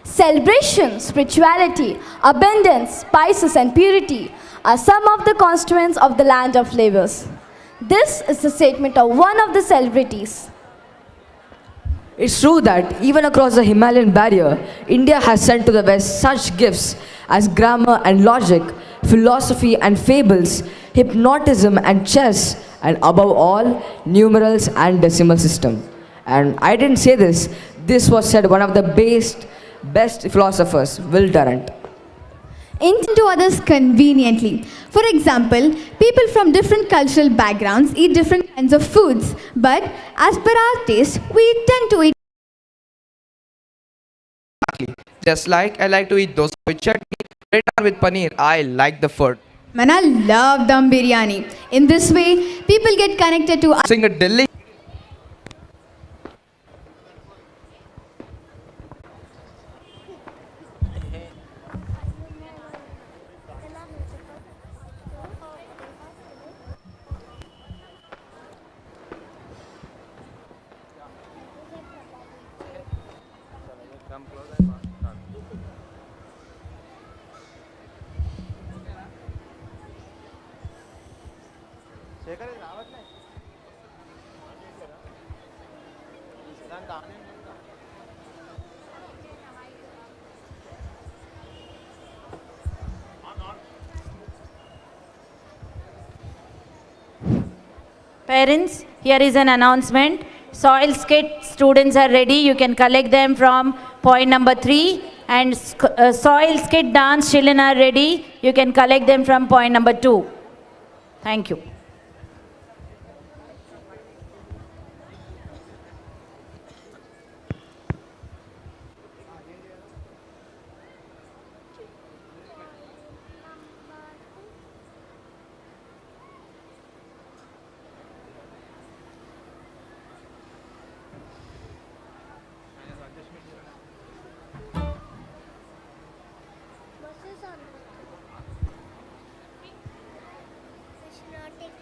Celebration, spirituality, abundance, spices, and purity are some of the constituents of the land of flavors. This is the statement of one of the celebrities. It's true that even across the Himalayan barrier, India has sent to the West such gifts as grammar and logic, philosophy and fables, hypnotism and chess, and above all, numerals and decimal system. And I didn't say this, this was said one of the best philosophers, Will Durant. Into others conveniently. For example, people from different cultural backgrounds eat different kinds of foods, but as per our taste, we tend to eat. Just like I like to eat dosa with chutney, bread with paneer, I like the food. Man, I love dum biryani. In this way, people get connected to us. Sing a Delhi. Parents, here is an announcement. Soil skit students are ready. You can collect them from point number 3. And soil skit dance children are ready. You can collect them from point number 2. Thank you. We should not take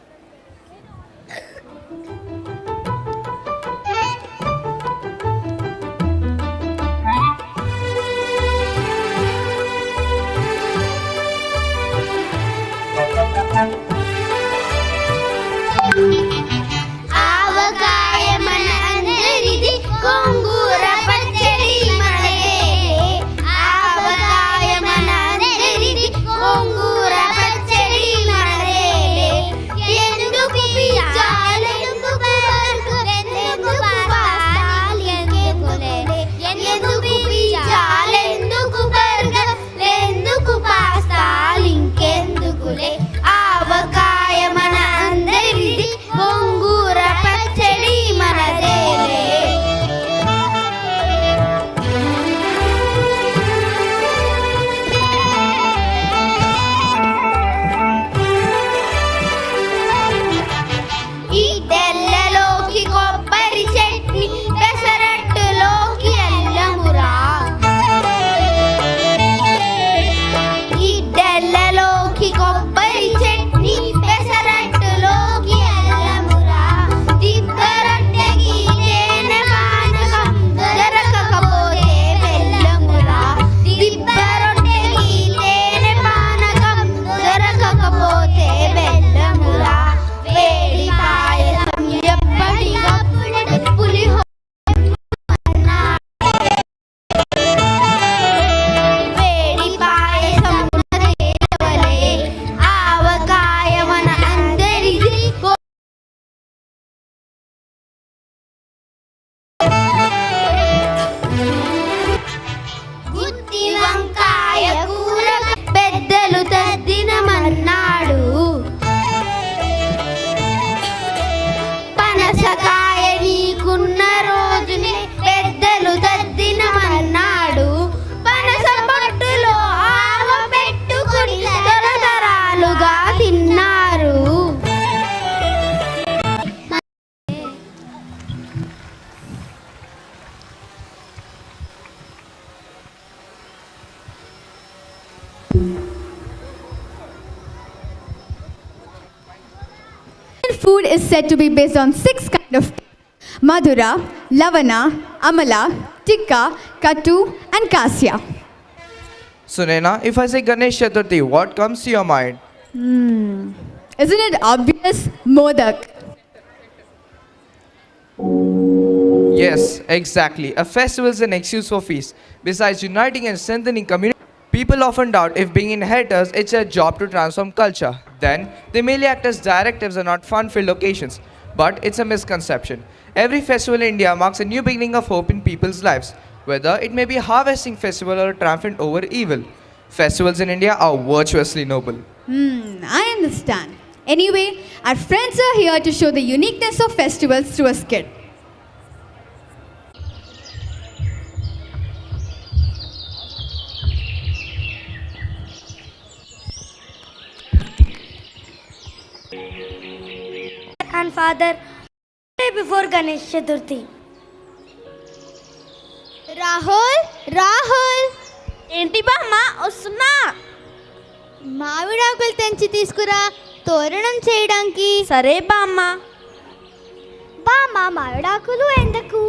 food is said to be based on 6 kinds of Madhura, Lavana, Amala, Tikka, Kattu and Kasya. So Naina, if I say Ganesh Chaturthi, what comes to your mind? Isn't it obvious? Modak. Yes, exactly. A festival is an excuse for feast. Besides uniting and strengthening community, people often doubt if being inheritors, it's a job to transform culture. Then, they merely act as directives and not fun-filled occasions. But it's a misconception. Every festival in India marks a new beginning of hope in people's lives, whether it may be a harvesting festival or a triumphant over evil. Festivals in India are virtuously noble. I understand. Anyway, our friends are here to show the uniqueness of festivals through a skit. And father, day before Ganesh Chaturthi. Rahul ఏంటి బామ్మ వస్తున్నా? మామిడాకులు తెంచి తీసుకురా తోరణం చేయడానికి. సరే బామ్మ. బామ్మ మామిడాకులు ఎందుకు?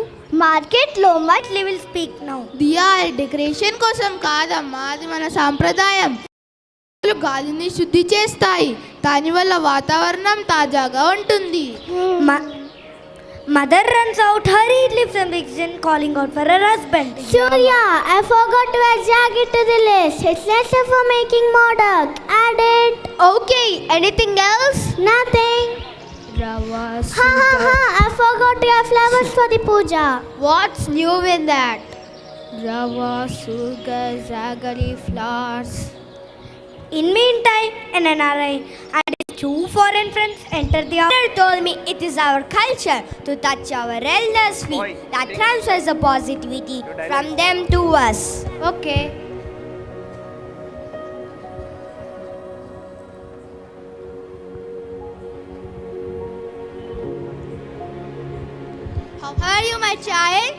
మార్కెట్లో మట్లీ will speak now. Diya decoration కోసం కాదమ్మా, అది మన సాంప్రదాయం. గాలిని శుద్ధి చేస్తాయి, దానివల్ల వాతావరణం తాజాగా ఉంటుంది. Mother runs out hurriedly from the kitchen, calling out for her husband. Surya, I forgot to add jagged to the list. It's lesser for making modak. Add it. Okay. Anything else? Nothing. Rava, I forgot to add flowers for the puja. What's new in that? Rava, sugar, jaggery, flowers. In meantime, an NRI and his 2 foreign friends entered the house. Mother told me it is our culture to touch our elders' feet. That transfers the positivity from them to us. Okay. How are you, my child?